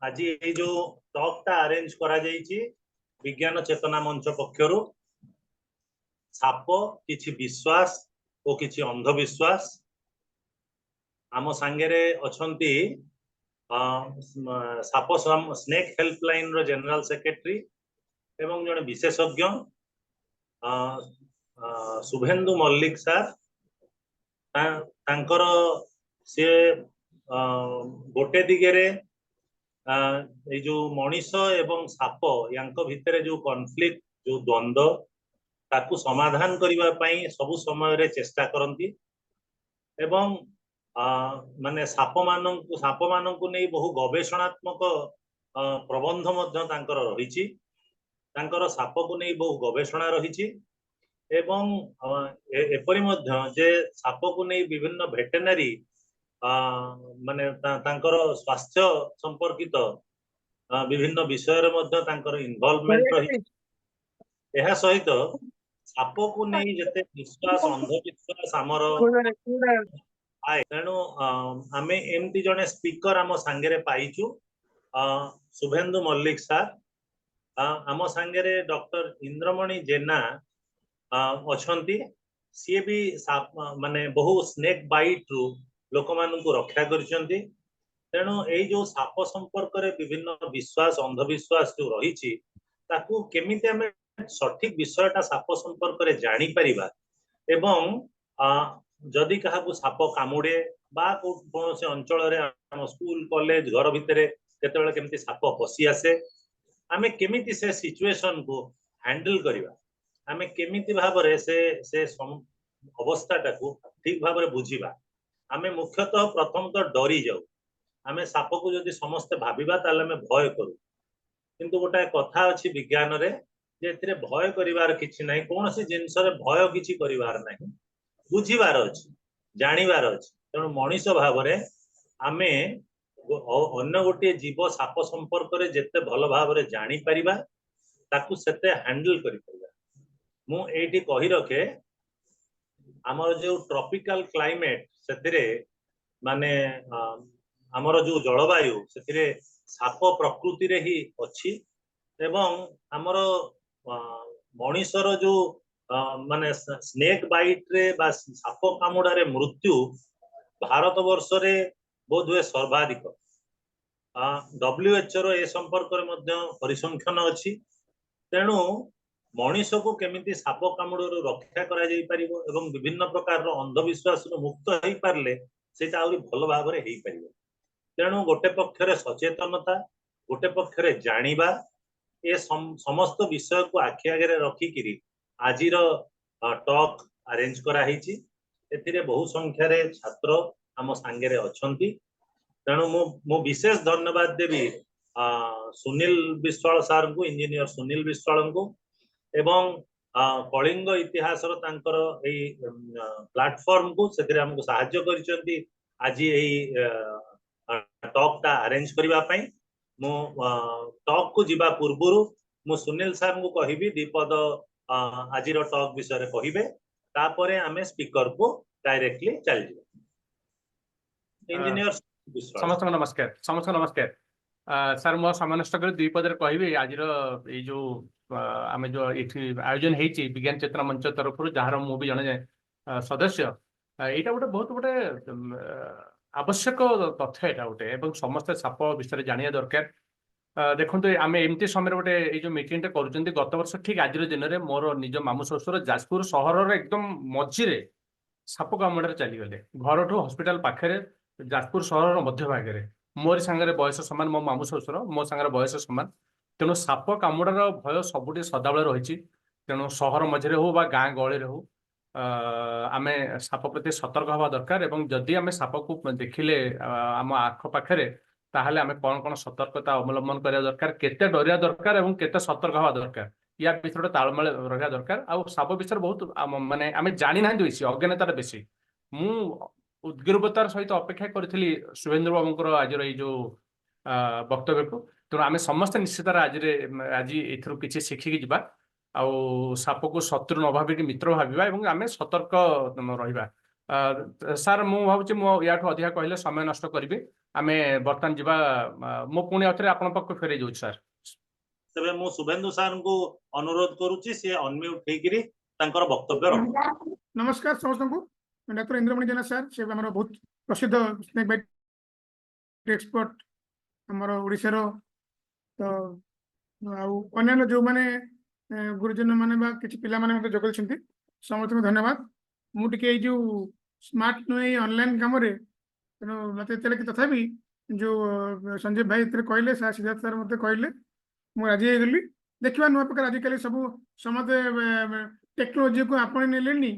आज ये जो टॉक टा अरेंज करा जाइछि विज्ञान चेतना मंच पक्षरु साप किछि विश्वास और किछि अंधविश्वास आम सांगेरे अछंती साप स्नेक हेल्पलाइन रो जनरल सेक्रेटरी एवं जने विशेषज्ञ शुभेन्दु मल्लिक सर तांकर से गोटे दिगरे ये जो मनीष एवं साप यांक भितर जो कॉन्फ्लिक्ट जो द्वंद्व ताकू समाधान करने पाई सबु समय रे चेष्टा करती एवं माने साप मानू नहीं बहु गवेषणात्मक प्रबंध मध्य तांकर रहिछि तांकर साप को नहीं बहु गवेषणा रहिछि एवं एपरि मध्य जे साप को नहीं विभिन्न भेटेनारी माने तांकर स्वास्थ्य संपर्कित विभिन्न विषय रे मध्य तांकर इन्वॉल्वमेंट रही एहा सहित साप को नहीं जते विश्वास अंधविश्वास आमर आए तेणु आमे एमती जने स्पीकर आम सांगेरे पाइचु शुभेन्दु मल्लिक सर आम सांगेरे डॉक्टर इंद्रमणि जेना अछंती सी भी माने बहु स्नेक बाइट रु लोक मानू रक्षा करछंती तेणु ए जो साप संपर्क रे विभिन्न विश्वास अंधविश्वास जो रही ताकू केमिति हमें सठिक विषयटा साप संपर्क रे जानी परिबा एवं जदि काहाकू साप कामुड़े बा कौन से अंचल रे स्कूल कॉलेज घर भितरे केतेबेले केमिति साप पसी आसे आमे केमिति से सिचुएशन को हैंडल करिबा आमे केमिति भाबरे से अवस्थाटा को ठीक भाबरे बुझिबा आमे मुख्यतः प्रथम तो डरी जाऊ आमे साप को जदि समस्त भाबिबा ताले आमे भय करू किंतु गोटे कथा अछि विज्ञान रे जे एथिरे भय करिवार किछि नै कोन से जिंस रे भय किछि करिवार नै बुझिबार अछि जानिबार अछि तेणु मनीष भाबरे आमे अन्य गोटे जीव साप संपर्क रे जेते भल भाबरे जानि परिबा ताकू सेते हैंडल करि परिबा मु एठी कहि रखे हमर जो ट्रॉपिकल क्लाइमेट सेतिरे माने हमर जो जलवायु सेतिरे साप प्रकृति रे ही अछि एवं हमर मनीषर जो माने स्नेक बाइट रे बा साप कामुडा रे मृत्यु भारत वर्ष रे बहुत हुए सर्वाधिक WHO रो ए संपर्क रे मध्य परिसंख्यान अछि तेणु मनीष को केमिति साप कामुडरू रक्षा करा जाई परिबो एवं विभिन्न प्रकार रो अंधविश्वास रो मुक्त होई पारले सेटा आउरी भलो भाबरे हेई परिबो तेणु गोटे पक्ष रे सचेतनता गोटे पक्ष रे जानिबा ए समस्त विषय को आखि आगे रखी किरी आजिर टॉक अरेंज करा हेची एथिरे बहु संख्या रे छात्र आम सांगे रे अछंती तेणु मु विशेष धन्यवाद देवी सुनील विश्वाल सर को इंजीनियर सुनील विश्वाल को एवं कलिंग इतिहास तांकर प्लेटफॉर्म को से हमको साहाय्य करिसेंती आज यही टॉक टा अरेंज करबा पई मु टॉक को जीवा पूर्वरु मु सुनील सर को कहिबी दीपद आजिर टॉक विषय रे कहिबे तापरे आमे स्पीकर को डायरेक्टली चल इंजीनियर समस्त नमस्कार सर मो सामनष्ट कर दुई पदर कहबी आजिर ए जो आमे जो एठी आयोजन हेची विज्ञान चेतना मंच तरफ जार मु भी जने सदस्य एटा गोटे बहुत गोटे आवश्यक तथ्य एटा गोटे एवं समस्त साप विषय जानिया दरकार देखो आम एमती समय गोटे जो मीटिंग कर गत वर्ष ठीक आज दिन में मोर निज मामू शशुर जाजपुर सहर एकदम मझीरे साप कामुड़े चलीगले घर ठू हस्पिटाल पाखे जाजपुर सहर मध्य भागे मोरी सांगे बयस सामान मो मामू शशुर मो सांगे बयस सामान तेणु साप कामुड़ार भय सबुठ सदाबले रही तेणु सहर मझे हो गाँ गहली हो आम साप प्रति सतर्क हवा दरकार एवं जदि आम साप को देखिले आम आखपाखे ताहले आम कौन कौन सतर्कता अवलंबन करा दरकार केते डरिया दरकार एवं केते सतर्क हवा दरकार या विषय तालमेल रहा दरकार आ साप विषय बहुत माने आम जानी ना बेसी अज्ञानतार बेसी मु उद्ग्रीवतार सहित अपेक्षा करी शुभेन्द्र बाबूर आज जो वक्तव्य को तेणु आम समस्त निश्चित आज एथुरु किसी शिखिकी जीवा आउ साप को शत्रु न भाविक मित्र भाविबा एवं आम सतर्क रहिबा ସାର୍ ମୁଁ ଭାବୁଛି ମୁଁ ୟାଠୁ ଅଧିକା କହିଲେ ସମୟ ନଷ୍ଟ କରିବି। ଆମେ ବର୍ତ୍ତମାନ ଯିବା ମୁଁ ପୁଣି ଆଉଥରେ ଆପଣଙ୍କ ପାଖକୁ ଫେରେଇ ଯାଉଛି ସାର୍। ତେବେ ମୁଁ शुभेन्दु ସାର୍ ଙ୍କୁ ଅନୁରୋଧ କରୁଛି ସେ ଅନମ୍ୟୁଟ ହେଇକିରି ତାଙ୍କର ବକ୍ତବ୍ୟ ରଖନ୍ତୁ। नमस्कार समस्तଙ୍କୁ डॉक्टर इंद्रमणि जेना सर से हमर बहुत प्रसिद्ध स्नेक बाइट एक्सपर्ट हमर ओडिसा रो तो अन्य जो माने गुरुजन माने बा किछि पिला माने मते जोगल छथि समस्त को धन्यवाद। मु टिके जो स्मार्ट नो ऑनलाइन काम रे मते तेले कि तथापि जो संजय भाई इतरे कहले सा सिद्धार्थ सर मते कहले मु राजी हे गेली। देखिबा नुवा प्रकार आजिकली सब समते टेक्नोलॉजी को आपणे नेलेनी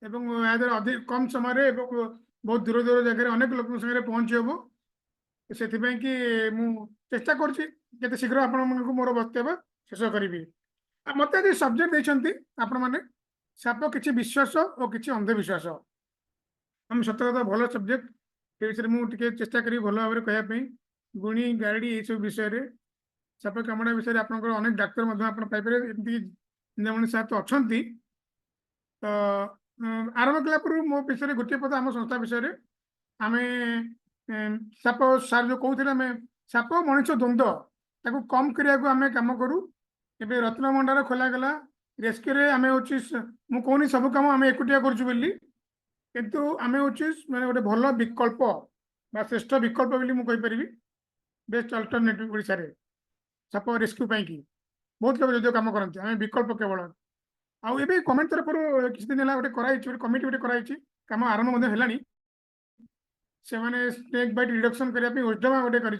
एवं अधिक कम समय रे बहुत दूर दूर जगह अनेक लोक संगे पहुंची हेबो से कि मु चेष्टा करछि केते शीघ्र आपण को मोर वक्तव्य शेष करिवि। मते जे सब्जेक्ट देछंती आपण माने साप किछि विश्वास और किछि अंधविश्वास हम सत कथा भलो सब्जेक्ट ए विषय मु टिके चेष्टा करी भलो भाबरे कहया पई गुणी गारडी ए सब विषय रे साप कामड़ा विषय रे आपनकर अनेक डाक्टर मध्ये आपण पाइ पारे एमती इंद्रमणि साहेब तो अछंती। तो आरंभ कला पूर्व मो विषय गोटे पद आम संस्था विषय आम साप सार जो कहते आम साप मनुष्य द्वंद्व ताको कम करने को आम कम करूँ। एवं रत्नभंडार खोला गला रेस्क्यू आम हूँ मुझे सब कम आम एकुटिया किंतु आम हूँ मैंने गोटे भल विकल्प बा श्रेष्ठ विकल्प बोली मुझे बेस्ट अल्टरनेटिव ओडिशा रे साप रेस्क्यू पाई बहुत लोग जो कम करते आम विकल्प केवल आउ ए कमेंट तरफ किसी दिन है गोटे कमिटी गोटे कराई कम आरंभ है से माने स्नेक बाइट रिडक्शन करने उद्यम गोटे कर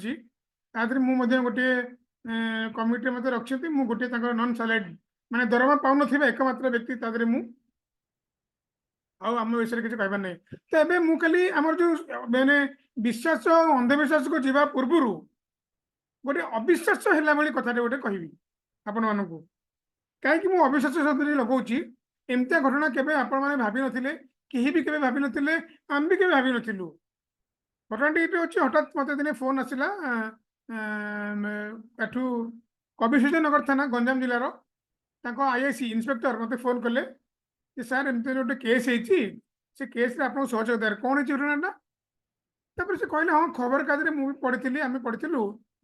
गोटे कमिटी मत रखी गोटे नॉन सैलरी माने दरमा पाऊन एकमात्र व्यक्ति तादरे आम विषय किसी कहबार नहीं। तो ये मुझे खाली आम जो मैंने विश्वास अंधविश्वास को जीवा पूर्व गोटे अविश्वास है भाई कथा गोटे कहि आपण मानू कहीं मुझे अविश्वास शब्द लगौची एमती घटना केवे आपण मैंने भावी नथिले केही भी केवे भावी नथिले आम भी केवे भावी नथिलु। घटनाटी ये अच्छी हठात मत दिने फोन आसला एठू कविसूर्य नगर थाना गंजाम जिलार आईआईसी इन्स्पेक्टर मत फोन कले कि सार एमती गोटे केस से केस आपको सहयोग दरकार कौन है घटनाटा से कहले हाँ खबर कागज मुझे पढ़ी आम पढ़ी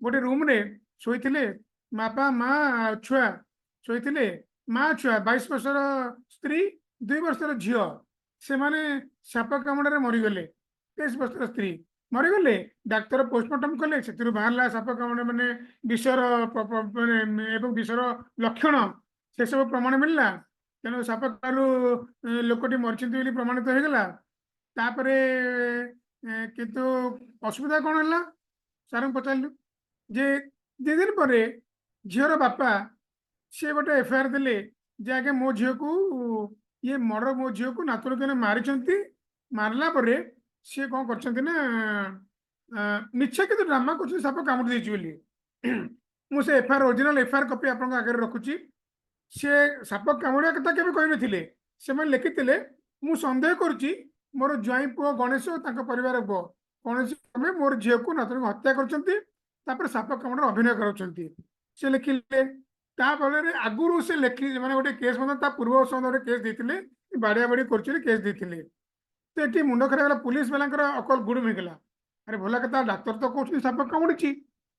गोटे रूम रे शोते बापा माँ छुआ शोते माँ छुआ 22 वर्षर स्त्री 2 वर्षर झील से माने साप कामुड़े मरीगले 23 वर्षर स्त्री मरीगले डाक्तर पोस्टमार्टम कले से बाहर साप कामुड़े मैंने विषर विषर लक्षण से सब प्रमाण मिलला तेणु साप कालू लोकटी मरीचंती बोली प्रमाणित होगला। तापर किंतु असुविधा कौन है सार पचारू जे 2 दिन पर झीर बापा सी गोटे एफआईआर देले जे आगे मो झील को ये मर्डर मो झील को नातुण के मारी मारला सी कौन कर मिछा कि ड्रामा कर साप कामुड़ी बोली मुझे एफआईआर ओरिजिनल एफआईआर कॉपी आप आगे रखुची सी साप कामुड़ा कथा के कहते से लिखिते मु सन्देह करुच्ची मोर ज्वाई पुओ गणेश और परिवार पुओ कौन मोर झील को नातुण हत्या कर साप कामुड़ा अभिनय कर लिखिले फल आगुरी से लिखी मैंने गोटे केस पूर्व समय केस देते बाड़िया बाड़ी कर केस देते तो ये मुंड खराब पुलिस वाला अकल गुड़म होगा अरे भला कथा डाक्तर तो कहते साप कामुड़ी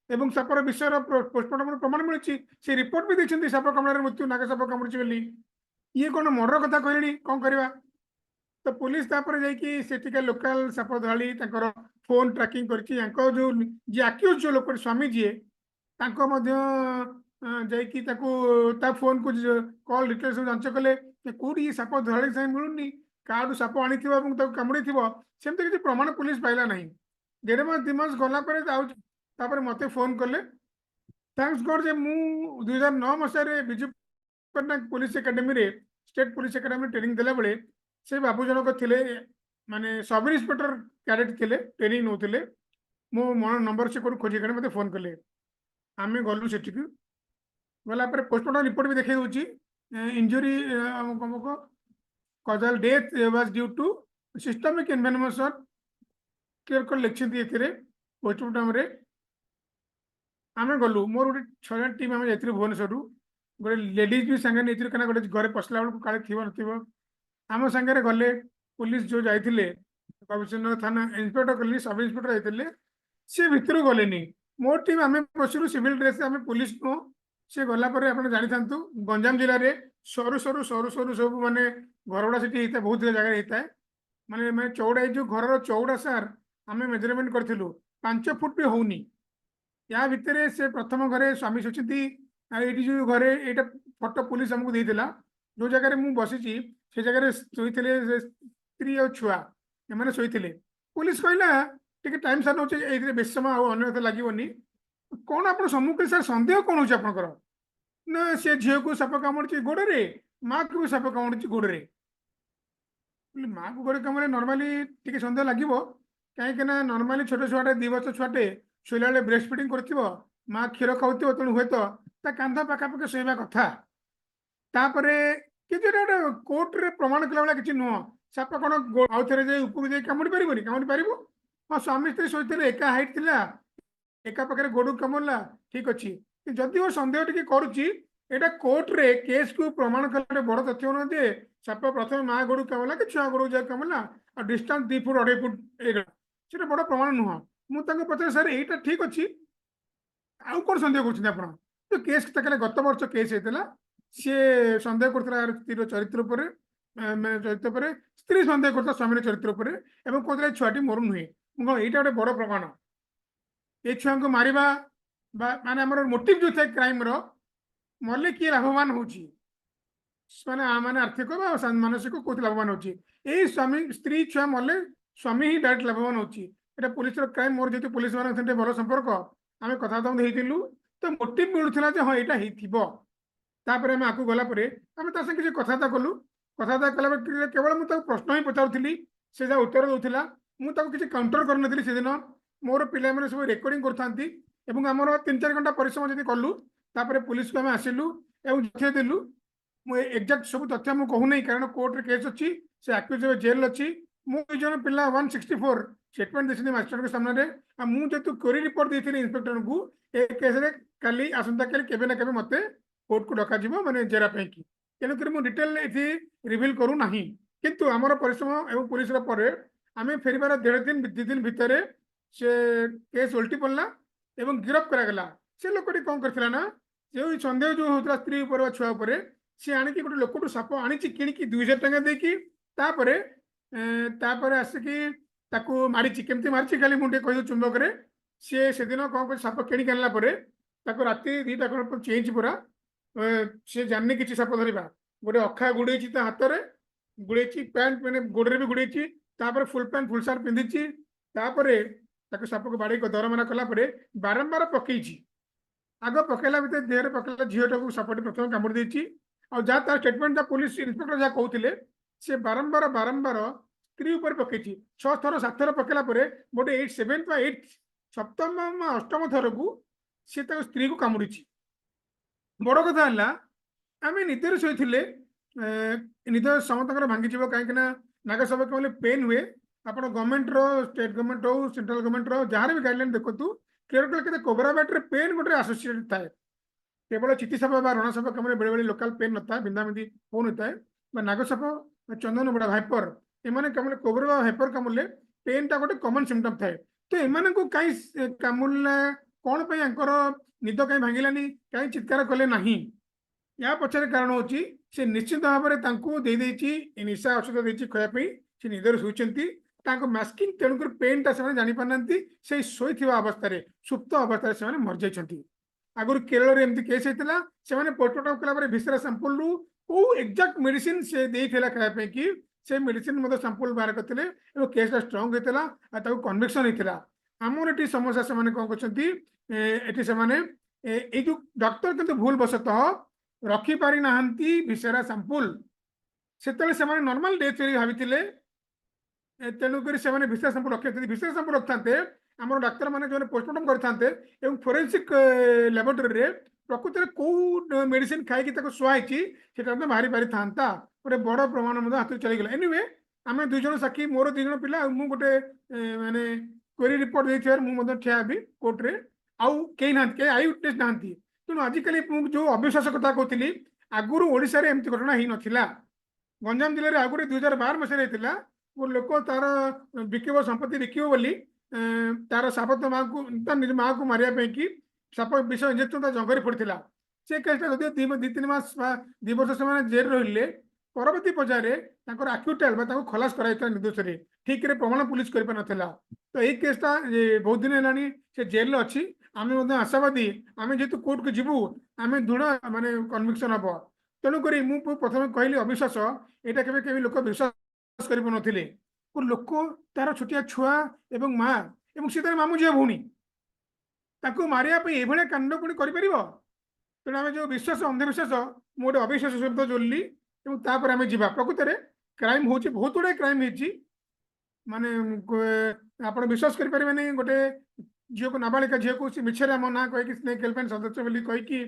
एवं सापर विषय पोस्टमार्टम प्रमाण मिली से रिपोर्ट भी देखते साप कामुड़े मृत्यु नाग साप कामुड़ी बोली ये कौन मर्डर कथा कहले कौन करवा। तो पुलिस से लोकल साप धाड़ी फोन ट्रैकिंग कर जो जी आक्यूज जो लोक स्वामी जी फोन को कॉल डिटेल्स जांच कले कौटी साप धाड़ी साइन मिलूनी क्या साप आनी कामुड़ी सेमती किसी प्रमाण पुलिस पाइला ना 1.5 मास 2 मास गला मत फोन कले थैंक्स गॉड जे मु 2009 मसीह विजु पट्टनायक पुलिस एकेडमी रे स्टेट पुलिस एकेडमी ट्रेनिंग देला बेले से बाबू जनक थिले माने सब इन्स्पेक्टर कैडेट थिले ट्रेनिंग नौथिले मो मन नंबर से कोड खोजी मत फोन कले आम गलु से गला पोस्टमार्टम रिपोर्ट भी देखा दूसरी injury causal death was due to systemic envenomation clear कर लिखी पोस्टमार्टम रे आम गलु मोर गोटे 6 जन टीम आम जाइए भुवनेश्वर गोटे लेडीज भी सांगे नहीं कहीं गोटे घर पसला बेलू काले थी नम सांगे गले पुलिस जो जाइथिले कमिशनर थाना इंस्पेक्टर कली सब इंस्पेक्टर जाइथिले से भितर गलेनी मो टीम आम बसलु सिविल ड्रेस आम पुलिस नु से गला पर आप जानी था गंजाम जिले में सरू सरू सरू सरू सब माने घरगुड़ा से बहुत जगह होता है माने मैं चौड़ा जो घर चौड़ा सार आम मेजरमेंट करूँ 5 फुट भी होनी या भितर से प्रथम घरे स्वामी सोचती ये जो घरे यहाँ फटो पुलिस आमको देला जो जगह मुझे बसी से जगह शोते स्त्री और छुआ एम शोते पुलिस कहला टे टाइम सार नौ बेस समय अन्य लगे कौन आप सम्मुखीन सर सन्देह कौन होकर ना से झील को साप कामुड़ी गोड़े माँ को भी साप कामुड़ी गोड़े माँ को गोड़े कम नर्माली टे सन्देह लगे कहीं नर्माली छोट छुआटे 2 वर्ष छुआटे शोला बेले ब्रेस्ट फिडिंग कर माँ क्षीर खाऊ तेणु हे तो कांध पाखापाखि शोवा कथा कि कोर्ट रे प्रमाण कला कि नुह साप कौन आउ थे उपरକୁ ଯାଇ କାମୁଡ଼ି ପାରିବନି କାମୁଡ଼ି ପାରିବ हाँ स्वामी स्त्री शोते एका हाइट थिला एका पाखे गोड़ कामुला ठीक अच्छे जदि वो सन्देह टी करुच्ची एटा कोर्ट रे केस को प्रमाण कला बड़ तथ्य न जे साप प्रथम माँ गोड़ कामुला कि छुआ गोड़ जाए कामुला और डिस्टेंस 2 फुट 2.5 फुट से बड़ प्रमाण नुह मुझे पचार सर यहाँ ठीक अच्छे आउ कौन सन्देह कर तो केस गत वर्ष केस होता सी सन्देह कर स्त्री चरित्र पर चरित्र पर स्त्री सन्देह करता स्वामी चरित्र पर कहते छुआटी मोर नुहे मुझे यहाँ गोटे बड़ प्रमाण ये छुआ को मारिबा माने हमर मोटिव जो थे क्राइम रो मरले किए लाभवान होची माने माने आर्थिक मानसिक कोथि लाभवान होची ए स्वामी स्त्री छुआ मरले स्वामी ही डायरेक्ट लाभवान होची एटा पुलिस रो क्राइम मोर जेतु पुलिस मान सते भलो संपर्क आमे कथा दम हेतिलु तो मोटिव मिलुथला जे हां एटा हेतिबो तापर आमे आकु गला परे आमे ता संगे कथाता कलु कथाता कला केवल मु प्रश्न ही पचारुथली से जा उत्तर दउथला मु ताको किछि काउंटर कर नथिली से दिन मोर पिला माने सब रेकॉर्डिंग करथांती एवं आमर 3-4 घंटा परिश्रम जदि कलु तापर पुलिस को आम आसिलु एवं तथ्य देलु मु एक्जाक्ट सब तथ्य मु कहू नहीं कारण कोर्ट रे केस अच्छी से आक्यूज जेल अच्छी मु जन पिला 164 स्टेटमेंट देछि मास्टर के सामने रे मु जेतु क्वेरी रिपोर्ट देथिली इंस्पेक्टर को ए केस रे काली आसंता काली केबे ना केबे मते कोर्ट को डका जिवो माने जेरा पे की तेनु कर मु डिटेल एथि रिवील करू नाही किंतु हमर परिश्रम एवं पुलिस रा परे आमे फेरिबार 1.5 दिन भितरे से केस उल्टी पड़ला एवं गिरफ्त करागला से लोकटी कौन करथिला ना जो सन्देह जो होता स्त्री ऊपर छुआ ऊपर सी आनिकी गोटे लोकटू साप आनी किणिकी 200 टंका देकी तापरे आसिकी ताकू मारिची केमती मारिची खाली मुंडे कहि चुंबक रे से दिन कौन कर साप किणिक आनला परे ताकू राति 2टा कोन चेंज पूरा से जानने किछि साप धरिबा गोटे अखा गुड़ेची ता हाथ रे गुड़ेची पैंट माने गोड़े भी गुड़ेची तापर फुल पैंट फुल सार्ट पिंधिची तापरे ताको साप को बाड़ी को दरमाना कला परे बारंबार पकईची आग पकेला भीतर देहरे पकेला झीटा को सापटी प्रथम कामुड़ी देची और जहाँ तार स्टेटमेंट पुलिस इंस्पेक्टर जहाँ कहते से बारंबार बारंबार स्त्री ऊपर पकईची 6 थर 7 थर पकेला परे गोटे 8 सप्तम 8म थर को सी स्त्री को कामुड़ी बड़ कथा है आम निदर शोले निद समस्त भांगी कहीं नागसाप कम पेन हुए आप गवर्नमेंट रो स्टेट गवर्नमेंट हो सेंट्रल गवर्नमेंट रो जहाँ भी गाइडलाइन देखु क्लियर कले कोबरा बैट रे पेन गोटे आसोसिएटेड थाए केवल चिति साप रण साप कम बेले बेले लोकल पेन न था बिंदाबिंदी हो न था नागसाप चंदन बड़ा हाइपर एमाने कमले कोबरा हाइपर कामुले पेन टा गोटे कॉमन सिम्पटम थाए तो एमाने को कहीं कामुले कौन पे निद कहीं भांगिलानी कहीं चित्कार कले नहीं या पछरे कारण होची से निश्चित भाव में निशा औषध देती खायापी से निदर शोचंती मास्किंग तेणुक पेनटा से जानी पारना से शोई अवस्था सुप्त अवस्था से मर जाती आगुरी केरल एमती केस होता से पोस्टमार्टम कला भिसरा सांपल रु को एक्जाक्ट मेडिसिन से देला खायापी कि से मेडिसिन सांपल बाहर करते केसटा स्ट्रंग होता कन्विक्शन होता आमर ये समस्या से कौन कर जो डॉक्टर किंतु भूल वशतः रखिपारी नाहंती भिसरा सांपल से नॉर्मल डेथ भाई तेणुक भिसरा सांपल रखी भिसरा सांपल रखते आम डाक्तर मैंने जो पोस्टमार्टम करते फोरेंसिक लैबोरेटरी रे प्रकृति में कौ मेडिसिन खाई शुआई से बाहरी पारि था गोटे बड़ प्रमाण हाथ चलीगला एनिवे आम 2 जन साक्षी मोर 2 जन पिला मु गोटे माने क्वेरी रिपोर्ट देथियार मु ठिया भी कोर्ट रे आउ कई ना आई विटनेस ना तेणु आजिकल जो अविश्वास कथा कहती आगुरी ओडिशा रे एमती घटना ही नथिला गंजाम जिले में आगुरी 2012 मसीह होता लोक तार बिकिब संपत्ति बिकिब बोली तार साप तो माँ को निज माँ को मारिया कि साप विष इंजेक्शन जंगल पड़ता से केसटा जदि 2-3 मास 2 वर्ष से जेल रही परवर्ती पर्यायर आक्यूटाल खलास कर निर्दोष ठीक रे प्रमाण पुलिस कर तो यही केसटा बहुत दिन है से जेल अच्छी आम आशावादी आम जेहतु कोर्ट को जीवु आम दृढ़ माने कन्विक्शन हम तेणुक मुझे प्रथम कहली अविश्वास यहाँ के लोक विश्वास कर लोक तार छोटिया छुआ एवं माँ एवं सी तार मामू झील भौणी मारे कांड पुणी कर तेणु आम जो विश्वास अंधविश्वास मुझे अविश्वास शब्द जोड़ली आम जा प्रकृत में क्राइम हो बहुत गुड़ाए क्राइम माने आप विश्वास करें गोटे झील को नाबालिका झील को मिछे आम ना कहीकि स्नेक हेल्पलाइन सदस्य बोली कहीकि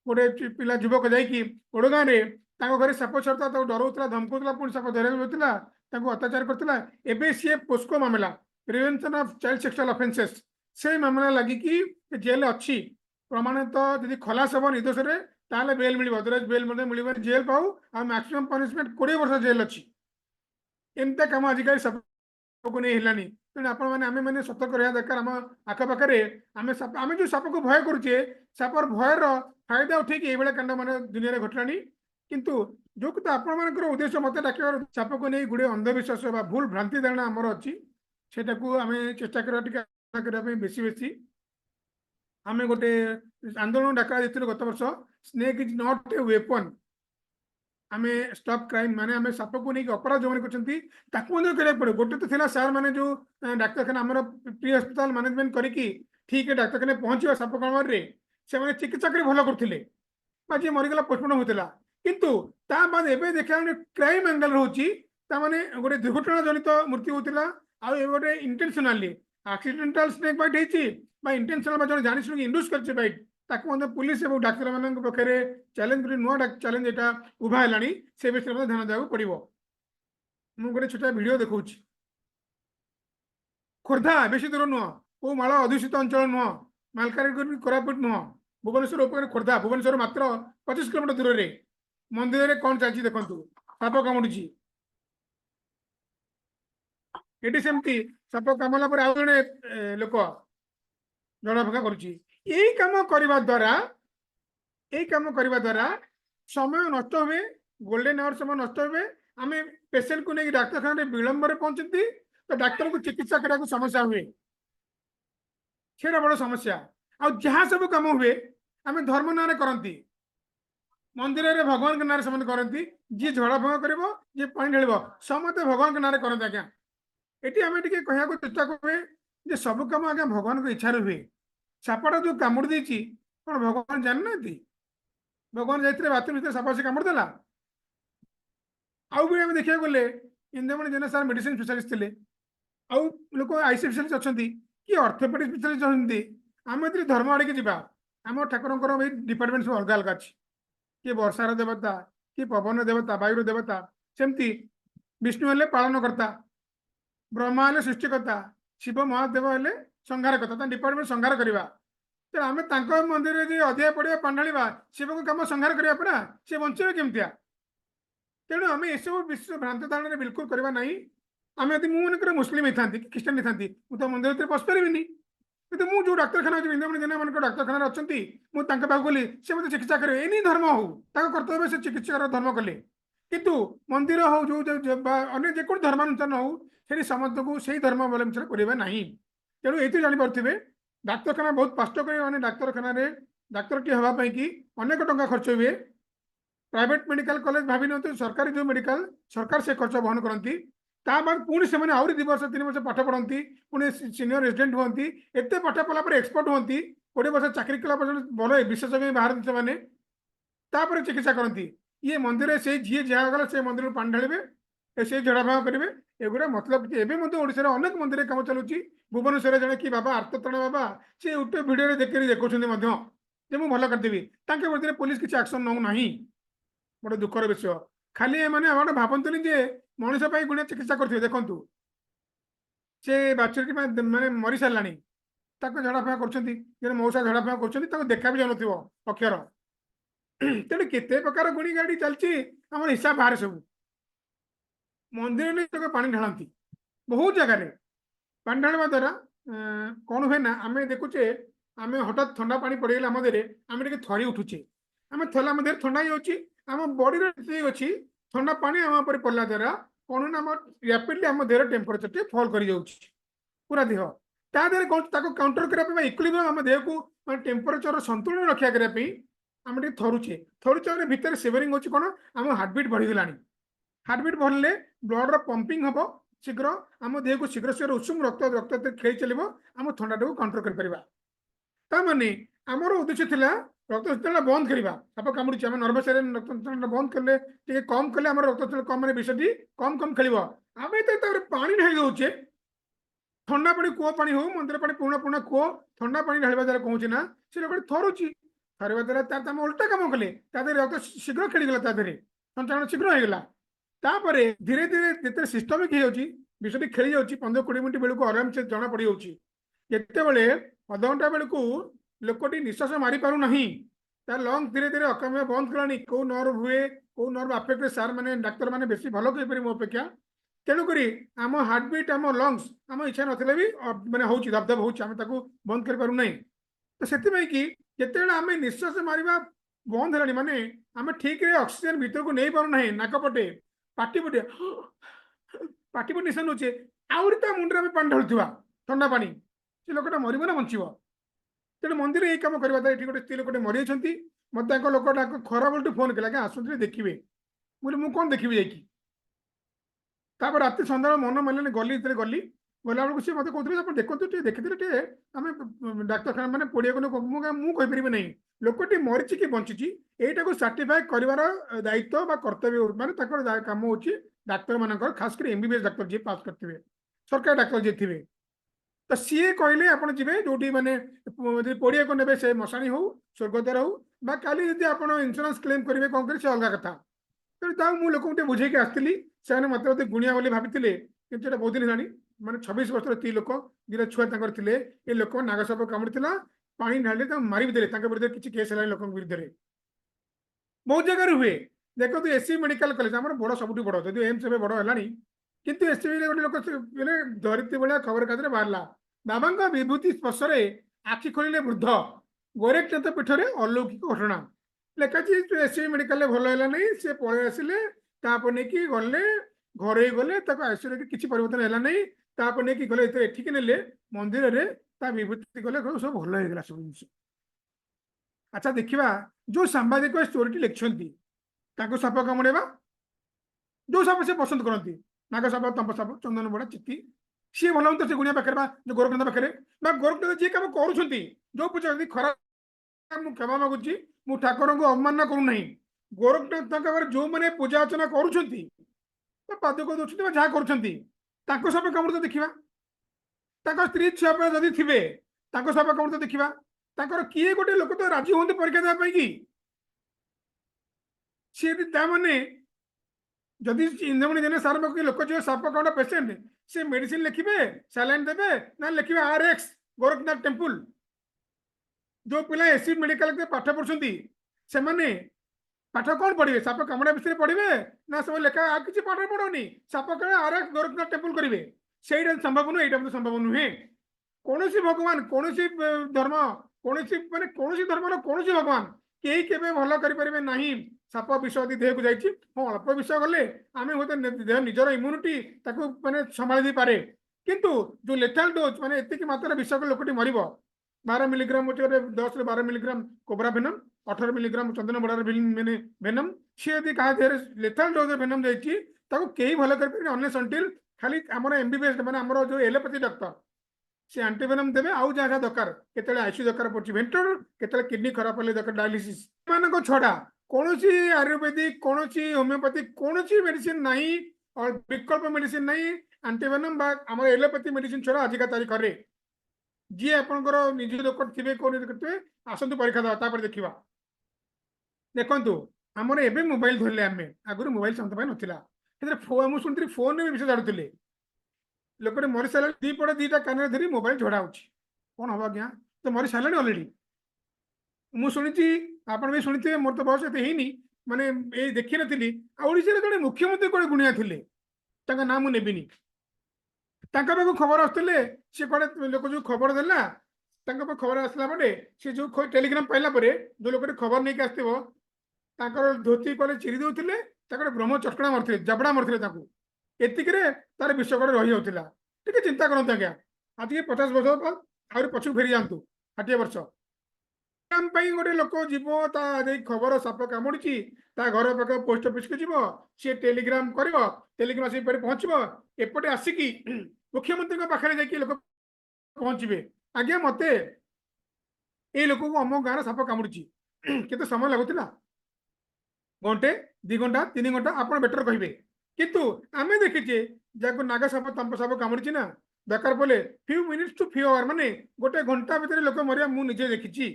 गोटे पिला युवक जाकि ओडगाँ घरे साप छड़ता डराऊला धमकाऊला पुणी साप धरा अत्याचार करता एवं सी पोस्को मामला prevention of child sexual offences से मामला लगिकी जेल अच्छी प्रमाणित यदि खलास हम निर्दोष ताले बेल मिल अदरवाइज बेल मिल जेल पाऊ आ मैक्सिमम पनिशमेंट 20 वर्ष जेल अच्छी एमता कम आजिकल सब को नहीं है तेणु आप मैंने सतर्क रहा दरकार आम आखपाखे आम जो साप को भय करुचे सापर भयर फायदा उठे ये कांड मान दुनिया घटला किंतु जो कथा आपर उद्देश्य मत डाक साप को नहीं गुड़े अंधविश्वास भूल भ्रांति धारणा आमर अच्छी से आम चेष्टा करने बेसी बेसी आम गोटे आंदोलन डाकरा देते गत वर्ष snake is not a weapon आम स्टॉप क्राइम माने आम साप को नहीं अपराध जो मैंने पड़े गोटे तो थी सार मैंने जो डाक्तखाना आम प्री हस्पिटाल मैनेजमेंट करके ठीक है डाक्तखाना पहुंचा साप कामरे से चिकित्सा कर भल करते जी मरीगला पोस्टमार्टम होता किंतु ता बाद एवं देखा क्राइम एंगल रोचे गोटे दुर्घटना जनित मृत्यु होता आउ गोटे इंटेंशनाली एक्सीडेंटल स्नेक बाइट होती इंटेंशनल जो जानी शुणी इंड्यूस कर बाइट पुलिस और डाक्तर मान पाखे चैलेंज नुआ चैलेंज यहाँ उभा है से विषय में ध्यान देवा पड़ो मुझे गोटे छोटा भिड देखा खोर्धा बेसी दूर नुह को माल अधूषित अंचल नुह मालकानगिरी कोरापुट नुह भुवनेश्वर उपर खोर्धा भुवनेश्वर मात्र 25 किलोमीटर दूर में मंदिर में कौन चलती देखु साप कामुड़ी ये सेमती साप कामुला पर आउ जड़े लोक जड़फका करने द्वारा समय नष्ट हुए गोल्डन आवर समय नष्ट हुए आम पेसेंट को लेकिन डाक्तखाना विलंब पहुंचती तो डाक्तर को चिकित्सा करने समस्या हुए से बड़ समस्या आ जहाँ सब कम हुए आम धर्म ना करती मंदिर में भगवान के नारे समस्त करती जी झड़ा भंग कर जी पानी ढाल समस्त भगवान के नारे करते आज्ञा ये आम टे कह चेष्टा करें सब कम आज्ञा भगवान को इच्छा हुए सापटा जो कामुड़ देती कौन भगवान जाना भगवान जाते बाथरूम भर साप से कामुड़देला आउ भी आम देखा गले इंद्रमणि जेना सार मेडिसिन स्पेशलिस्ट थे आउ लोक आईसी स्पेशलिस्ट अच्छा कि ऑर्थोपेडिक स्पेशलिस्ट अच्छा आम ए धर्म आड़े जावा आम ठाकुर डिपार्टमेंट सब अलग अलग अच्छी किए वर्षार देवता कि पवन देवता वायुर देवता सेमती विष्णु हेले पालनकर्ता ब्रह्मा हेले सृष्टिकर्ता शिव महादेव हेले संहारकर्ता डिपार्टमेंट संहार करवा तो आम मंदिर में अधिया पड़ा पांडाणीवा शिव को कम संहार करवा पड़ा सी बचे केमतिया तेणु आम यू विश्व भ्रांत धारणा बिल्कुल करवा ना आम यदि मुझे मुस्लिम होता कि ख्रीष्टान होता मुझे मंदिर भर पशि पारि कि मुझे जो डाक्तखाना अच्छी इंद्रमणि जेना मान डाक्तखाना अच्छा मुझे गली से मतलब चिकित्सा करेंगे एनी धर्म हो कर्तव्य से चिकित्सा धर्म कले किंतु मंदिर हो जो अन्य जेको धर्मानुष्ठान हो से समस्त को से धर्म अवलंबन करवा ना तेणु ये जानीपे डाक्तखाना बहुत कष्ट कर डाक्तखाना डाक्तर टी हाँपाई कि अनेक टंका खर्च हुए प्राइवेट मेडिकल कॉलेज भावी नहीं सरकारी जो मेडिकल सरकार से खर्च बहन करती बाद पुणी से आहरी 2 वर्ष 3 वर्ष पाठ पढ़ती पुणी सीनियर रेजिडेंट हमें एत पाठ पढ़ा एक्सपर्ट हमें 20 वर्ष चाकरी कला भल विशेषज्ञ बाहर से मैंने चिकित्सा करती ये मंदिर से जी जहाँ गला से मंदिर पानी ढाले से झड़ा भाव करेंगे एगुड़ा मतलब ओडिशा रे अनेक मंदिर काम चलुची भुवनेश्वर जड़े कि बाबा आर्तत्राण बाबा से यूट्यूब वीडियो देखिए देखते मुझे भल करदेवी विरुद्ध पुलिस किसी एक्शन नौ ना बड़े दुखर विषय खाली मैंने भावतुनि जे मनीष गुणिया चिकित्सा करते देखु से बाछुरी मैंने मरी सारा झड़ा फुआ कर मौसा झड़ा फुआ कर देखा भी जान अक्षर तेणु केते प्रकार गुणी गाड़ी चलती आम हिसाब बाहर सब मंदिर नहीं पानी ढालती बहुत जगह पानी ढाड़ा द्वारा कौन हुए ना आम देखुचे आम हठात ठंडा पानी पड़गला आम देहरे आम टे थरी उठुचे आम थला आम देह ठंडा हो बॉडी अच्छी ठंडा पानी आम पड़ला द्वारा कौन ना रैपिडली आम देह टेम्परेचर टे फॉल कर पूरा देह तादेह काउंटर करने इक्विलिब्रियम आम देह को टेम्परेचर संतुलन रक्षा करने आम थरुचे थरुचे भितर सिवरिंग होची कौन आम हार्टबिट बढ़ीगला हार्टबिट बढ़ले ब्लड पंपिंग हम शीघ्र आम देह को शीघ्र शीघ्र उषुम रक्त रक्त खेली चलो आम ठंडा टाक कंट्रोल कर आमर उद्देश्य थिला रक्त सञ्चालन बंद करवा साप कामुड़ी आम नर्भस रक्त सञ्चालन बंद कले कम कले आम रक्त सञ्चालन कम विषटी कम कम खेल आम तो पानी ढाई दौचे ठंडा पानी कूह पानी हो मंदिर पानी पुणा पुणा कूह ठंडा पानी ढाड़ा द्वारा कौन ना से लोग थरुची थरवा द्वारा उल्टा कम कले रक्त शीघ्र खेलीगला सञ्चालन शीघ्र होगा धीरे धीरे जिते सिस्टमिक विषटी खेली जाऊँगी 15-20 मिनट बेलू आराम से जना पड़ जाते अधघंटा बेलू लोकटी निश्वास मारी पार ना तार लंग धीरे धीरे अकामिया बंद कलानी कौ नर्व हुए कौ नर्व आफेक्ट सार मैंने डाक्तर मैंने बेसी भल कहीपर मो अपेक्षा तेणुक आम हार्टबिट आम लंग्स आम इच्छा ना भी मैंने हूँ धपधप हो बंद कर तो से कि जिते आम निश्वास मारिबा बंद है माने आम ठीक ऑक्सीजन भीतर को नहीं पारना नाकपटे पाटिपटे पाटिपटे निशा नौचे आहरी मुंडे आम पानी ढालुवा ठंडा पानी से लोकटा मरब ना बंचब तेणु मंदिर यही कम करवा ये गोटे स्त्री लोकटे मरी मत लोकटा खरा बोलटू फोन कला क्या आसुले देखिए मुझे कौन देखी जाकि रात सन्ध्या मन मारे गली गली गला बेलू सी मत कहते देखते देखते आम डाक्तखाना मैंने पड़िया मुझे नहीं लोकटी मरीची कि बंची यहीटा को सर्टिफाए कर दायित्व कर्तव्य मानते कम हो डाक्तर मान खास कर MBBS डाक्तर जी पास करते सरकार डाक्तर जी थे तो सी कहले आप जी जो मैंने पड़िया को ने से मशाणी हो स्वर्गद्वार हो काली आप इंश्योरेंस क्लेम करेंगे कौन कर अलग कथा तेणु मुझे लोक बुझे आसती से मत गुणिया बोली भाई कि बहुत दिन है माने 26 वर्ष स्त्री लोक दुटा छुआ थे ये लोक नागसाप कामुड़ी पानी ढाली मारी भी देते विरुद्ध किसी केस है लोक विरुद्ध बहुत जगह हुए देखो एससी मेडिकल कॉलेज आम बड़ सब बड़ जो एम्स बड़ है कितु एससी गोटे लोक धरित्री भाया खबर कागज बाहर बाबा विभूति स्पर्श आखि खोलिले वृद्ध गोरखनाथ पीठ में अलौकिक घटना लेखाची एससी मेडिकल भल है नहीं सी पलि आसिले नहीं कि गले घर गले आईसीयू किसी परिवर्तन है नहीं नहीं कि गले एठिक ने मंदिर में विभूति गले सब भल होगा सब जिन अच्छा देखा जो सांबादिक स्टोरी लिखिं साप कामुड़ा जो साप से पसंद करती नाग साप तंप साप चंदन बड़ा चित्ती सी भल हम से गुणिया पाखे जो गोरखनाथ पाखे गोरखनाथ जी कम कर जो पूजा खराब मुझे क्षमा मागुची मु ठाकुर को अवमानना करूना गोरखनाथ जो मैंने पूजा अर्चना कर पादक दौरान जहाँ कर साप कामुड़ देखा स्त्री छुआ जदि थे साप कामुड़ देखा किए गोटे लोक तो राजी हूँ परीक्षा देवाई कि सी मैंने जदि इंद्रमणि जेना सार लोक जो साप कामुड़ा पेसेंट से मेडिसिन लिखे सैलाइन देवे ना लिखे RX गोरखनाथ टेम्पल जो पिला एससी मेडिकल पाठ पढ़ुं से पाठ कौन पढ़े साप कामुड़ा विषय पढ़े ना सब लेखा किसी पाठ पढ़ोनी साप कामुड़ा RX गोरखनाथ टेम्पल करेंगे से संभव नुहे यहाँ संभव नुहे कौन भगवान कौन धर्म कौन माने कौन धर्म कौन भगवान कहीं के भल करें ना साप विष यदि देह को जाइए हाँ अल्प विष गले आम हूँ देह निजर इम्यूनिटी मैंने संभाली पारे किंतु जो लेथाल डोज माने एतिक मात्रा विष लोकटी मर 12 मिलीग्राम 10 ରୁ 12 मिलीग्राम कोबरा भेनम 18 मिलीग्राम चंदन बड़ार मैंने भेनम सी यदि क्या देह लेथाल डोज भेनम जाइए कहीं भल कर अनलेस अंटिल खाली आम MBBS मैंने आम जो एलोपैथी डॉक्टर से एंटीवेनम देवे आउ जहाँ जहाँ दरकार केतले आईसीयू दरकार पड़े वेंटिलेटर केतले किडनी खराब हेल्ले दरकार डायलिसिस मान छड़ा कौन आयुर्वेदिक कौन होमियोपैथिक कौन मेडिसिन ना और विकल्प मेडिसिन ना एंटीवेनम आम एलोपैथी मेडिसिन छड़ा आजिका तारीख में जी आपंकर निज लोक थे कौन करते आसतु परीक्षा देवा देखा देखु आमर एवं मोबाइल धरले आम आगुरी मोबाइल समस्त नाला मुझे शुणी फोन में विषय झाड़ुले लोक मरी सारे दीपटे दीटा कान धरी मोबाइल झड़ा हो कौन हम आज्ञा तो मरी सारे अलरेडी मुझे शुणी आप भी शुणी मोर तो बयस एत माने ये देखी नी ओडिशा जो मुख्यमंत्री कौन गुणिया थे ना मुझे नेबिनी ତାଙ୍କ ପାଖକୁ ଖବର ଆସୁଥିଲେ ସେ କୁଆଡେ ଲୋକ ଯୋଉ ଖବର ଦେଲା ତାଙ୍କ ପାଖକୁ ଖବର ଆସିଲା ପରେ ସେ ଯୋଉ ଟେଲିଗ୍ରାମ ପାଇଲା ପରେ ଯୋଉ ଲୋକଟି ଖବର ନେଇକି ଆସିଥିବ ତାଙ୍କର ଧୋତି କୁଆଡେ ଚିରି ଦଉଥିଲେ ତାଙ୍କର ବ୍ରହ୍ମ ଚଟକଣା ମାରୁଥିଲେ ଜାବଡା ମାରୁଥିଲେ ତାକୁ ଏତିକିରେ ତାର ବିଶ୍ୱକୋଡ ରହିଯାଉଥିଲା। ଟିକେ ଚିନ୍ତା କରନ୍ତୁ ଆଜ୍ଞା ଆଜିକି 50 ବର୍ଷ ଆହୁରି ପଛକୁ ଫେରି ଯାଆନ୍ତୁ 60 ବର୍ଷ ପାଇଁ ଗୋଟେ ଲୋକ ଯିବ ତା ଖବର ସାପ କାମୁଡିଛି ତା ଘର ପାଖ ପୋଷ୍ଟ ଅଫିସକୁ ଯିବ ସିଏ ଟେଲିଗ୍ରାମ କରିବ ଟେଲିଗ୍ରାମ ଆସିକି ପହଞ୍ଚିବ ଏପଟେ ଆସିକି ମୁଖ୍ୟମନ୍ତ୍ରୀଙ୍କ ପାଖରେ ଯାଇକି ଲୋକ ପହଞ୍ଚିବେ ଆଜ୍ଞା ମତେ ଏଇ ଲୋକକୁ ଆମ ଗାଁର ସାପ କାମୁଡିଛି କେତେ ସମୟ ଲାଗୁଥିଲା ଘଣ୍ଟେ 2 ଘଣ୍ଟା 3 ଘଣ୍ଟା ଆପଣ ବେଟର କହିବେ କିନ୍ତୁ ଆମେ ଦେଖିଛେ ଯାହାକୁ ନାଗ ସାପ ତମ୍ପ ସାପ କାମୁଡିଛି ନା ଦରକାର ପଡିଲେ few minutes to few hour ମାନେ ଗୋଟେ ଘଣ୍ଟା ଭିତରେ ଲୋକ ମରିବା ମୁଁ ନିଜେ ଦେଖିଛି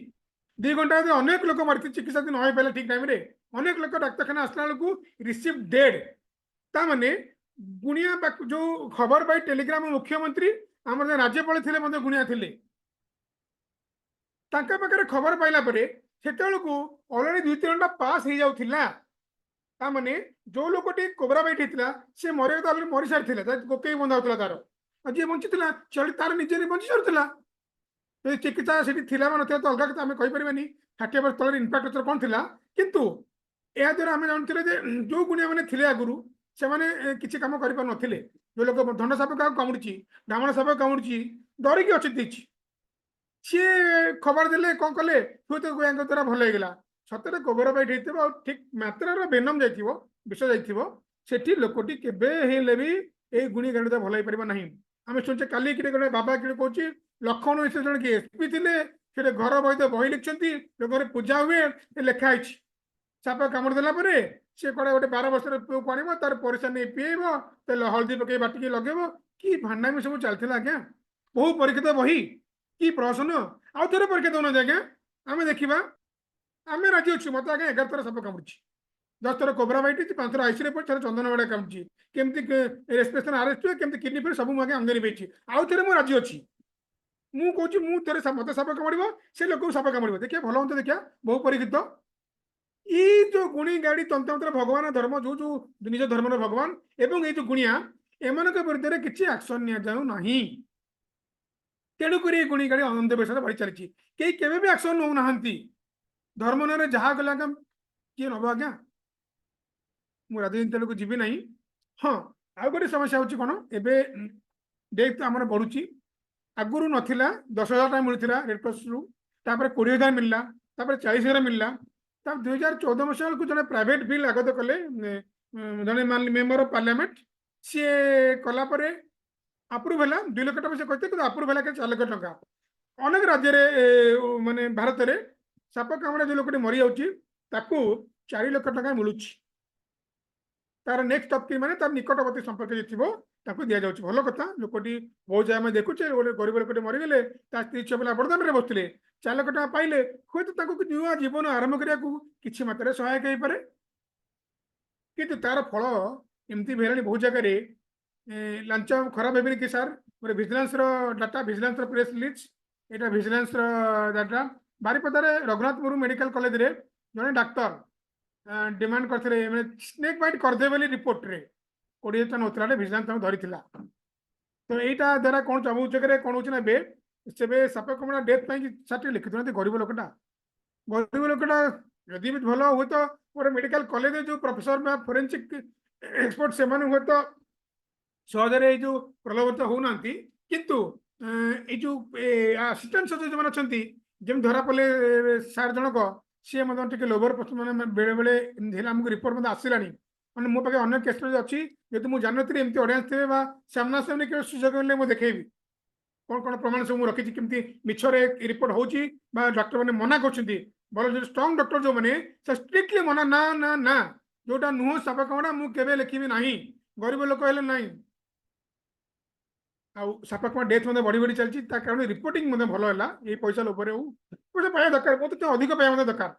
2 ଘଣ୍ଟା ଭିତରେ ଅନେକ ଲୋକ ମରିଛି ଚିକିତ୍ସା ନ ହେଇପାରିଲା ଠିକ ଟାଇମରେ ଅନେକ ଲୋକ ଡାକ୍ତରଖାନା ଆସିଲା ବେଳକୁ ରିସିଭ୍ ଡେଡ୍ ତା ମାନେ ଗୁଣିଆ ଯୋଉ ଖବର ପାଇ ଟେଲିଗ୍ରାମ ମୁଖ୍ୟମନ୍ତ୍ରୀ ଆମର ରାଜ୍ୟପାଳ ଥିଲେ ମଧ୍ୟ ଗୁଣିଆ ଥିଲେ ତାଙ୍କ ପାଖରେ ଖବର ପାଇଲା ପରେ ସେତେବେଳକୁ ଅଲରେଡି 2-3 ଘଣ୍ଟା ପାସ୍ ହେଇଯାଉଥିଲା ତା ମାନେ ଯୋଉ ଲୋକଟି କୋବରା ବାଇଟ୍ ହେଇଥିଲା ସେ ମରିବା ତ ଅଲରେଡି ମରି ସାରିଥିଲା କୋକେଇ ବନ୍ଧା ହଉଥିଲା ତାର ଯିଏ ବଞ୍ଚିଥିଲା ତାର ନିଜେ ବଞ୍ଚି ସାରୁଥିଲା ଚିକିତ୍ସା ସେଠି ଥିଲା ବା ନଥିଲା ତ ଅଲଗା କଥା ଆମେ କହିପାରିବାନି 60 ବର୍ଷ ତଳରେ ଇନଫ୍ରାଷ୍ଟ୍ରକ୍ଚର କ'ଣ ଥିଲା କିନ୍ତୁ ଏହା ଦ୍ୱାରା ଆମେ ଜାଣୁଥିଲେ ଯେ ଯୋଉ ଗୁଣିଆ ମାନେ ଥିଲେ ଆଗରୁ ସେମାନେ କିଛି କାମ କରିପାରୁନଥିଲେ ଯୋଉ ଲୋକ ଧଣ୍ଡ ସାପ କାହାକୁ କାମୁଡିଛି ଢାମଣ ସାପ କାମୁଡିଛି ଡରିକି ଅଛନ୍ତି ସିଏ ଖବର ଦେଲେ କ'ଣ କଲେ ହୁଏତ ଗୁଣିଆଙ୍କ ଦ୍ୱାରା ଭଲ ହେଇଗଲା ସତରେ କୋବରା ବାଇଟ୍ ହେଇଥିବ ଆଉ ଠିକ ମାତ୍ରାର ବେନମ ଯାଇଥିବ ବିଷ ଯାଇଥିବ ସେଠି ଲୋକଟି କେବେ ହେଲେ ବି ଏଇ ଗୁଣି ଗାଣିଟା ଭଲ ହେଇପାରିବ ନାହିଁ ଆମେ ଶୁଣୁଛେ କାଲି ଗୋଟେ ବାବା କିଏ କହୁଛି ଲକ୍ଷ୍ମଣ ମିଶ୍ର ଜଣେ କିଏ ଏସପି ଥିଲେ ସେଠି ଘର ବହିତ ବହି ଲିଖିଛନ୍ତି ଘରେ ପୂଜା ହୁଏ ଲେଖା ହେଇଛି ସାପ କାମୁଡି ଦେଲା ପରେ ସେ କୁଆଡେ ଗୋଟେ 12 ବର୍ଷର ପୁଅକୁ ଆଣିବ ତାର ପରିସା ନେଇ ପିଏଇବ ହଳଦୀ ପକେଇ ବାଟିକି ଲଗେଇବ କି ଭାଣ୍ଡାମି ସବୁ ଚାଲିଥିଲା ଆଜ୍ଞା ବହୁ ପରୀକ୍ଷିତ ବହି କି ପ୍ରହସନ ଆଉ ଥରେ ପରୀକ୍ଷା ଦଉନାହାନ୍ତି ଆଜ୍ଞା ଆମେ ଦେଖିବା ଆମେ ରାଜି ଅଛୁ ମତେ ଆଜ୍ଞା 11 ଥର ସାପ କାମୁଡିଛି 10 ଥର କୋବରା ବାଇଟ୍ 5 ଥର ଆଇସିରେ ପଡିଛି ଥରେ ଚନ୍ଦନ ବାଡା କାମୁଡିଛି କେମିତି ରେସ୍ପିରେସନ ଆରେଷ୍ଟ ହୁଏ କେମିତି କିଡନୀ ଫେଲ୍ ସବୁ ମୁଁ ଆଜ୍ଞା ଅଙ୍ଗେ ନିଭେଇଛି ଆଉ ଥରେ ମୁଁ ରାଜି ଅଛି ମୁଁ କହୁଛି ମୁଁ ଥରେ ମତେ ସାପ କାମୁଡିବ ସେ ଲୋକକୁ ସାପ କାମୁଡିବ ଦେଖିବା ଭଲ ହୁଅନ୍ତା ଦେଖିବା ବହୁ ପରୀକ୍ଷିତ ଏଇ ଯୋଉ ଗୁଣି ଗାଡି ତନ୍ତ୍ରମନ୍ତ୍ର ଭଗବାନ ଧର୍ମ ଯୋଉ ନିଜ ଧର୍ମର ଭଗବାନ ଏବଂ ଏଇ ଯୋଉ ଗୁଣିଆ ଏମାନଙ୍କ ବିରୁଦ୍ଧରେ କିଛି ଆକ୍ସନ ନିଆଯାଉ ନାହିଁ ତେଣୁକରି ଏଇ ଗୁଣି ଗାଡି ଅନ୍ଧବିଶ୍ୱାସ ବଢି ଚାଲିଛି କେହି କେବେ ବି ଆକ୍ସନ ନେଉନାହାନ୍ତି ଧର୍ମ ନାଁରେ ଯାହା କଲେ ଆଜ୍ଞା କିଏ ନବ ଆଜ୍ଞା ମୁଁ ରାଜନୀତି ତେଳକୁ ଯିବି ନାହିଁ ହଁ ଆଉ ଗୋଟେ ସମସ୍ୟା ହଉଛି କ'ଣ ଏବେ ଡେଥ୍ ଆମର ବଢୁଛି ଆଗରୁ ନଥିଲା 10,000 ଟଙ୍କା ମିଳୁଥିଲା ରେଡ୍ କ୍ରସରୁ ତାପରେ 20,000 ମିଳିଲା ତାପରେ 40,000 ମିଳିଲା ତାପରେ 2014 ମସିହା ବେଳକୁ ଜଣେ ପ୍ରାଇଭେଟ ବିଲ୍ ଆଗତ କଲେ ଜଣେ ମେମ୍ବର ଅଫ ପାର୍ଲାମେଣ୍ଟ ସିଏ କଲା ପରେ ଆପ୍ରୁଭ୍ ହେଲା 2 ଲକ୍ଷ ଟଙ୍କା ସେ କହିଥିଲେ କିନ୍ତୁ ଆପ୍ରୁଭ୍ ହେଲା 4 ଲକ୍ଷ ଟଙ୍କା ଅନେକ ରାଜ୍ୟରେ ମାନେ ଭାରତରେ ସାପ କାମୁଡା ଯୋଉ ଲୋକଟି ମରିଯାଉଛି ତାକୁ 4 ଲକ୍ଷ ଟଙ୍କା ମିଳୁଛି ତାର ନେକ୍ସଟ ଅଫ୍ କିନ୍ ମାନେ ତାର ନିକଟବର୍ତ୍ତୀ ସମ୍ପର୍କ ଯେ ଥିବ ତାକୁ ଦିଆଯାଉଛି ଭଲ କଥା ଲୋକଟି ବହୁତ ଜାଗା ଆମେ ଦେଖୁଛେ ଗୋଟେ ଗରିବ ଲୋକଟି ମରିଗଲେ ତା ସ୍ତ୍ରୀ ଛୁଆ ପିଲା ବଡ଼ଦାଣ୍ଡରେ ବସିଥିଲେ 4 ଲକ୍ଷ ଟଙ୍କା ପାଇଲେ ହୁଏତ ତାଙ୍କୁ ନୂଆ ଜୀବନ ଆରମ୍ଭ କରିବାକୁ କିଛି ମାତ୍ରାରେ ସହାୟକ ହେଇପାରେ କିନ୍ତୁ ତାର ଫଳ ଏମିତି ବି ହେଲାଣି ବହୁତ ଜାଗାରେ ଲାଞ୍ଚ ଖରାପ ହେବେନି କି ସାର୍ ଗୋଟେ ଭିଜିଲାନ୍ସର ଡାଟା ଭିଜିଲାନ୍ସର ପ୍ରେସ୍ ରିଲିଜ୍ এটা ଭିଜିଲାନ୍ସର ଡାଟା ବାରିପଦାରେ ରଘୁନାଥପୁର ମେଡିକାଲ କଲେଜରେ ଜଣେ ଡାକ୍ତର डिमांड करते स्नेक बाइट करदे बोली रिपोर्ट रे 20 टन उतराले विजिलेंस ताको धरिथिला तो एटा द्वारा कोन सब जगह कोन होछ ना बे सेबे साप कमणा डेथ पई साटे लिखित नथि गरीब लोकटा यदि भी भलो हो तो गोटे मेडिकल कॉलेज जो प्रोफेसर बा फोरेंसिक एक्सपर्ट से माने हो तो सहजरे जो प्रलोभित होउनांती किंतु ए जो असिस्टेंट सर्जन जो माने जेम धरा पले सार जनक सी टे लोभर मैंने बेले बेले आमको रिपोर्ट मतलब आसलानी मैंने मो पाखे अनेक केस अच्छी जेहतु मुझे जानी एमती ऑडियंस थे सामना सामने केवल सुजोग मिले मुझे देखी कौन कौन प्रमाण सब मुझे रखी केमती मिछरे रिपोर्ट होची डॉक्टर मैंने मना कर भल जो स्ट्रंग डॉक्टर जो मैंने स्ट्रिक्टली मना ना ना ना जोटा नुह साप कमड़ा मुझे लिखी ना गरीब लोक है ना साप कमड़ा डेथ मतलब बढ़ी बढ़ी चलती कारण रिपोर्टिंग मतलब भल है ये पैसा लोभर हो पाया दरकार मत अधिक पाया दरकार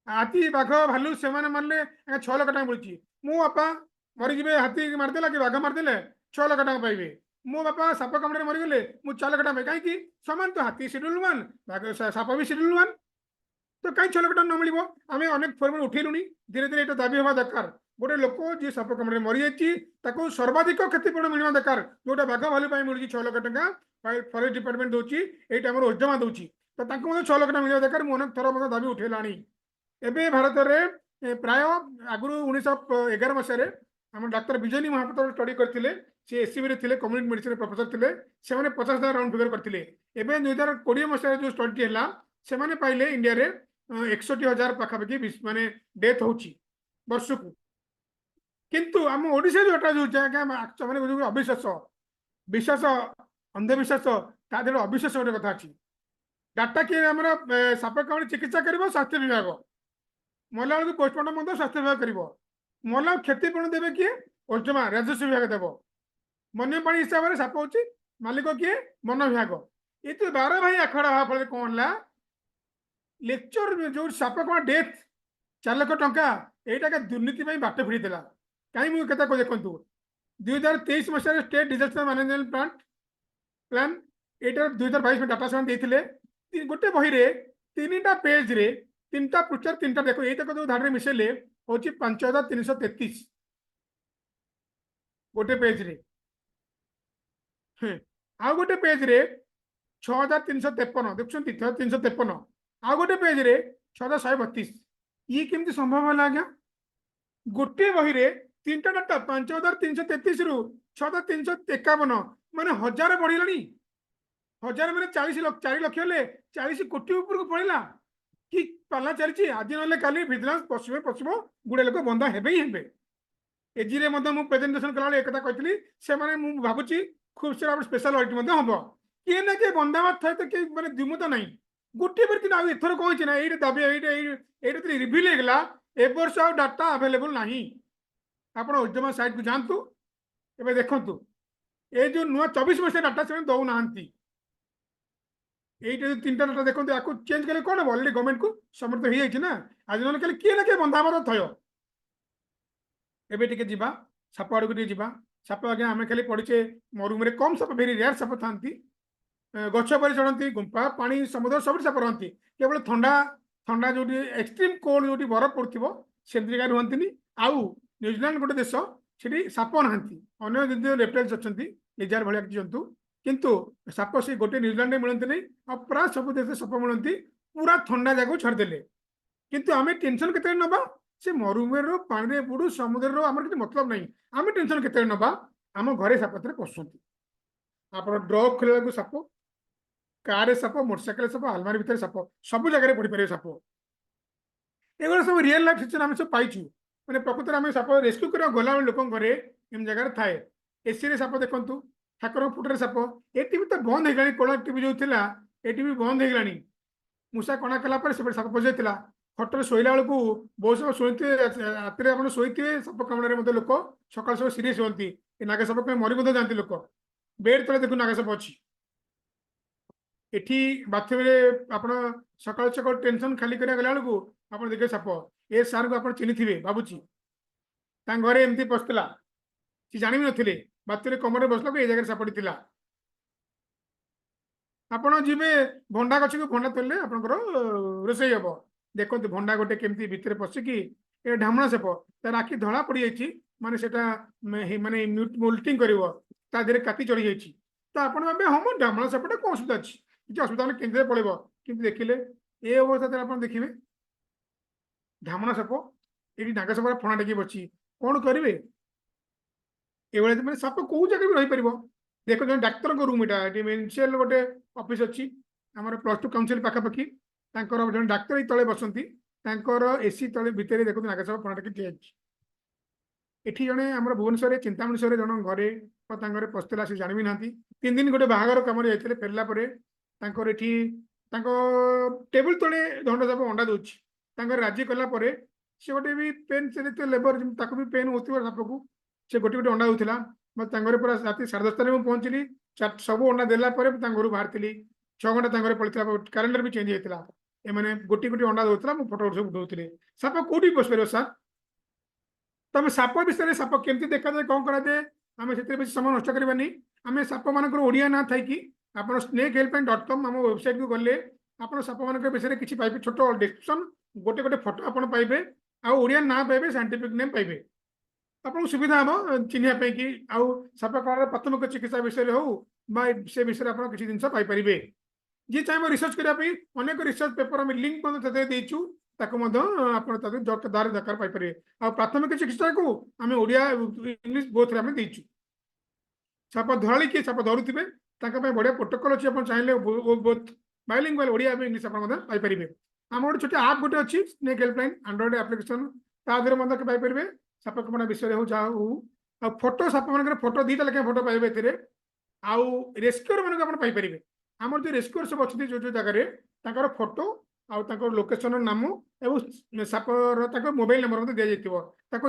हाथी बाघ भालू से मानले 6 लाख टका मिलूँ मो बापा मरीजे हाथी मारदेला कि बाघ मारदेले 6 लाख टका पाइबे मो बापा साप कामड़े मरीगले मुझे 4 लाख टका कहीं सामान तो हाथी शेड्यूल 1 बाघ साप भी शेड्यूल 1 तो कहीं 6 लाख टका न मिल आम अनेक फॉर्म उठेलुनी धीरे धीरे ये दाबी हवा दरकार गोटे लोक जी साप कामुड़े मरी जाती सर्वाधिक क्षतिपूरण मिलवा दरकार जोटा बाघ भालू मिलूँ 6 लाख टका फरेस्ट डिपार्टमेंट दूसरी ये ओजमा दूसरी तो 6 लाख टका मिलवा दरकार मुझे अनेक थर दाबी उठेला एवं भारत में प्राय आगु 1911 मसीह आम डाक्तर विजयनी महापात्र स्टडी करते एससीबी थे कम्युनिटी मेडिसिन प्रोफेसर थे से 50,000 राउंड फिगर करते 2020 मसीह जो स्टडी है से पाइले इंडिया रे 61,000 पाखापाखि माने डेथ होची वर्ष को किंतु आम ओडिशा जोटा जो अविश्वास विश्वास अंधविश्वास तादेह अविश्वास गोटे कथा अच्छी डाटा किए आम साप कामुड़ी चिकित्सा कर स्वास्थ्य विभाग मरला बेलू पोस्टमार्टम स्वास्थ्य विभाग कर मरला क्षतिपूरण देवे किए ओजमा राजस्व विभाग देव वन्यप्राणी हिसाब से साप होची मालिक किए वन विभाग ये तो 12 भाई आखड़ा हवा फल कौन है लेक्चर जो साप कौन डेथ 4 लाख टंका यहीटा दुर्नीति बाट फिरी कहीं मुझे देखु 2023 मसीह स्टेट डिजास्टर मैनेजमेंट प्लान ये 2022 में डाटा से गोटे बही रे 3टा पेज रे 3टा पृष्ठ 3टा देख ये जो धारे मिसेले हूँ 5,333 गोटे पेज रे आउ गोटे पेज रे 6,353 देखुं 353 आउ गोटे पेज रे 6,132 ये केमती संभव है आज्ञा गोटे बही रे 3टा डाटा 5,333 रु 6,351 माने 1000 बढ़ला 1000 मैंने 4 लक्ष 40 कोटी ऊपर पड़ा कि पाला चलती आज ना काली भिजिलांस पशु पशु गुड़े लोक बंदा हेबे ही हेबे एजी रे मध्य प्रेजेंटेशन कला एक कही से भावुची खूब सारा स्पेशल ऑडिट हम किए ना किए बंदा थे तो किए मैंने द्विमत ना गोटे बेर आउ एथर कौन ना ये दाबी ये रिभिल होगा ए वर्ष आ डाटा अवेलेबल ना आप ओजमा साइट को जातु ए देखु ये जो नुआ 24 मसीह डाटा से दौना ये 3टा डाटा देखते आपको चेंज कले कौन हम अलरेडी गवर्नमेंट को समर्थ हो जाए ना आज ना कल किए ना किए बंधा मत थय एबे टिके जीवा साप आड़ को जीवा साप आज्ञा आम खाली पड़े मरुभूमि कम साप भेरी रेयर साप था गछ पर चढ़ती गुंपा पानी समुद्र सब साप रहती केवल ठंडा ठंडा जो एक्सट्रीम कोल्ड जो बरफ पड़ो से जगह रुहतनी आउ न्यूजीलैंड गोटे देश से साप ना अन्य रेप्टाइल्स अच्छा लिजार भाया जंतु किंतु साप से गोटे न्यूजीलैंड में मिलती नहीं और प्राय सब देश साप मिलती पूरा ठंडा जगह छाड़देले किंतु आम टेंशन के नवा से मरुभूमि पानी बुड़ू समुद्र आम किसी मतलब नहीं आम टेंशन के नवा आम घरे साप पशुंट आप ड्रग खोल साप कार साप मोटरसाइकेल साप आलमारी भितर साप सब जगह पड़ी पारे साप एगुड़ा सब रियल लाइफ सिचुएशन आम सब पाइचु मैंने प्रकृत आम साप रेस्क्यू करने गला लोक घरे एम जगह थाए एसी साप देखु ठाकुर फुटे साप ये भी तो बंद हो गला कोला टीवी जो थी ये भी बंद हो गला मूषा कणा कलापर से साप पजाइला खटर शोला बेलू बहुत समय शुणी रात आप शोथे साप कामुड़े मतलब लोक सकाल सब सीरीयस हमें नाग साप कहीं मरी जाती लोक बेड तले देखो नाग साप अच्छी एठी बाथरूम आप सकाल सकाल टेंशन खाली करा गला बेलू आप देखिए साप ए सार को आप चिन्ह थे भावुची घरे एमती पशुला सी जानी नी बाथरूम कमरे बसला ये जगह सापटी थी आपड़ जी भंडा गछ को भंडा तोड़े आप रोषे हम देखो भंडा गोटे केमती भितर पशिकी ये ढामणा साप तार आखि धला पड़ जाइए माने सेटा माने मोल्टिंग कर देहरे काटी चढ़ी जाइए तो आप हम ढामणा सापटा कौन असुविधा अच्छी किसी असुविधा ना केन्द्र पड़े कि देखिले ये अवस्था आप देखिए ढामणा साप ये नाग साप फणा टेक बची कौन करेंगे ये मैंने साप कौ जगह भी रही पार देख जो डाक्तर रूम यहाँ म्यूनिसिपल गोटे ऑफिस अच्छी आम +2 काउंसिल पाखापाखि जो डाक्तर तले बसती एसी तले भितर देखते नाग साप फणा टेक एठी जड़े आम भुवनेश्वर चिंतामणीश्वर जन घरे पशुला से जानी ना 3 दिन गोटे बाहागर कम जाते फेरला टेबुल तले धंड साप अंडा दूसरी राजी कलापर से गोटे भी पेन से लेबर भी पेन होती साप को से गोटे गोटे अंडा दूसरा मैं पूरा रात 10:30 में पहुँचली सब अंडा देला घर बाहरी 6 घंटा पड़ता कैलेंडर भी चेंज होता है गोटे गोटे अंडा दूसरा मुझे फोटो सब उठाऊे साप कौटी बस पार सार तो आम साप विषय साप केमती देखा जाए कौन कराए आम से समय नष्ट करवानी आम साप मान ओडिया ना थी कि आप snakehelpline.com आम वेबसाइट को गले आप साप मान विषय किसी पाइबे छोट डिस्क्रिप्शन गोटे गोटे फोटो आप पाइबे आउ ओडिया ना पाइबे साइंटिफिक नेम पाइबे आपको सुविधा हम चिन्ह कि आउ साप कमड़ प्राथमिक चिकित्सा विषय हो से विषय आप किसी जिन पाइपर जी चाहिए रिसर्च करने अनेक रिसर्च पेपर आम लिंक देचु द्वारा दरकार पाइपर आ प्राथमिक चिकित्सा को आम ओडिया इंग्लिश बोथ आम देचु साप धराली किए साप धरुवे बढ़िया प्रोटोकॉल अच्छी आप चाहिए both bilingual Odia English Piper आम गोटे छोटे आप गोटे अच्छी स्नेक हेल्पलाइन एंड्रॉइड एप्लिकेशन तादर पाइपर साप कमड़ा विषय हो जहाँ हो फोटो साप मान फोटो दीटा लेकिन फोटो पाइबे आउ रेस्क्यूर मानक आप पाइपर आमर जो रेस्क्यूर सब अच्छे जो जो जगह फोटो आउ लोकेशन नाम एवं सापर मोबाइल नंबर दि जाइए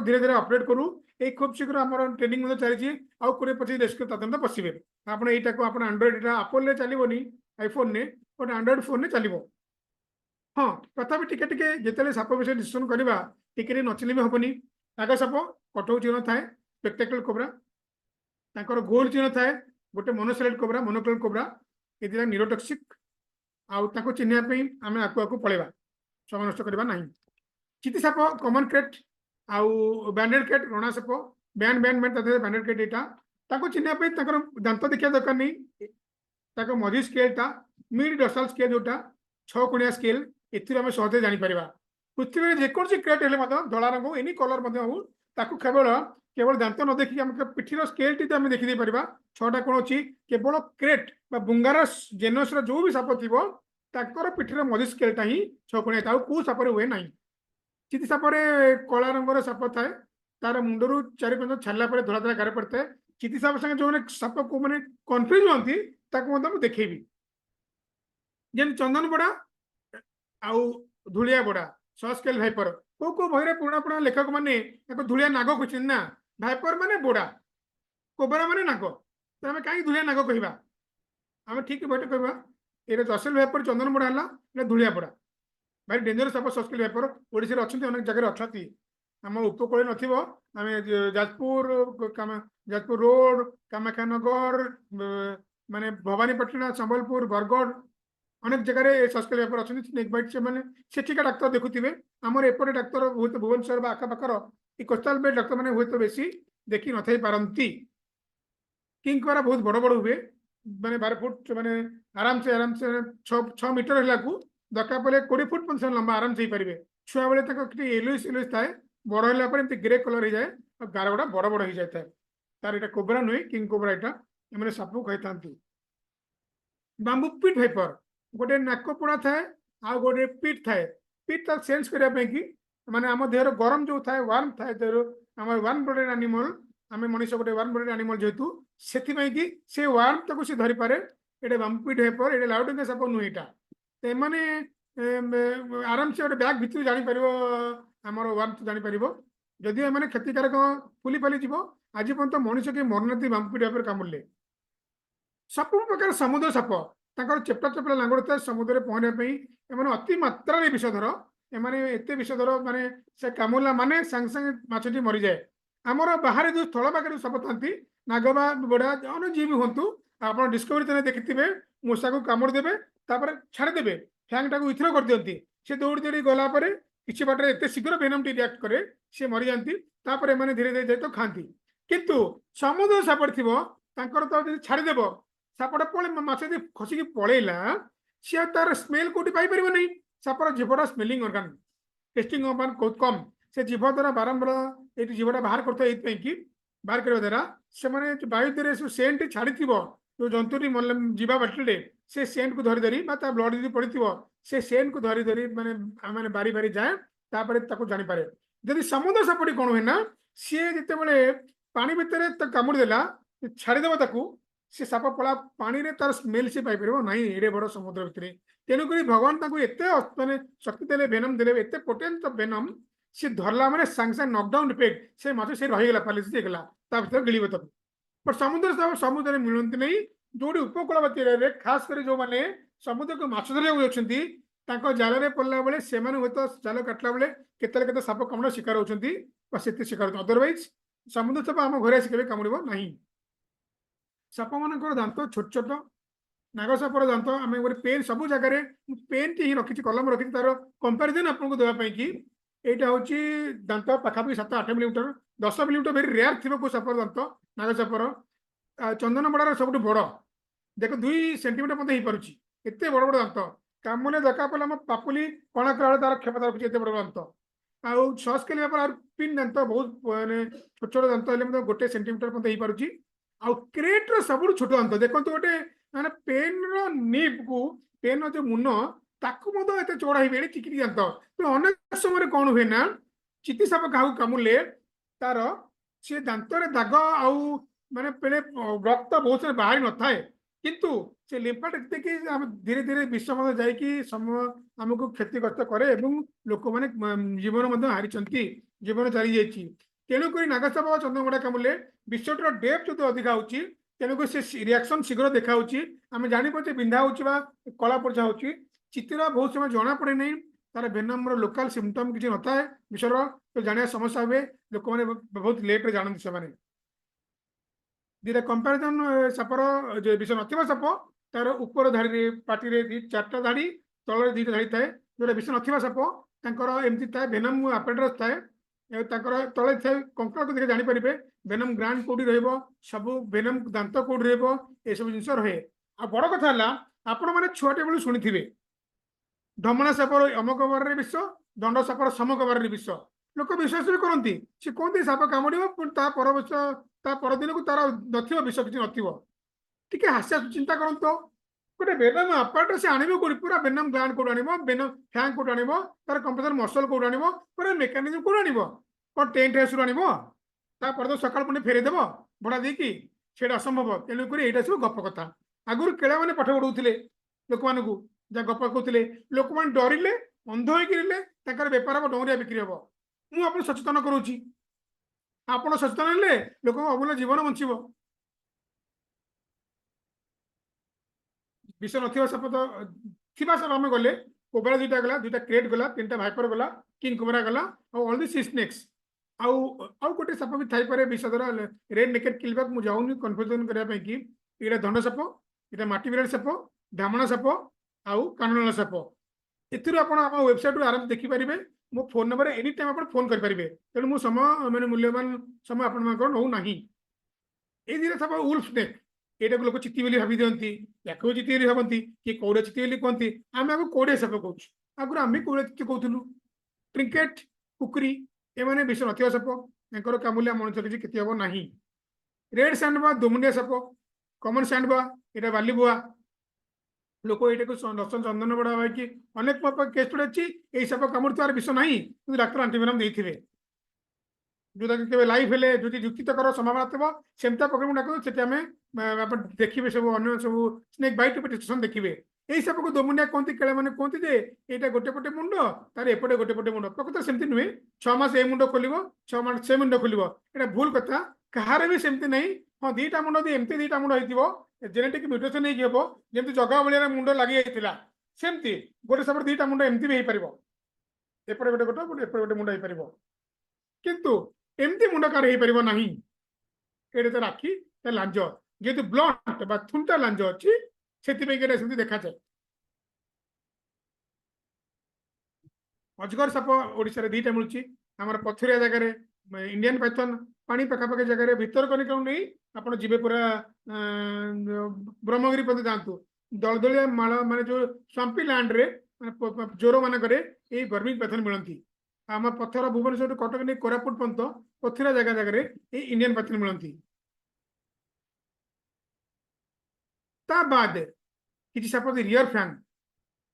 धीरे धीरे अपडेट करूँ ये खूब शीघ्र आम ट्रेनिंग चली आउ 20-25 रेस्क्यू तदंत पशिबे आप एंड्रॉइड एप्पल चलोनी आईफोन ने गोटे एंड्रॉइड फोन में चलो हाँ तथा टिके जिते साप विषय डिस्कसन करवा टिके नचले भी हेनी नाग साप कटौ चिन्ह थाए स्पेक्टेकल कोबरा गोल चिन्ह थाए गोटे मोनोसेलेट कोबरा मोनोक्लोनल कोबरा ये न्यूरोटॉक्सिक आउ चिन्हवाई आम आकु पलैबा समय नष्ट करवा ना चिति साप कमन क्रेट आउ बैंडेड क्रेट रणा साप band band band banded krait यहाँ चिन्हवाई दांत देखा दरकार नहीं मझी स्केलटा मिड डर्साल स्केल जोटा 6 कोणिया स्केल एम सहजे जापर पृथ्वी में जेकोसी क्रेट धला रंग एनी कलर केवल केवल दांत न देखिए आम पिठीर स्केल टी आम देखी पार 6टा कोण अच्छी केवल क्रेट बुंगार जेनस जो भी साप थी पिठीर मझी स्केलटा ही 6 कोणिया कौ सापर हुए ना चिति सापर कला रंगर साप थाए तार मुंडर 4-5 छाड़ा धला धला गार पड़ता है चिति साप संगे जो साप को मैंने कन्फ्यूज हमें देखेबी जेन चंदन बड़ा आउ धूलिया बड़ा सस्केल भाइपर को बही पुराणा पुराणा लेखक मैंने धूलिया नाग कहते ना भाइपर माने बोड़ा कोबरा माने नाग तो आम कहीं धूलिया नाग कहवा आम ठीक बैठ कहवा ये सस्केल भाइपर चंदन बड़ा है धूलिया बड़ा भाई डेंजरस साप सस्केल भाइपर ओडिशा अच्छे अनेक जगह अच्छा आम उपकूल नाम जाजपुर रोड कामाख्यानगर माने भवानीपाटना संबलपुर बरगढ़ अनेक जगह सस्केल भाइपर अच्छे स्नेक बाइट से मैंने सेठिका डाक्तर देखुवे आमर एपटे डाक्तर हूँ भुवनेश्वर आखपाखर कोस्टाल बेल्ट डाक्तर मैंने हूँ बेसी देखी न पारती किंग कोबरा बहुत बड़ बड़ हुए मैंने 12 फुट मैंने आराम से 6 मीटर है दरकार पड़े 20 फुट पर्यटन लंबा आराम से पारे छुआ बेले येलोइश थाए बड़ है ग्रे कलर हो जाए और गार गुड़ा बड़ बड़ हो जाए तार यहाँ कोबरा नुहे किंग कोबरा यहाँ मैंने साप कही था बांबू पिट भाइपर गोटे नाकपोड़ा थाए आ गोटे पिट थाए पिट तक सेंस करने कि माने आम देहर गरम जो थाए वार्म थाए आम वार्म ब्लडेड एनिमल आम मनीष गोटे वार्म ब्लडेड एनिमल जेहेतु से से वार्म तक से धरी पारे ये बांबू पिट भाइपर ये लाउडिंग साप नुहे यहाँ मैंने आराम से गोटे बैग भितर जापर आमर वार्म जापर जदि मैंने क्षतिकारक फुली फाली जीव आज पर्यटन मनीष के मरना बांबू पिट भाइपर कामुड़े सब प्रकार समुद्र साप चेपटा चेपटा लांगड़ था समुद्र पहनने अति मात्रा विषधर एमाने एते विषधर माने से कामुला माने संग संग माछटी मरी जाए आमर बाहर जो स्थल पाखे साप था नागबा बड़ा अन्य जीव हूँ आप डिस्कवरी चैनल देखिए मूषा को कामुड़ देवे छाड़देवे फैंग टाक विथ्रो कर दिखती से दौड़ी दौड़ी गलापर किसी बाटर एत शीघ्र वेनम टी रिएक्ट करे सी मरी जाती धीरे धीरे जाए तो खाती किंतु समुद्र सापर थी तो छाड़देव सापटा पड़े माछ यदि खसिकी पलैला सी तार स्मेल कौटी पाइपर नहीं सापर जीवटा स्मेलिंग अर्गान टेस्टिंग अर्गान बहुत कम से जीव द्वारा बारंबार ये जीवटा बाहर करते कि बाहर करने द्वारा से वायु द्वारा सब सेंट छाड़ी जो जंतुटी जीवा बाटे से सेंट को धरी धरी ब्लड यदि पड़ी से सेंट को धरी धरी मैंने बारी बारी जाए जानीपे जदि समुद्र सापटी कौन हुए ना सी जिते पानी भितर कामुड़देला छाड़देव से साप पड़ा पानी रे तार स्मेल से पाइपर ना एडे बड़ समुद्र भितर तेणुक भगवान माने शक्ति देले वेनम देले एत पोटेंट वेनम सी धरला मैंने सांगे सांगे नकडाउन इफेक्ट से माछ से रहीगला पालिस भर गिड़ब तक बट समुद्र साप समुद्र मिलती नहीं जो उपकूलवर्ती खास कर जो मैंने समुद्र को माछ धरिया जाल पड़ला बेले से हूँ तो जाल काटला बेले केते साप कामुड़ा शिकार होती शिकार अदरवाइज समुद्र साप आम घर आसिक कामुड़ ना साप मान दांत छोट छोट नाग सापर दांत आम गोटे पेन सब जगह पेन टी रखी कलम रखी तार कंपेरिजन आपको देवाई कि यहाँ हूँ दांत पाखापाखि 7-8 मिलीमीटर 10 मिलीमीटर भेरी रेयर थी को सापर दांत नाग सापर चंदनबड़ार सब बड़ देख 2 सेंटीमीटर मत हो पार्टी एत बड़ बड़ दांत कामुले दरकार पड़े आम पापुली कणा कला तार क्षमता रखुच्छे एत बड़ दांत आउ सस के पिन दांत बहुत माने छोट छोट दांत हेल्ले गोटे सेंटीमीटर मत हो पार्टी आउ क्रेट सब छोट दांत देखो गोटे माने पेन निब को पेन जो मुन ताकू एत चौड़ा हो चिकी दांत तो अनेक समय कौन हुए ना चिति साप क्या कामुले तार सी दांत दाग आउ माने पेड़े रक्त बहुत सारे बाहरी न थाए किंतु से लिम्फाटिक देखिए धीरे धीरे विष जाकि आमको क्षतिग्रस्त करे लोक मैंने जीवन हारी जीवन चली जाइए तेणुक नागसाप चंदनगड़ा कामुले विषटर डेप्थ जो अधिक होची तेणुक से रिएक्शन शीघ्र देखा आम जापर बिंधा हो कला पर्चा हो चित्र बहुत समय जना पड़े नहीं तार भेनम लोकल सिम्पटम किसी न था विषर तो जाना समस्या हुए लोक मैंने बहुत लेट रे जानते से दुटा कंपेरिजन सापर जो विष न साप तार ऊपर धाड़ी पार्टी 4टा धाड़ी तल 2टा धाड़ी थाए जो विष न साप एमती थाए भेनम आपेटस थाए तले थे कंकड़ को देखिए जानीपर भेनम ग्रांड कौटी सब भेनम दांत कौटी रही जिन रहे आ बड़ कथा आपण मैंने छुआटे बेलू शुणी ढमणा सापर अमक बारे विष दंड सापर समक बारे विष लोक विश्वास भी करती सी कहते साप कामुड़ परदिन को तार न विष किसी नी हास्य चिंता करते गोटे भेनम आपार्ट से आने पूरा भेनम ग्लांड कौट आने भेनम फैंग कौट आने तार कंप्रेसर मसल कौट आने पूरा मेकानिजम कौट आने कौन टेंट हाउस आने तो सकाल पुणी फेरदेव भड़ा देकी से असंभव तेणुक यहाँ सब गप कथा आगुरी केड़ा मैंने पाठ पढ़ाऊे लोक मान जहाँ गप कहते लोक मैंने डरिले अंध होकर बेपार हम डंगरिया बिक्री हम मुझे सचेतन करुच्ची आप सचेतन हेल्ले लोक अमूल्य जीवन बंचब विष न साप तो थी साप आम गले कोबरा 2टा गला 2टा क्रेट गला 3टा भाइपर गला किंग कोबरा गला ऑल दी सी स्नेक्स आउ गोटे साप भी थाईपे विष द्वारा रेड नेकेड किलबैक मुझे जाऊनी कन्फ्यूजन करने कि यहाँ दंड साप यहाँ माटी बिराड़ी साप ढामणा साप आउ कानून साप एथुर आप वेबसाइट आराम देखिपारे मो फोन नंबर एनी टाइम आप फोन करेंगे तेणु मो समय मैंने मूल्यवान समय आप नौ ना ये साप उल्फ स्नेक यहाँ को लोक चिति बोली भावी दिखती या चिति बोली भावती किए कौड़े चिति बोली कहती आम आपको कौड़े साप कौन आगुरी आम कौड़े चिति कहूँ ट्रिंकेट कुकुरी एमाने विष न साप या कामुलिया मनुष्य किसी क्षति हम ना रेड सैंडबा दोमुंडिया साप कमन सैंडबा यहाँ बाली बुआ लोक ये दर्शन चंदन बड़ा कि अनेक केस पड़े यही साप कामुड़ तार विष ना कि डाक्तर आंटीवेनम देते जोटा कि लाइफ हेले जो युक्तिकर संभावना थी सेमता पकड़ डाक से देखिए सब अन्न सब स्नेक बाइट पेटिशन देखिए यही साप को दोमुंडिया कहती केड़े मैंने कहती यहाँ गोटे पटे मुंड तार एपटे गोटे पटे मुंड प्रकृत सेमती नुहे 6 मास ए मुंड खोल 6 मास से मुंड खोल यहाँ भूल कथा कहार भी सेमती ना हाँ 2टा मुंड एमती 2टा मुंड हो जेनेटिक म्यूटेशन हो जमी जगा भाया मुंड लगी जाता सेमती गोटे सापर 2टा मुंड एमती भी हो पार एपटे गोटे गोटे एपटे गोटे मुंड हो पार किंतु एमती मुंड कार हो पार ना ये तार आखि लांज जेहतु ब्लंट थुंटा लांज अच्छी से देखा जाए अजगर साप ओडिशा रे 2टा मिलूँ आम पथुरिया जगार इंडियन पाइथन पानी पखापाखि जगह भीतर कनिका नहीं आप जी पूरा ब्रह्मगिरी पद जातु दलदलिया माल माने जो स्वाम्पी लैंड रे जोर मानक गर्मी पैथन मिलती आम पथर भुवनेश्वर कटक नहीं कोरापुट पर्यंत पथुरिया जगह जगह इंडियन पैथन मिलती ता बाद किसी साप रियर फैंग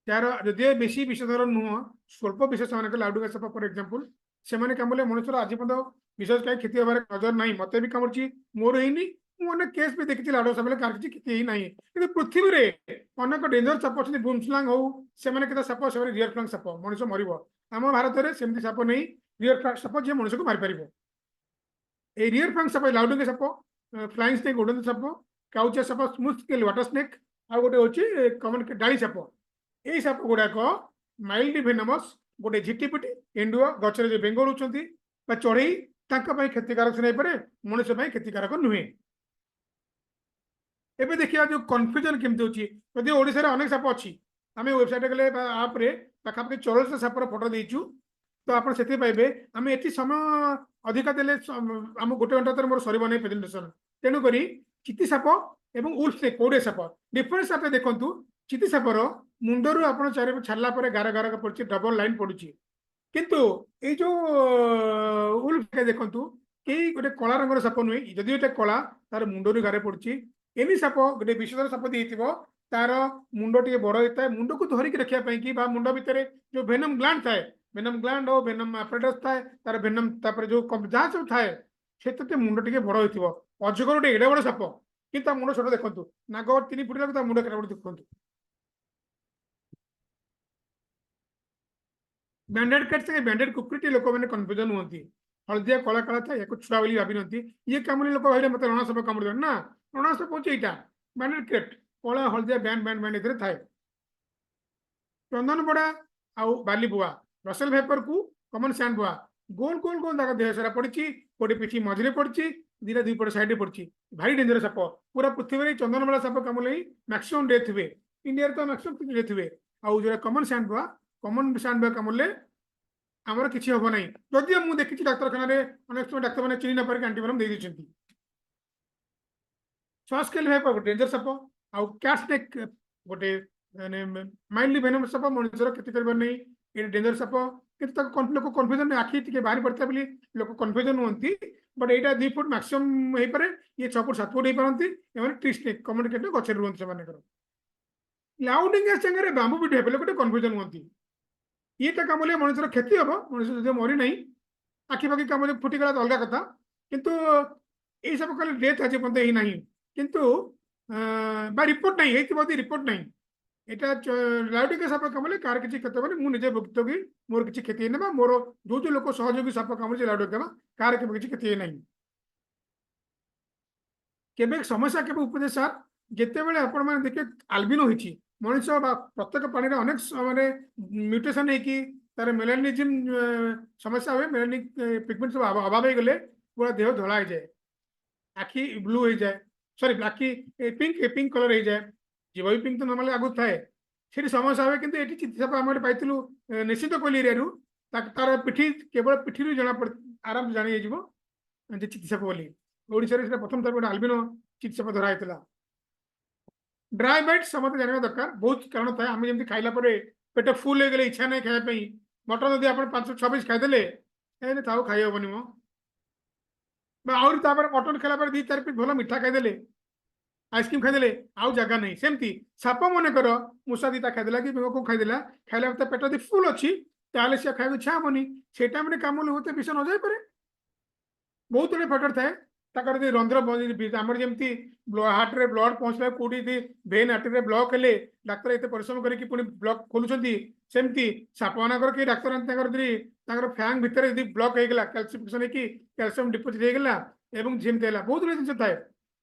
यार जदि बेसी विषधर नुह स्वल्प विष से लाउडुगा साप फॉर एग्जांपल से कामुले मनुष्य आज पर्यटन विशेष कहीं क्षति हमारे नजर ना मत भी कामुड़ी मोर है मुझे केस भी देखी लाउडुगा साप कार किसी क्षति ना कि पृथ्वी में अनेक डेंजर साप अच्छे बुमस्लांग हो से साप से रियर फ्लांग साप मनुष्य मर आम भारत में सेमती साप नहीं रियर फ्लांग साप जी मनुष्य को मारिपार ये रियर फ्लांग साप लाउडुगा साप फ्लाइंग स्नेक उड़न साप काउचिया साप स्मूथ स्केल वाटर स्नेक आ गोटे हूँ कमन डाली साप यही साप गुड़ाक माइल्ड भेनमस गोटे झिटिपिटी एंडुआ गचर जो बेंगल होती चढ़ई क्षतिकारक से नहीं मनुष्य क्षतिकारक नुहे एवं देखिए जो कन्फ्यूजन केमती हो जदि ओडिशा रे अनेक साप अच्छी आम वेबसाइट गले आप्रे पाखापाखि 44 सापर फोटो देचु तो आप से पाइबे आम ये समय अधिका देले आम गोटे घंटा मोर सर नहीं प्रेजेंटेशन तेणुक चिति साप एवं उल्फ स्नेक कौड़े साप डिफरेन्स आप देखु चिति सापर मुंडर आप छाड़ा गार गार पड़ी डबल लाइन पड़ुची किंतु ये जो उल्फ देखु कई गोटे कला रंगर साप नुहे जदि गोटे कला तार मुंडर गारे पड़ी एनी साप गोटे विषधर साप देती तार मुंड टे बड़ होता है मुंड को धरिक रखापी कि मुंड भितर जो भेनम ग्लैंड थाए भेनम ग्लैंड और भेनम एपरेटस थाए तार भेनम जो जहाँ सब थाए से मुंड टे बड़ हो अजगर गोटे एडे बड़ साप कि मुंड छोट देखु नाग 3 फुट लगे मुंड केटे बड़ देखु बैंडेड कैट से बैंडेड कुकुरी लोक मैंने कन्फ्यूजन हुई हलदिया कला कला था या छुआ बोली भावी ये कामुड़ी लोक भाई मतलब रण साप कामुड़ ना रण साप हूँ यहाँ बैंडेड कैट कला हलदिया बैंड बैंड बैंड थाए चंदन बड़ा आउ बाली बुआ रसेल भेपर को कमन सैंड बुआ गोल गोल गोल ताक देह सारा पड़ी गोटे पिठी मझे पड़ी दीटा दुई पट साइड पड़ी भारी डेंजर साप पूरा पृथ्वी में चंदन बड़ा साप कामुले मैक्सिमम डेथ हुए इंडिया तो मैक्सिमम डेथ हुए आउ जो कमन सैंड बुआ कामुले आमर किसी हम ना जदि मुझे देखी डाक्तखाना अनेक समय डाक्तर मैंने चिन्ह न पारिक आंटीबायोटिक दे देते सस्केल भेपर डेंजर साप आउ कैट स्नेक गोटे माइल्डली भेनमस साप मनुष्यर क्षति कर नहीं डेंजर साप कि लोक कन्फ्यूजन आखि टे बाहरी पड़ता बोली लोक कन्फ्यूजन हमें बट यहाँ 2 फुट मैक्सिमम हो पारे ये 6 फुट 7 फुट हो पारती ट्री स्नेक कम्युनिकेट गचे रुहत से लाउडिंग सागर बांबू पिट हो गोटे कन्फ्यूजन हमें ये कामुले मनुष्यर क्षति हम मनुष्य जो मरी ना आखि पाखि कामुले फुटिगला तो अलग कथा किंतु ये सब कल डेथ आज पर्यटन ही ना किंतु रिपोर्ट नहीं रिपोर्ट नहीं यहाँ लाउडिंग साप कामुले कार किसी क्षति होनी मुझे भुक्तभोगी मोर किसी क्षति ना मोर जो जो लोक सहयोगी साप कामुले लाउडिंग कार के किसी क्षति ना केबे समस्या केबे उपदे सर जिते बेले आपण माने देखिए आल्बिनो होइछि मनुष्य प्रत्येक प्राणी अनेक माने म्यूटेशन है तार मेलानिज्म समस्या हुए मेलानिक पिगमेंट सब अभाव हो गले पूरा देह धला हो जाए आखि ब्लू हो जाए सॉरी आखि पिंक पिंक कलर हो जाए जीव भी पिंक तो नॉर्मली आगु थाए से समस्या हुए कि ये चिकित्सा आम पाइलु निश्चित कोली एरिया तार पिठी केवल पिठी जना आराम से जानी चिकित्सा बोली ओडिशा रे प्रथम थर गोटे आल्बिनो चिकित्सा धरा होता ड्राई बाइट समस्त जानवा दरकार बहुत कारण था आम जमी खाइला पेट फुल हो गले इच्छा नहीं खायापी मटन जब आप 5-6 पीस खाईदे था खाई हेनी मो आउरी मटन खाला 2-4 पीस भल मिठा खाईदे आइसक्रीम खाईदे आउ जगह नहीं सेमती साप मन कर मूषा 2टा खाईदेला कि को खाईदेला खाइला पेट यदि फुल अच्छी ताले सी खाई इच्छा हेनी से टाइम कामुले होते विष न जापे बहुत गुड़े फैक्टर थाए ताकर रंध्र आमर जमी हार्ट रे ब्लड पहुँचला कौटी भेन आर्टरी ब्लॉक हेले डाक्तर एत परिश्रम करके पुणी ब्लॉक खोलुंट सेमती साप मानकर कि डाक्तर फैंग भितर ब्लॉक होगा कैल्सिफिकेशन होगी कैल्सियम डिपोजिट होगा जमी है बहुत गुड जिन थाए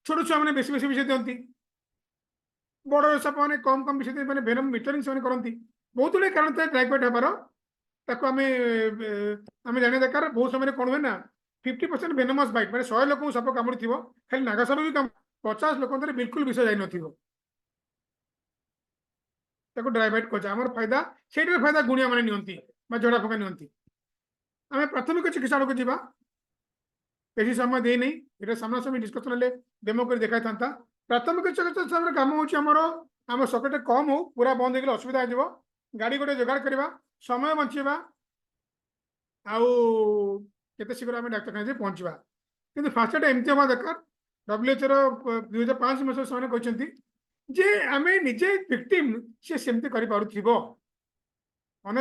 छोट छुआ मैंने बेस बेस विषय दिखती बड़ साप मैंने कम कम विषय मैंने भेनम मिटरिंग से करती बहुत गुड़े कारण थाए ड्राइफाइट हबार ताको आम जाना दरकार बहुत समय कौन हुए ना 50% भेनमस बाइट मैंने 100 लोक साप कामुड़ी थी खाली नाग साप भी 50 लोक बिल्कुल विष जाइन ड्राई बाइट कह आम फायदा से फायदा गुणिया मैंने नियंती जड़ा फका नियंती आम प्राथमिक चिकित्सा को जीवा बेसी समय दे नहीं ये सामना सामने डिस्कसन डेमो कर देखा था प्राथमिक चिकित्सा कम होम सकेट कम हो पूरा बंद हो असुविधा हो गाड़ी गोटे जोगाड़ करवा समय बंचेवा आउ केते शीघ्र आम डाक्तखाना पहुँचवा कि फास्ट एड एमती हवा दरकार WHO 2005 मसीह से कहते जे आम निजे विक्टिम सी सेमती कर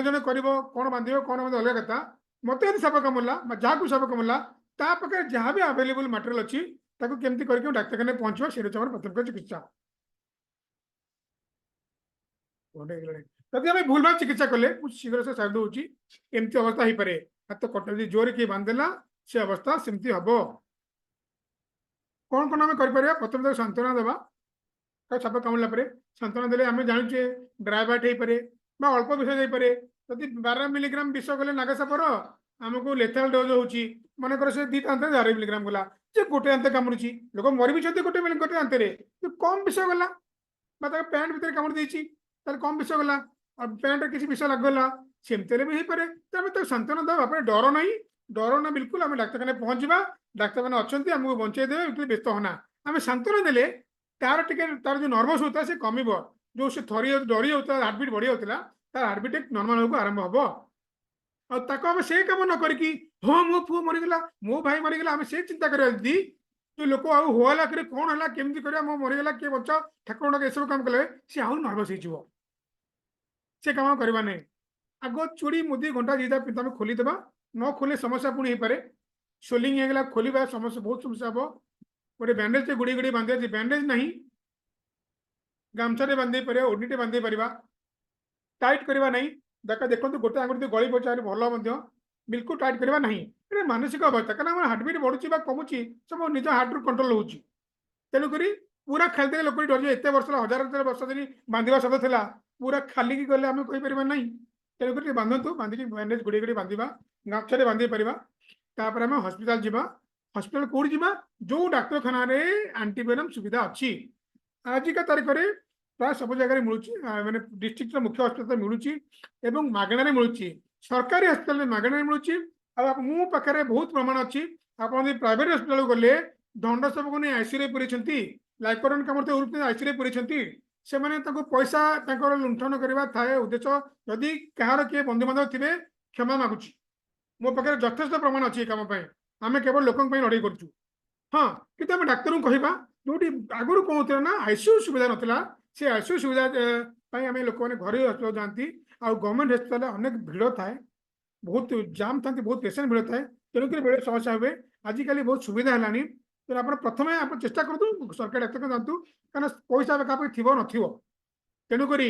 जन कर कौन बांध कौन बांध अलग कथा मत यदि साप कामुला जहाँ को साप कामुला ता पाखे जहाँ भी आवेलेबल मटेरियल अच्छी केमती करके डाक्तखाना पहुँचवा से प्राथमिक चिकित्सा जब आम भूल भाव चिकित्सा कले शीघ्र से साइड होती एमती अवस्था हो पाए हाथ कट जोर किए बांधदेला से अवस्था सेमती हम कौन कौन आम कर प्रथम सांत्वना देवा साप कामुला सांत्वना देले आम जानुचे ड्राई बाइट हो पाए अल्प विष हो पाए जदि 12 मिलीग्राम विष गले नाग सापर आमको लेथाल डोज होची मनकर से 2 दांत 12 मिलीग्राम गला जे गोटे दांत कामुड़ी लोक मरी भी गोटे दांत कम विष गला पैंट भितर कामुड़ी कम विष गला पैंट किसी विष लगला ସେମିତି ହେଲେ ବି ହେଇପାରେ। ତ ଆମେ ତାକୁ ସାନ୍ତ୍ୱନା ଦେବା, ବାପରେ ଡର ନା ବିଲକୁଲ, ଆମେ ଡାକ୍ତରଖାନାରେ ପହଞ୍ଚିବା, ଡାକ୍ତରମାନେ ଅଛନ୍ତି ଆମକୁ ବଞ୍ଚେଇ ଦେବେ, ଏଥିରେ ବ୍ୟସ୍ତ ହନା। ଆମେ ସାନ୍ତ୍ୱନା ଦେଲେ ତାର ଯୋଉ ନର୍ଭସ ହଉଥିଲା ସେ କମିବ, ଯୋଉ ସେ ଡରି ଯାଉଥିଲା, ହାର୍ଟବିଟ୍ ବଢି ଯାଉଥିଲା, ତାର ହାର୍ଟବିଟ୍ ନର୍ମାଲ ହେବାକୁ ଆରମ୍ଭ ହବ। ଆଉ ତାକୁ ଆମେ ସେ କାମ ନ କରିକି ହଁ ମୋ ପୁଅ ମରିଗଲା, ମୋ ଭାଇ ମରିଗଲା, ଆମେ ସେ ଚିନ୍ତା କରିବା ଯଦି ଯୋଉ ଲୋକ ଆଉ ହୋଲା କରି କଣ ହେଲା କେମିତି କରିବା, ମୋ ମରିଗଲା କିଏ ବଞ୍ଚାଅ ଠାକୁର ଡାକ, ଏସବୁ କାମ କଲେ ସେ ଆହୁରି ନର୍ଭସ ହେଇଯିବ, ସେ କାମ କରିବା ନାହିଁ। ଆଗ ଚୁଡ଼ି ମୁଦି ଘଣ୍ଟା ଦିଟା ତମେ ଖୋଲିଦେବା, ନ ଖୋଲେ ସମସ୍ୟା ପୁଣି ହେଇପାରେ। ସ୍ୱେଲିଂ ହେଇଗଲା ଖୋଲିବା ସମସ୍ୟା, ବହୁତ ସମସ୍ୟା ହବ। ଗୋଟେ ବ୍ୟାଣ୍ଡେଜ ଗୁଡ଼ି ଗୁଡ଼ି ବାନ୍ଧିବା, ଯେ ବ୍ୟାଣ୍ଡେଜ ନାହିଁ ଗାମଛାରେ ବାନ୍ଧି ପାରିବା, ଓଢ଼ଣିଟେ ବାନ୍ଧି ପାରିବା, ଟାଇଟ୍ କରିବା ନାହିଁ। ଦେଖନ୍ତୁ ଗୋଟେ ଆଙ୍ଗୁଠି ଗଳି ପଡ଼ିଛି ଆହୁରି ଭଲ ମଧ୍ୟ, ବିଲକୁଲ ଟାଇଟ୍ କରିବା ନାହିଁ। ଏଇଟା ମାନସିକ ଅବସ୍ଥା, କାରଣ ଆମର ହାର୍ଟବିଟ୍ ବଢୁଛି ବା କମୁଛି ସବୁ ନିଜ ହାର୍ଟରୁ କଣ୍ଟ୍ରୋଲ ହଉଛି। ତେଣୁକରି ପୁରା ଖାଲିରେ ଲୋକ ଡରିଯିବ, ଏତେ ବର୍ଷ ହେଲା, ହଜାର ବର୍ଷ ଧରି ବାନ୍ଧିବା ଶବ୍ଦ ଥିଲା, ପୁରା ଖାଲିକି ଗଲେ ଆମେ କହିପାରିବା ନାହିଁ। ତେଣୁକରି ଟିକେ ବାନ୍ଧନ୍ତୁ, ବାନ୍ଧିକି ବ୍ୟାଣ୍ଡେଜ ଗୁଡ଼ି ବାନ୍ଧିବା, ଗାମଛାରେ ବାନ୍ଧି ପାରିବା। ତାପରେ ଆମେ ହସ୍ପିଟାଲ ଯିବା। ହସ୍ପିଟାଲ କୋଉଠି ଯିବା? ଯୋଉ ଡାକ୍ତରଖାନାରେ ଆଣ୍ଟିଭେନମ ସୁବିଧା ଅଛି। ଆଜିକା ତାରିଖରେ ପ୍ରାୟ ସବୁ ଜାଗାରେ ମିଳୁଛି, ମାନେ ଡିଷ୍ଟ୍ରିକ୍ଟର ମୁଖ୍ୟ ହସ୍ପିଟାଲ ମିଳୁଛି ଏବଂ ମାଗଣାରେ ମିଳୁଛି। ସରକାରୀ ହସ୍ପିଟାଲରେ ମାଗଣାରେ ମିଳୁଛି। ଆଉ ମୋ ପାଖରେ ବହୁତ ପ୍ରମାଣ ଅଛି। ଆପଣ ଯଦି ପ୍ରାଇଭେଟ ହସ୍ପିଟାଲ ଗଲେ ଦଣ୍ଡ ସବୁକୁ ନେଇ ଆଇସିୟୁରେ ପୁରେଇଛନ୍ତି, ଲାଇକରଣ କାମରେ ଆଇସିୟୁରେ ପୁରେଇଛନ୍ତି। ସେମାନେ ତାଙ୍କୁ ପଇସା ତାଙ୍କର ଲୁଣ୍ଠନ କରିବା ଥାଏ ଉଦ୍ଦେଶ୍ୟ। ଯଦି କାହାର କିଏ ବନ୍ଧୁବାନ୍ଧବ ଥିବେ କ୍ଷମା ମାଗୁଛି, ମୋ ପାଖରେ ଯଥେଷ୍ଟ ପ୍ରମାଣ ଅଛି ଏ କାମ ପାଇଁ। ଆମେ କେବଳ ଲୋକଙ୍କ ପାଇଁ ଲଢ଼େଇ କରୁଛୁ। ହଁ, କିନ୍ତୁ ଆମେ ଡାକ୍ତରଙ୍କୁ କହିବା, ଯୋଉଠି ଆଗରୁ କଣ ହଉଥିଲା ନା ଆଇସିୟୁ ସୁବିଧା ନଥିଲା, ସେ ଆଇସିୟୁ ସୁବିଧା ପାଇଁ ଆମେ ଲୋକମାନେ ଘରେ ହସ୍ପିଟାଲ ଯାଆନ୍ତି। ଆଉ ଗଭର୍ଣ୍ଣମେଣ୍ଟ ହସ୍ପିଟାଲରେ ଅନେକ ଭିଡ଼ ଥାଏ, ବହୁତ ଜାମ୍ ଥାନ୍ତି, ବହୁତ ପେସେଣ୍ଟ ଭିଡ଼ ଥାଏ, ତେଣୁକରି ବେଳେ ସମସ୍ୟା ହୁଏ। ଆଜିକାଲି ବହୁତ ସୁବିଧା ହେଲାଣି। ତେଣୁ ଆପଣ ପ୍ରଥମେ ଆପଣ ଚେଷ୍ଟା କରନ୍ତୁ ସରକାରୀ ଡାକ୍ତରଖାନା ଯାଆନ୍ତୁ, କାରଣ ପଇସା କାହା ପାଇଁ ଥିବ ନଥିବ। ତେଣୁକରି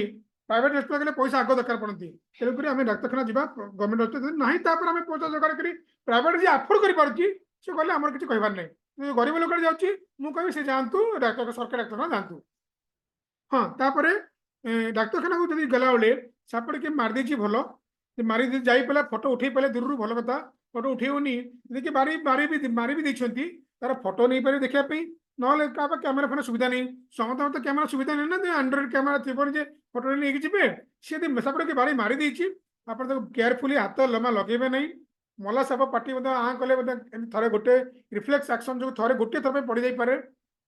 ପ୍ରାଇଭେଟ ହସ୍ପିଟାଲ ଗଲେ ପଇସା ଆଗ ଦରକାର ପଡ଼ନ୍ତି। ତେଣୁକରି ଆମେ ଡାକ୍ତରଖାନା ଯିବା, ଗଭର୍ଣ୍ଣମେଣ୍ଟ ହସ୍ପିଟାଲ ନାହିଁ, ତାପରେ ଆମେ ପଇସା ଯୋଗାଡ଼ କରି ପ୍ରାଇଭେଟ ଯିଏ ଆଫୋର୍ଡ କରିପାରୁଛି ସେ ଗଲେ ଆମର କିଛି କହିବାର ନାହିଁ। ଗରିବ ଲୋକଟେ ଯାଉଛି, ମୁଁ କହିବି ସେ ଯାଆନ୍ତୁ ସରକାରୀ ଡାକ୍ତରଖାନା ଯାଆନ୍ତୁ। ହଁ, ତାପରେ ଡାକ୍ତରଖାନାକୁ ଯଦି ଗଲାବେଳେ ସାପଟେ କିଏ ମାରିଦେଇଛି ଭଲ, ମାରି ଯାଇପାରିଲା, ଫଟୋ ଉଠେଇ ପାରିଲେ ଦୂରରୁ ଭଲ କଥା। ଫଟୋ ଉଠେଇବନି, ଯଦି ମାରି ବି ଦେଇଛନ୍ତି ତାର ଫଟୋ ନେଇପାରିବେ ଦେଖିବା ପାଇଁ। ନହେଲେ କାହା କ୍ୟାମେରା ଫୋନ ସୁବିଧା ନାହିଁ, ସମସ୍ତଙ୍କର ତ କ୍ୟାମେରା ସୁବିଧା ନାହିଁ ନା, ଆଣ୍ଡ୍ରଏଡ କ୍ୟାମେରା ଥିବ ଯେ ଫଟୋ ନେଇକି ଯିବେ। ସେ ଯଦି ସାପଟେ କିଏ ବାଡ଼ି ମାରି ଦେଇଛି, ଆପଣ ତାକୁ କେୟାରଫୁଲି ହାତ ଜମା ଲଗେଇବେ ନାହିଁ। ମଲା ସାପ ପାଟି ମଧ୍ୟ ଆଁ କଲେ ମଧ୍ୟ ଥରେ ଗୋଟେ ରିଫ୍ଲେକ୍ସ ଆକ୍ସନ ଯୋଗୁଁ ଥରେ ଗୋଟିଏ ଥର ପାଇଁ ପଡ଼ିଯାଇପାରେ।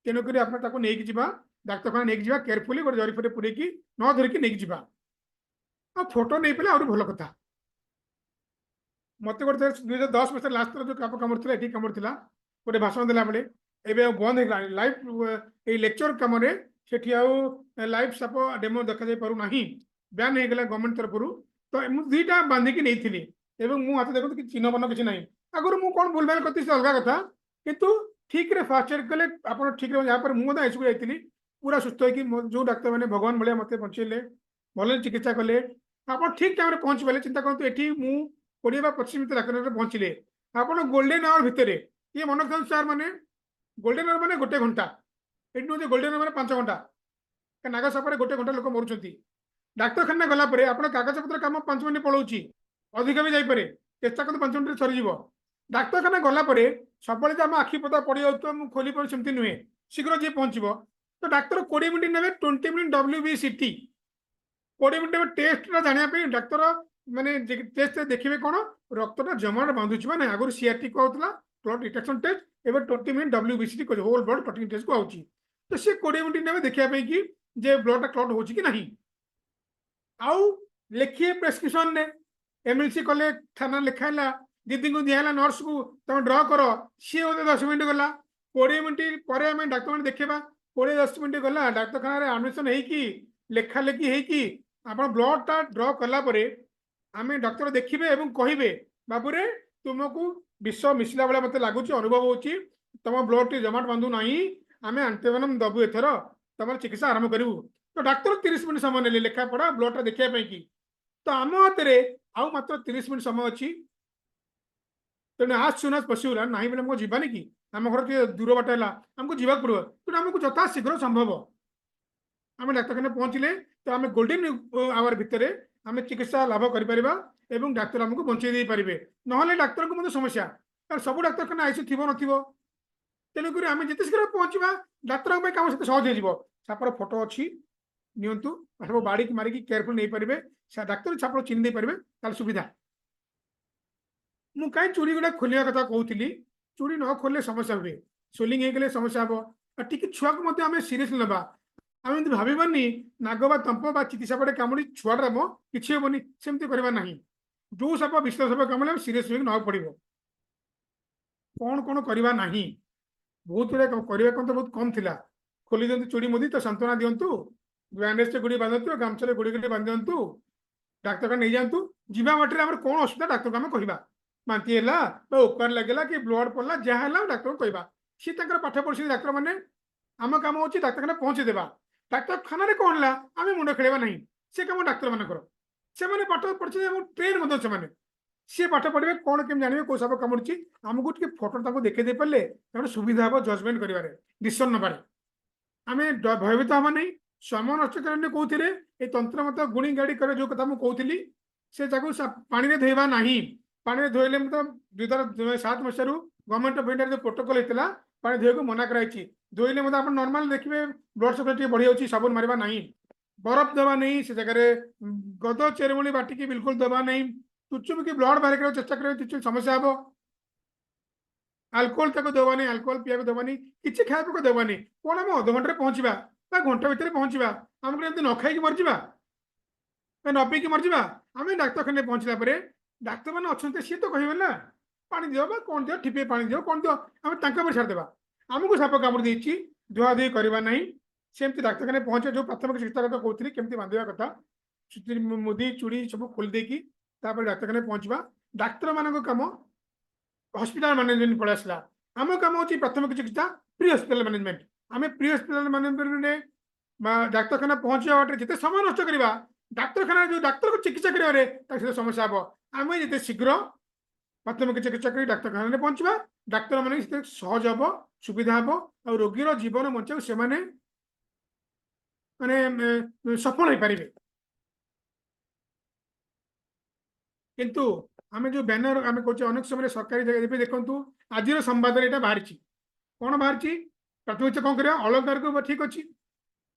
ତେଣୁକରି ଆପଣ ତାକୁ ନେଇକି ଯିବା, ଡାକ୍ତରଖାନା ନେଇକି ଯିବା, କେୟାରଫୁଲି ଗୋଟେ ଜରି ଫରି ପୁରେଇକି ନ ଧରିକି ନେଇକି ଯିବା। ଆଉ ଫଟୋ ନେଇପାରିଲେ ଆହୁରି ଭଲ କଥା। ମତେ ଗୋଟେ 2010 ମସିହା ଲାଷ୍ଟ ଥର ଯୋଉ କାମ ଥିଲା, ଏଠି କାମ ଥିଲା ଗୋଟେ ଭାଷଣ ଦେଲା ବେଳେ, ଏବେ ଆଉ ବନ୍ଦ ହେଇଗଲାଣି। ଲାଇଭ ଏଇ ଲେକ୍ଚର କାମରେ ସେଠି ଆଉ ଲାଇଭ ସାପ ଡେମୋ ଦେଖାଯାଇ ପାରୁନାହିଁ, ବ୍ୟାନ୍ ହେଇଗଲା ଗଭର୍ଣ୍ଣମେଣ୍ଟ ତରଫରୁ। ତ ମୁଁ ଦୁଇଟା ବାନ୍ଧିକି ନେଇଥିଲି ଏବଂ ମୁଁ ହାତ ଦେଖନ୍ତୁ କିଛି ଚିହ୍ନ ବର୍ଣ୍ଣ କିଛି ନାହିଁ। ଆଗରୁ ମୁଁ କଣ ଭୁଲଭାଲ କରିଥିଲି ସେ ଅଲଗା କଥା, କିନ୍ତୁ ଠିକରେ ଫାଷ୍ଟ ଏଡ୍ କଲେ ଆପଣ ଠିକରେ। ଯାହାପରେ ମୁଁ ମଧ୍ୟ ଆଇସିୟୁକୁ ଯାଇଥିଲି ପୁରା ସୁସ୍ଥ ହେଇକି, ଯୋଉ ଡାକ୍ତର ମାନେ ଭଗବାନ ଭଳିଆ ମତେ ବଞ୍ଚେଇଲେ, ଭଲ ଚିକିତ୍ସା କଲେ। ଆପଣ ଠିକ ଟାଇମରେ ପହଞ୍ଚି ପାରିଲେ। ଚିନ୍ତା କରନ୍ତୁ, ଏଠି ମୁଁ 20 ବା 25 ମିନିଟ୍ ଡାକ୍ତରଖାନାରେ ପହଞ୍ଚିଲେ, ଆପଣ ଗୋଲ୍ଡେନ ଆୱାର ଭିତରେ, ଇଏ ମନେ ରଖନ୍ତୁ ସାର୍, ମାନେ ଗୋଲ୍ଡେନ ଆୱାର ମାନେ 1 ଘଣ୍ଟା, ଏଠି ନୁହେଁ ଯେ ଗୋଲ୍ଡେନ ଆୱାର ମାନେ 5 ଘଣ୍ଟା। ନାଗ ସାପରେ 1 ଘଣ୍ଟା ଲୋକ ମରୁଛନ୍ତି। ଡାକ୍ତରଖାନା ଗଲା ପରେ ଆପଣ କାଗଜପତ୍ର କାମ 5 ମିନିଟ୍ ପଳଉଛି, ଅଧିକ ବି ଯାଇପାରେ। ଚେଷ୍ଟା କରନ୍ତୁ 5 ମିନିଟ୍ରେ ସରିଯିବ। ଡାକ୍ତରଖାନା ଗଲା ପରେ ସବୁବେଳେ ଆମ ଆଖି ପତା ପଡ଼ିଯାଉଥିବ, ମୁଁ ଖୋଲି ପାରୁଛି, ସେମିତି ନୁହେଁ। ଶୀଘ୍ର ଯିଏ ପହଞ୍ଚିବ, ତ ଡାକ୍ତର 20 ମିନିଟ୍ ନେବେ, 20 ମିନିଟ୍ WBCT, 20 ମିନିଟ୍ ନେବେ ଟେଷ୍ଟଟା ଜାଣିବା ପାଇଁ। ଡାକ୍ତର ମାନେ ଟେଷ୍ଟ ଦେଖିବେ କଣ, ରକ୍ତଟା ଜମାଟ ବାନ୍ଧୁଛି ମାନେ। ଆଗରୁ CRT କୁହାଉଥିଲା, ବ୍ଲଡ ଡିଟେକ୍ସନ ଟେଷ୍ଟ, ଏବେ 20 ମିନିଟ୍ WBCT ହୋଲ ବ୍ଲଡ କ୍ଲଟିଂ ଟେଷ୍ଟ କୁହାଉଛି। ତ ସେ 20 ମିନିଟ୍ ନେବେ ଦେଖିବା ପାଇଁ କି ଯେ ବ୍ଲଡଟା କ୍ଲଟ ହଉଛି କି ନାହିଁ। ଆଉ ଲେଖିଏ ପ୍ରେସକ୍ରିପସନରେ, MLC କଲେ, ଥାନା ଲେଖା ହେଲା, ଦିଦିଙ୍କୁ ଦିଆହେଲା ନର୍ସକୁ, ତମେ ଡ୍ର କର, ସିଏ ବୋଧେ 10 ମିନିଟ୍ ଗଲା। 20 ମିନିଟ୍ ପରେ ଆମେ ଡାକ୍ତରମାନେ ଦେଖିବା, 20-10 ମିନିଟ୍ ଗଲା, ଡାକ୍ତରଖାନାରେ ଆଡମିସନ ହେଇକି ଲେଖା ଲେଖି ହେଇକି ଆପଣ ବ୍ଲଡଟା ଡ୍ର କଲା ପରେ ଆମେ ଡାକ୍ତର ଦେଖିବେ ଏବଂ କହିବେ, ବାବୁରେ ତୁମକୁ ବିଷ ମିଶିଲା ଭଳିଆ ମତେ ଲାଗୁଛି, ଅନୁଭବ ହଉଛି, ତମ ବ୍ଲଡଟି ଜମାଟ ବାନ୍ଧୁ ନାହିଁ, ଆମେ ଆଣ୍ଟିଭେନମ ଦବୁ, ଏଥର ତମର ଚିକିତ୍ସା ଆରମ୍ଭ କରିବୁ। ତ ଡାକ୍ତର 30 ମିନିଟ୍ ସମୟ ନେଲେ ଲେଖା ପଢା ବ୍ଲଡଟା ଦେଖିବା ପାଇଁ କି। ତ ଆମ ହାତରେ ଆଉ ମାତ୍ର 30 ମିନିଟ୍ ସମୟ ଅଛି। ତେଣୁ as soon as possible, ନାହିଁ ବୋଲେ ଆମକୁ ଯିବାନି କି, ଆମ ଘର ଟିକେ ଦୂର ବାଟ ହେଲା, ଆମକୁ ଯିବାକୁ ପଡିବ। ତେଣୁ ଆମକୁ ଯଥା ଶୀଘ୍ର ସମ୍ଭବ ଆମେ ଡାକ୍ତରଖାନା ପହଞ୍ଚିଲେ, ତ ଆମେ ଗୋଲ୍ଡେନ ଆୱାର ଭିତରେ ଆମେ ଚିକିତ୍ସା ଲାଭ କରିପାରିବା ଏବଂ ଡାକ୍ତର ଆମକୁ ବଞ୍ଚେଇ ଦେଇପାରିବେ। ନହେଲେ ଡାକ୍ତରଙ୍କୁ ମଧ୍ୟ ସମସ୍ୟା, କାରଣ ସବୁ ଡାକ୍ତରଖାନା ଆଇସିୟୁ ଥିବ ନଥିବ। ତେଣୁକରି ଆମେ ଯେତେ ଶୀଘ୍ର ପହଞ୍ଚିବା, ଡାକ୍ତରଙ୍କ ପାଇଁ କାମ ସେତେ ସହଜ ହେଇଯିବ। ସାପର ଫଟୋ ଅଛି, नियंतु सब बाड़ी की मारिकी केयरफुल नहीं पारे डाक्तर छाप चिन्ह दे पारे ताल सुविधा मु कहीं चूड़ी गुड़ा खोलिया कथा कहूली चूड़ी न खोलले समस्या हुए सोलिंग हो समस्या हम टी छुआ को आम सीरीयस ना आम भावानी नाग बा तंप बा चिति सापटे कामुड़ी छुआटा मो कि हेनी सेमती करवा ना जो साप विष साप कामुड़े सीरीयस ना पड़ो कौन कौन करवा ना बहुत गुड़ा करवा तो बहुत कम थिला खोली दिंतु चूड़ी मुदी तो सांत्वना दिंतु बैंडेज से गुड़ी बांधतु गामछा गुड़ी गुड़ी बांध दिंतु डाक्तरखाना नहीं जातु जीवा बाटे आम कौन असुविधा डाक्तर को आम कहवा बांति है उपकार लगे कि ब्लड पड़ा जहाँ डाक्तर को कहवा सी पाठ पढ़ी डाक्तर मैंने आम कम हो डाक्तखाना पहुँचेदेवा डाक्तरखाना कौन है आम मुंड खेलवा ना से कम डाक्तर मानकर से पाठ पढ़े ट्रेन से सी पाठ पढ़े कौन केम जानवे कौ साप कामुड़ी आमको टे फोटो देखे दे पारे सुविधा हम जजमेंट कर डिसीजन नबार आम भयभीत हवा नहीं समय नष्ट करने कौन ये तंत्र मत गुणी गाड़ी कर जो कथा मुझे से पानी में धोवा ना पानी में धोले मतलब 2007 मसीह गवर्नमेंट ऑफ इंडिया जो प्रोटोकॉल होता पानी धोने को मना कराई धोले मतलब आप नॉर्मल देखिए ब्लड सर्कुलेट बढ़ी जाऊँगी साबुन मारवा ना बरफ दवा नहीं से जगह गद चेरमुली बाटिकी बिल्कुल दवा नहीं चुचुमिकी ब्लड बाहर कर चेष्टा कर समस्या हम आल्कोहल तक दवानी आल्कोहल पीवा दवानी किसी खाया को दवानी कौन आम अध घंटे पहुँचा घंटा भितर पहुँचा आमको न खाई मरजा न पीकी मरजा आम डाक्तरखाना पहुँचला डाक्तर मैंने अच्छा सी तो कहे ना पानी दियो कौन दियो ठिपे पानी दियो कौन दियो आम छाड़देवा आमको साप कामुड़ी धुआधुई करवा ना सेमती डाक्तरखाना पहुँचे जो प्राथमिक चिकित्सा कथा कहती केमती बांधा कथा मुदी चूड़ी सब खोल देकी डाक्तरखाना पहुँचवा डाक्तर मान कम हॉस्पिटल मैनेजमेंट पड़े आसला आम कम हो प्राथमिक चिकित्सा प्री हॉस्पिटल मैनेजमेंट आम प्री हॉस्पिटल मैनेजमेंट डाक्तरखाना पहुँचा बाटे जिते समय नष्ट करवा डाक्तरखाना जो डाक्तर को चिकित्सा कर समस्या हम आम जिते शीघ्र प्राथमिक चिकित्सा कर डाक्तरखाना पहुँचवा डाक्तर मैंने सहज हम सुविधा हम और रोगीर जीवन बचा से माने सफल हो पारे किंतु आम जो बैनर आम कहे अनेक समय सरकारी जगह देखु आज संवाद यहाँ बाहर कौन बाहर प्राथमिक कौन कर अलंकार को ठीक अच्छे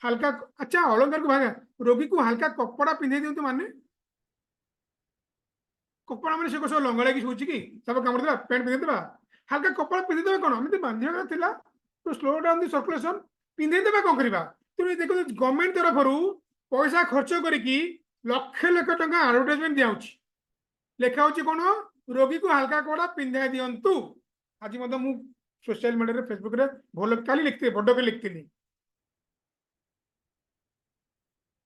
हल्का अच्छा अलंकार को भागा रोगी को हल्का कपड़ा पिंधे दिंतु माने कपड़ा मैंने से सब लंगड़ा कि सोची कि सब कम पैंट पिंधेदेवा हल्का कपड़ा पिंधेदेवा कौन आम बांधा था तो स्लो डाउन दि सर्कुलेशन पिंधेदेवा कौन करवा तेणु देखो गवर्नमेंट तरफ पैसा खर्च करके लक्ष लक्ष टका आडभरटाइजमेंट दिखाई लिखा हो कौन रोगी को हल्का कपड़ा पिंधा दिंतु आज मु सोशल मीडिया फेसबुक रे भल काली लिखते बड़ के लिखी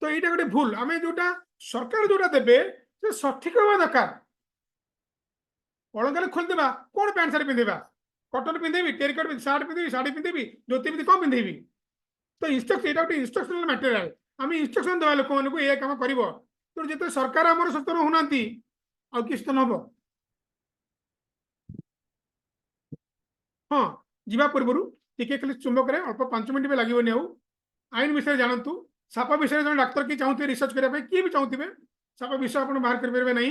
तो यहाँ गोटे भूल आम जोटा सरकार जोटा देवे से सठिक हवा दरकार अलंकार खोलदेवा कौन पैंट सार्ट पिंधेवा कटन पिंधेबी टेरिकट सार्ट पिंधेबी साड़ी पिंधेबी धोती पिंधे कौन पिंधेबी तो इंस्ट्रक्शन यहाँ गोटे इंस्ट्रक्शनल मटेरियल आम इंस्ट्रक्शन देवा लोक मानक ये कम कर तो जो सरकार आमर सचेतन होना आ किस तो हम हाँ जीवा पूर्व टिके खाली चुंबक अल्प 5 मिनट भी लगे आईन विषय जानतु साप विषय जो डाक्तर किए चाहते रिसर्च करने किए भी चाहते साप विषय आप बाहर करेंगे ना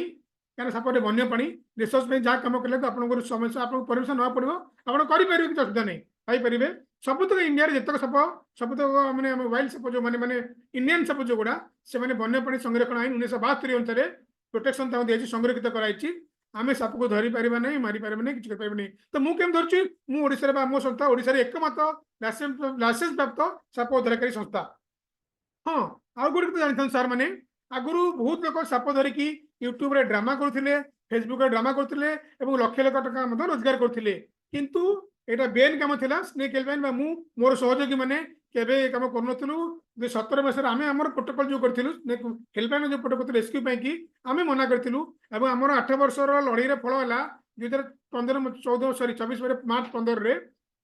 क्या साप गोटे वन्य प्राणी रिसर्च में जहाँ कम कले तो आपको समस्या आपको परमिशन ना पड़ो आप करेंगे किसी असुविधा नहीं पाइपर सबुतक इंडिया जितक साप सबुतक मैंने वाइल्ड साप जो मैंने इंडियन साप जो गुड़ा से वन्य प्राणी संरक्षण आईन 1972 अनुसार प्रोटेक्शन दिखाई संरक्षित कराई आम साप को धरी पार ना मारी पार ना कि नहीं तो मुझे धरची मुझे मो संस्था ओडिशा एकमात्र लाइसेंस प्राप्त साप उद्धारकारी संस्था हाँ आउ गोटे जानते सार मैंने आगुरी बहुत लोग साप धरिकी यूट्यूब रे ड्रामा करते फेसबुक ड्रामा करते लक्ष लक्ष टका रोजगार करते किंतु यहाँ बेन कम था स्नेक हेल्पलाइन मोर सहयोगी मैंने केवे कम करूँ 2017 मसीह आम आम प्रोटोकॉल जो करूँ हेल्पलाइन जो प्रोटोकॉल रेस्क्यू पाई आम मना करूँ आम 8 वर्षर लड़ाई फल है 2015 सॉरी 24 मार्च 15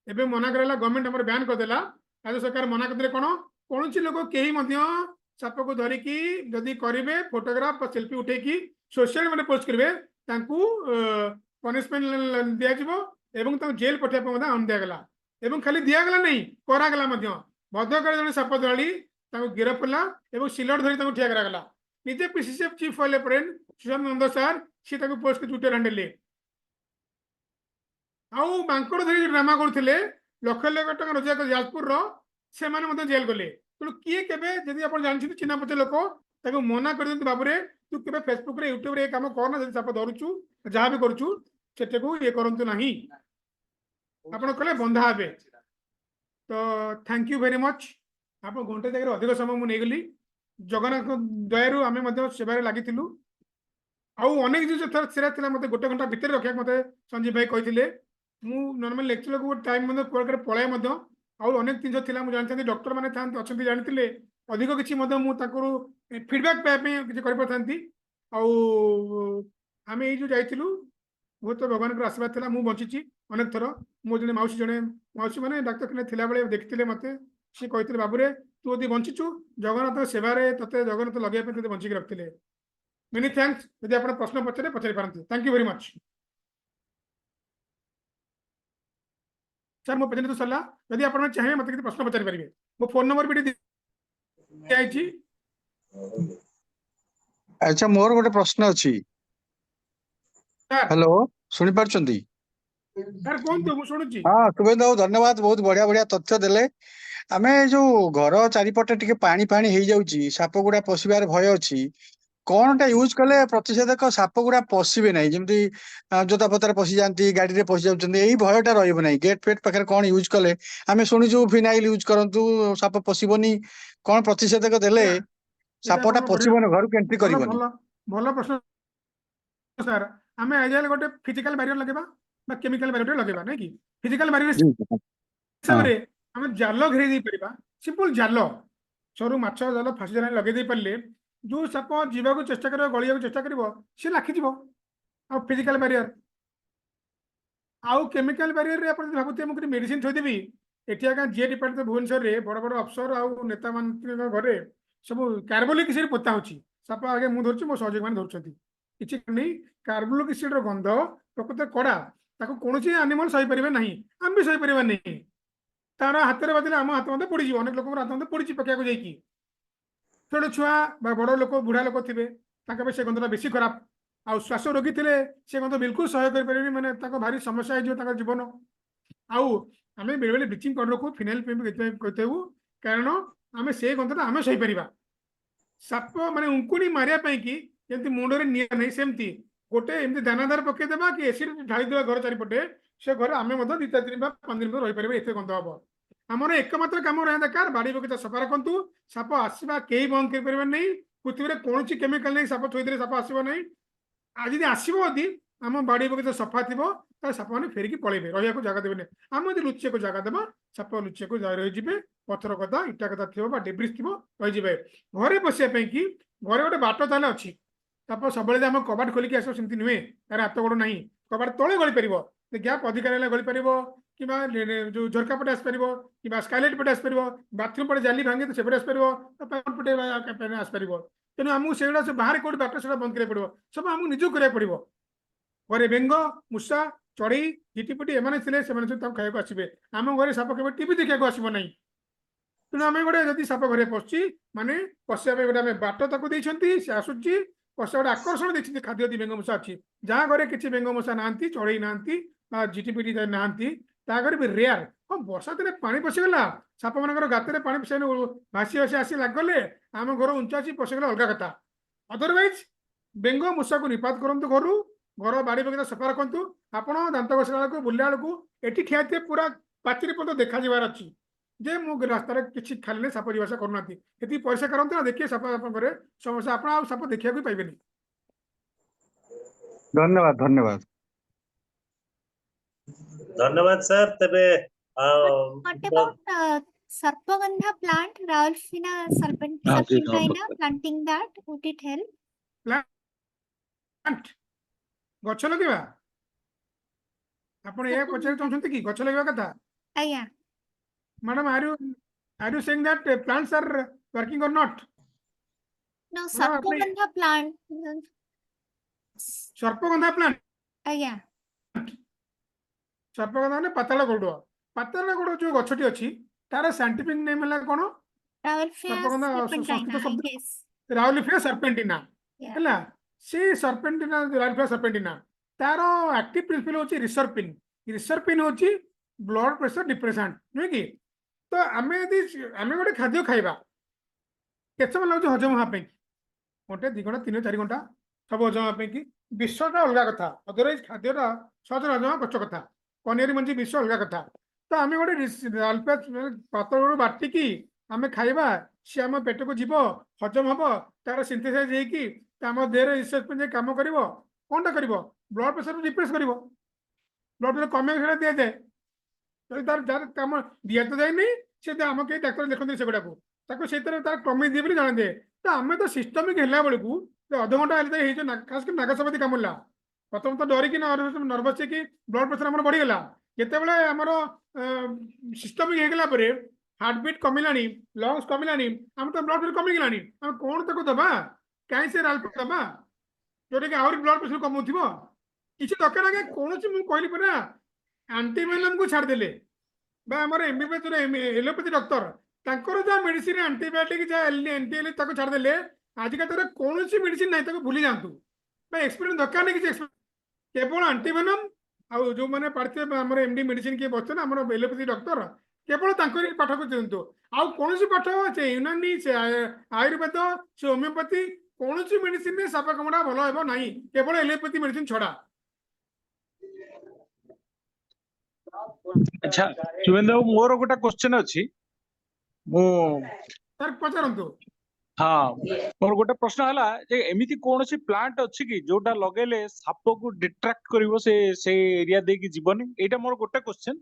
एवं मना कराला गवर्नमेंट आम बैन करदेला राज्य सरकार मना करदे कौन कौन लोग कहीं साप को धरिकी जदि करेंगे फोटोग्राफ सेल्फी उठेकी सोशल मीडिया पोस्ट करेंगे पनिशमेंट दिज्व जेल पठाइबा आन दिगला खाली दिगला नहीं करागला भद्रक जन साप दलाली गिरफ है सिलट धरी ठिया करागला निजे पीसीसीएफ चीफ वाले सुशांत नंद सार सी पोस्ट के ट्विटर हैंडल आउ बांकड़ धरी ड्रामा करते लक्ष लक्ष टका रोजगार जाजपुर से जेल गले ତେଣୁ କିଏ କେବେ ଯଦି ଆପଣ ଜାଣିଛନ୍ତି ଚିହ୍ନା ପରିଚୟ ଲୋକ ତାକୁ ମନା କରିଦିଅନ୍ତୁ ବାବୁରେ ତୁ କେବେ ଫେସବୁକ ରେ ୟୁଟ୍ୟୁବ ରେ ଏ କାମ କରନା ଯଦି ସାପ ଧରୁଛୁ ଯାହା ବି କରୁଛୁ ସେଟାକୁ ଇଏ କରନ୍ତୁ ନାହିଁ ଆପଣ କଲେ ବନ୍ଧା ହେବେ ତ ଥ୍ୟାଙ୍କ ୟୁ ଭେରି ମଚ୍ ଆପଣ ଘଣ୍ଟେ ଜାଗାରେ ଅଧିକ ସମୟ ମୁଁ ନେଇଗଲି ଜଗନ୍ନାଥଙ୍କ ଦୟାରୁ ଆମେ ମଧ୍ୟ ସେବାରେ ଲାଗିଥିଲୁ ଆଉ ଅନେକ ଜିନିଷ ସେଟା ଥିଲା ମତେ ଗୋଟେ ଘଣ୍ଟା ଭିତରେ ରଖିବାକୁ ମତେ ସଞ୍ଜୀବ ଭାଇ କହିଥିଲେ ମୁଁ ନର୍ମାଲ ଲେକ୍ଚରକୁ ଟାଇମ୍ ମଧ୍ୟ କୁଆଡ଼େ ପଳାଏ ମଧ୍ୟ ଆଉ ଅନେକ ଜିନିଷ ଥିଲା ମୁଁ ଜାଣିଥାନ୍ତି ଡକ୍ଟର ମାନେ ଥାନ୍ତି ଅଛନ୍ତି ଜାଣିଥିଲେ ଅଧିକ କିଛି ମଧ୍ୟ ମୁଁ ତାଙ୍କର ଫିଡବ୍ୟାକ୍ ପାଇବା ପାଇଁ କିଛି କରିପାରିଥାନ୍ତି ଆଉ ଆମେ ଏଇ ଯୋଉ ଯାଇଥିଲୁ ବହୁତ ଭଗବାନଙ୍କର ଆଶୀର୍ବାଦ ଥିଲା ମୁଁ ବଞ୍ଚିଛି ଅନେକ ଥର ମୋ ଜଣେ ମାଉସୀ ମାନେ ଡାକ୍ତରଖାନା ଥିଲାବେଳେ ଦେଖିଥିଲେ ମତେ ସିଏ କହିଥିଲେ ବାବୁରେ ତୁ ଯଦି ବଞ୍ଚିଛୁ ଜଗନ୍ନାଥ ସେବାରେ ତତେ ଜଗନ୍ନାଥ ଲଗେଇବା ପାଇଁ ତତେ ବଞ୍ଚିକି ରଖିଥିଲେ many thanks ଯଦି ଆପଣ ପ୍ରଶ୍ନ ପଚାରି ପାରନ୍ତି thank you very much sir ମୋ ପ୍ରେଜେଣ୍ଟ ସରିଲା ଯଦି ଆପଣ ଚାହିଁବେ ମତେ କିଛି ପ୍ରଶ୍ନ ପଚାରି ପାରିବେ ମୋ ଫୋନ ନମ୍ବର ବି ଦିଆଯାଇଛି ଆଚ୍ଛା ମୋର ଗୋଟେ ପ୍ରଶ୍ନ ଅଛି ସାର୍ ହ୍ୟାଲୋ ଶୁଣି ପାରୁଛନ୍ତି ସାର୍ କୁହନ୍ତୁ ମୁଁ ଶୁଣୁଛି ହଁ ଶୁଭେନ୍ଦୁ ବାବୁ ଧନ୍ୟବାଦ ବହୁତ ବଢିଆ ବଢିଆ ତଥ୍ୟ ଦେଲେ ଆମେ ଯୋଉ ଘର ଚାରିପଟେ ଟିକେ ପାଣି ପାଣି ହେଇଯାଉଛି ସାପ ଗୁଡା ପଶିବାର ଭୟ ଅଛି କଣଟା ୟୁଜ କଲେ ପ୍ରତିଷେଧକ ସାପ ଗୁଡା ପଶିବେ ନାହିଁ ଯେମିତି ଜୋତା ଫୋତାରେ ପଶି ଯାଆନ୍ତି ଗାଡିରେ ପଶି ଯାଉଛନ୍ତି ଏଇ ଭୟଟା ରହିବ ନାହିଁ ଗେଟ୍ ଫେଟ୍ ପାଖରେ କଣ ୟୁଜ କଲେ ଆମେ ଶୁଣିଛୁ ଫିନାଇଲ ୟୁଜ କରନ୍ତୁ ସାପ ପଶିବନି କଣ ପ୍ରତିଷେଧକ ଦେଲେ ଏଇଟା ସାପଟା ଆପଣଙ୍କ ବଢିଆ ପଶିବନି ଘରକୁ ଏଣ୍ଟ୍ରି ଭଲ କରିବନି ଭଲ ଭଲ ପ୍ରଶ୍ନ ସାର୍ ଆମେ ଆଜିକାଲି ଗୋଟେ ଫିଜିକାଲ ବ୍ୟାରିୟର ଲଗେଇବା ବା କେମିକାଲ ବ୍ୟାରିୟର ଲଗେଇବା ନାଇଁ କି ଫିଜିକାଲ ବ୍ୟାରିୟର ହଁ ହିସାବରେ ଆମେ ଜାଲ ଘେରି ଦେଇପାରିବା ସିମ୍ପଲ ଜାଲ ସରୁ ମାଛ ଜାଲ ଫାସି ଜାଲ ଲଗେଇ ଦେଇ ପାରିଲେ ଯୋଉ ସାପ ଯିବାକୁ ଚେଷ୍ଟା କରିବ ଗଳିବାକୁ ଚେଷ୍ଟା କରିବ ସେ ଲାଖିଯିବ ଆଉ ଫିଜିକାଲ ବ୍ୟାରିୟର ଆଉ କେମିକାଲ ବ୍ୟାରିୟରରେ ଆପଣ ଯଦି ଭାବୁଥିବେ ମୁଁ କିଛି ମେଡିସିନ ଥୋଇଦେବି ଏଠି ଆଜ୍ଞା ଯିଏ ଡିପାର୍ଟମେଣ୍ଟ ଭୁବନେଶ୍ୱରରେ ବଡ ବଡ ଅଫିସର ଆଉ ନେତା ମାନଙ୍କ ଘରେ ସବୁ କାର୍ବୋଲିକ ଏସିଡ୍ ପୋତା ହଉଛି ସାପ ଆଗେ ମୁଁ ଧରୁଛି ମୋ ସହଯୋଗୀ ମାନେ ଧରୁଛନ୍ତି କିଛି ନେଇ କାର୍ବୋଲିକ ଏସିଡ୍ର ଗନ୍ଧ ପ୍ରକୃତରେ କଡା ତାକୁ କୌଣସି ଆନିମଲ ସହିପାରିବେ ନାହିଁ ଆମେ ବି ସହିପାରିବା ନାହିଁ ତାର ହାତରେ ବାଜିଲେ ଆମ ହାତ ମଧ୍ୟ ପୋଡିଯିବ ଅନେକ ଲୋକଙ୍କର ହାତ ମଧ୍ୟ ପୋଡିଛି ପକେଇବାକୁ ଯାଇକି ଛୋଟ ଛୁଆ ବା ବଡ ଲୋକ ବୁଢା ଲୋକ ଥିବେ ତାଙ୍କ ପାଇଁ ସେ ଗନ୍ଧଟା ବେଶୀ ଖରାପ ଆଉ ଶ୍ୱାସ ରୋଗୀ ଥିଲେ ସେ ଗନ୍ଧ ବିଲକୁଲ ସହ୍ୟ କରିପାରିବେନି ମାନେ ତାଙ୍କ ଭାରି ସମସ୍ୟା ହେଇଯିବ ତାଙ୍କ ଜୀବନ ଆଉ ଆମେ ବେଳେବେଳେ ବ୍ଲିଚିଂ ପାଉଡର ରଖୁ ଫିନାଇଲ କହିଥାଉ କାରଣ ଆମେ ସେ ଗନ୍ଧଟା ଆମେ ସହିପାରିବା ସାପ ମାନେ ଉଙ୍କୁଣି ମାରିବା ପାଇଁ କି ଯେମିତି ମୁଣ୍ଡରେ ନିଆଁ ନାହିଁ ସେମିତି ଗୋଟେ ଏମିତି ଦାନାଦାର ପକେଇଦେବା କି ଏସିଡ୍ ଢାଳିଦେବା ଘର ଚାରିପଟେ ସେ ଘରେ ଆମେ ମଧ୍ୟ 2-4 ଦିନ ବା 5 ଦିନ ରହିପାରିବେ ଏତେ ଗନ୍ଧ ହବ ଆମର ଏକମାତ୍ର କାମ ରହିବା ଦରକାର ବାଡି ବଗିଚା ସଫା ରଖନ୍ତୁ ସାପ ଆସିବା କେହି ବନ୍ଦ କରିପାରିବେ ନାହିଁ ପୃଥିବୀରେ କୌଣସି କେମିକାଲ ନେଇ ସାପ ଥୋଇଦେଲେ ସାପ ଆସିବ ନାହିଁ ଆଉ ଯଦି ଆସିବ ଯଦି ଆମ ବାଡି ବଗିଚା ସଫା ଥିବ ତାହେଲେ ସାପମାନେ ଫେରିକି ପଳେଇବେ ରହିବାକୁ ଜାଗା ଦେବେନି ଆମେ ଯଦି ଲୁଚିବାକୁ ଜାଗା ଦେବା ସାପ ଲୁଚିବାକୁ ରହିଯିବେ ପଥର କଥା ଇଟା କଥା ଥିବ ବା ଡେବ୍ରିସ୍ ଥିବ ରହିଯିବେ ଘରେ ବସିବା ପାଇଁ କି ଘରେ ଗୋଟେ ବାଟ ତାହେଲେ ଅଛି ସାପ ସବୁବେଳେ ଆମେ କବାଟ ଖୋଲିକି ଆସିବ ସେମିତି ନୁହେଁ ତାର ହାତ ଗୋଡ ନାହିଁ କବାଟ ତଳେ ଗଳି ପାରିବ ଗ୍ୟାପ୍ ଅଧିକା ହେଲେ ଗଳି ପାରିବ କିମ୍ବା ଯୋଉ ଝରକା ପଟେ ଆସିପାରିବ କିମ୍ବା ସ୍କାଇଲାଇଟ୍ ପଟେ ଆସିପାରିବ ବାଥରୁମ ପଟେ ଜାଲି ଭାଙ୍ଗି ସେପଟେ ଆସିପାରିବ ପଟେ ଆସିପାରିବ ତେଣୁ ଆମକୁ ସେଗୁଡା ସବୁ ବାହାରେ କୋଉଠି ବାଟ ସେଟା ବନ୍ଦ କରିବାକୁ ପଡିବ ସବୁ ଆମକୁ ନିଜକୁ କରିବାକୁ ପଡିବ ଘରେ ବେଙ୍ଗ ମୂଷା ଚଢେଇ ଝିଟିପିଟି ଏମାନେ ଥିଲେ ସେମାନେ ସବୁ ତାକୁ ଖାଇବାକୁ ଆସିବେ ଆମ ଘରେ ସାପ କେବେ ଟିଭି ଦେଖିବାକୁ ଆସିବ ନାହିଁ ତେଣୁ ଆମେ ଗୋଟେ ଯଦି ସାପ ଘରେ ପଶୁଛି ମାନେ ପଶିବା ପାଇଁ ଗୋଟେ ଆମେ ବାଟ ତାକୁ ଦେଇଛନ୍ତି ସେ ଆସୁଛି ପଶିବା ଗୋଟେ ଆକର୍ଷଣ ଦେଇଛନ୍ତି ଖାଦ୍ୟ ଯଦି ବେଙ୍ଗ ମୂଷା ଅଛି ଯାହା ଘରେ କିଛି ବେଙ୍ଗ ମୂଷା ନାହାନ୍ତି ଚଢେଇ ନାହାନ୍ତି ବା ଝିଟିପିଟି ନାହାନ୍ତି ତା ଘରେ ବି ରେୟାର ହଁ ବର୍ଷା ଦିନେ ପାଣି ପଶିଗଲା ସାପ ମାନଙ୍କର ଗାତରେ ପାଣି ଭାସି ଭାସି ଆସି ଲାଗିଗଲେ ଆମ ଘର ଉଞ୍ଚା ଅଛି ପଶିଗଲେ ଅଲଗା କଥା ଅଦରୱାଇଜ ବେଙ୍ଗ ମୂଷାକୁ ନିପାତ କରନ୍ତୁ ଘରୁ ଘର ବାଡି ବଗିଚା ସଫା ରଖନ୍ତୁ ଆପଣ ଦାନ୍ତ ଘଷିଲା ବେଳକୁ ବୁଲିଲା ବେଳକୁ ଏଠି ଠିଆ ହେଇଥିବେ ପୁରା ପାଚିରି ପର୍ଯ୍ୟନ୍ତ ଦେଖାଯିବାର ଅଛି ଯେ ମୁଁ ରାସ୍ତାରେ କିଛି ଖାଲିଲେ ସାପ ଯିବା ଆସିବା କରୁନାହାନ୍ତି ଏତିକି ପରିଷ୍କାର କରନ୍ତୁ ନା ଦେଖିବେ ସାପ ଆପଣଙ୍କର ସମସ୍ୟା ଆପଣ ଆଉ ସାପ ଦେଖିବାକୁ ପାଇବେନି ଧନ୍ୟବାଦ ଧନ୍ୟବାଦ ଧନ୍ୟବାଦ ସାର୍ ତେବେ What about Sarpagandha plant, Rauwolfina serpentina, planting that? Would it help? ଗଛ ଲଗେଇବା ଆପଣ ଏହା ପଚାରିବାକୁ ଚାହୁଁଛନ୍ତି କି ଗଛ ଲଗେଇବା କଥା Yeah. Madam, are you saying that plants are working or not? No, Madam, Sarpagandha plant. Sarpagandha plant Yeah. Sarpagandha ମାନେ ପାତାଳ ଗରୁଡ ଯୋଉ ଗଛଟି ଅଛି ତାର ସାଇଣ୍ଟିଫିକ ନେମ୍ ହେଲା କଣ Rauwolfina ସଂସ୍କୃତ serpentina, I ଶବ୍ଦ guess. ରାଉଲିଫିଆ ସର୍ପେଣ୍ଟିନା Yeah. ହେଲା ସେ ସର୍ପେଣ୍ଟିନା ରାଉଲିଫିଆ ସର୍ପେଣ୍ଟିନା ତାର ଆକ୍ଟିଭ ପ୍ରିନ୍ସିପଲ ହଉଛି ରିସର୍ପିନ୍ ହଉଛି ବ୍ଲଡ ପ୍ରେସର ଡିପ୍ରେସେଣ୍ଟ ନୁହେଁ କି ତ ଆମେ ଗୋଟେ ଖାଦ୍ୟ ଖାଇବା କେତେ ସମୟ ଲାଗୁଛି ହଜମ ହେବା ପାଇଁ? घंटे 2 घंटा 3 4 घंटा सब हजम होगा कि विषटा अलग कथा अदरवाइज खाद्यटा सहज हजम कष्ट कथा कनियारी मंजी विष अलग कथा तो आम गोटे पातर बाटिकी आम खाइबा सी आम पेट को जीव हजम हम तार सिंथेसाइज होगी आम देह रिसर्च कम कर कौनटा कर ब्लड प्रेशर रिप्रेस कर ब्लड प्रेशर कमे दिया जाए तार जार कम दिया तो जाए से आम कहीं डाक्तर देखते से गुड़ाक से कमे दिए जाना दे तो आम तो सिस्टमिक है बेलू अध घंटा खास कर नागसापति कामुला प्रथम तो डरिकी नर्भस कि ब्लड प्रेशर आम बढ़ीगला जिते आमर सिस्टमिक होगा हार्टबिट कमिला लंग्स कमिला आम तो ब्लड प्रेशर कमिगला आम कौन तक दबा कहीं से राल दबा जोटा कि आहरी ब्लड प्रेशर कमो किसी दरकार आगे कौन मुझे कहली परा आंटीवेनम को छाड़देले आमर एमबीबीएस एलोपैथी डॉक्टर तांकर जहाँ मेडिसिन आंटीबायोटिक एंटी छाड़देले आजिका तार कौन मेडिसिन ना भूली जातु एक्सपीरियंस दरकार नहीं किसी केवल आंटीवेनम आउ जो मैंने पढ़ते आम एमडी मेडिसिन किए बच्चे आम एलोपैथी डॉक्टर केवल पाठ को दिंतु आउ कौन पाठ से यूनानी से आयुर्वेद से होमियोपैथी कौन मेडिसिन साप कामुड़ा भल हे ना केवल एलोपैथी मेडिसिन छड़ा। अच्छा शुभेंद्र बाबू मोर गोटे क्वेश्चन अच्छी सर पचारंतु हाँ मोर गोटे प्रश्न है जे एमिति कौन सी प्लांट अच्छी कि जोटा लगेले साप को डिट्रैक्ट करिवो से एरिया दे की जीवनी एटा मोर गोटे क्वेश्चन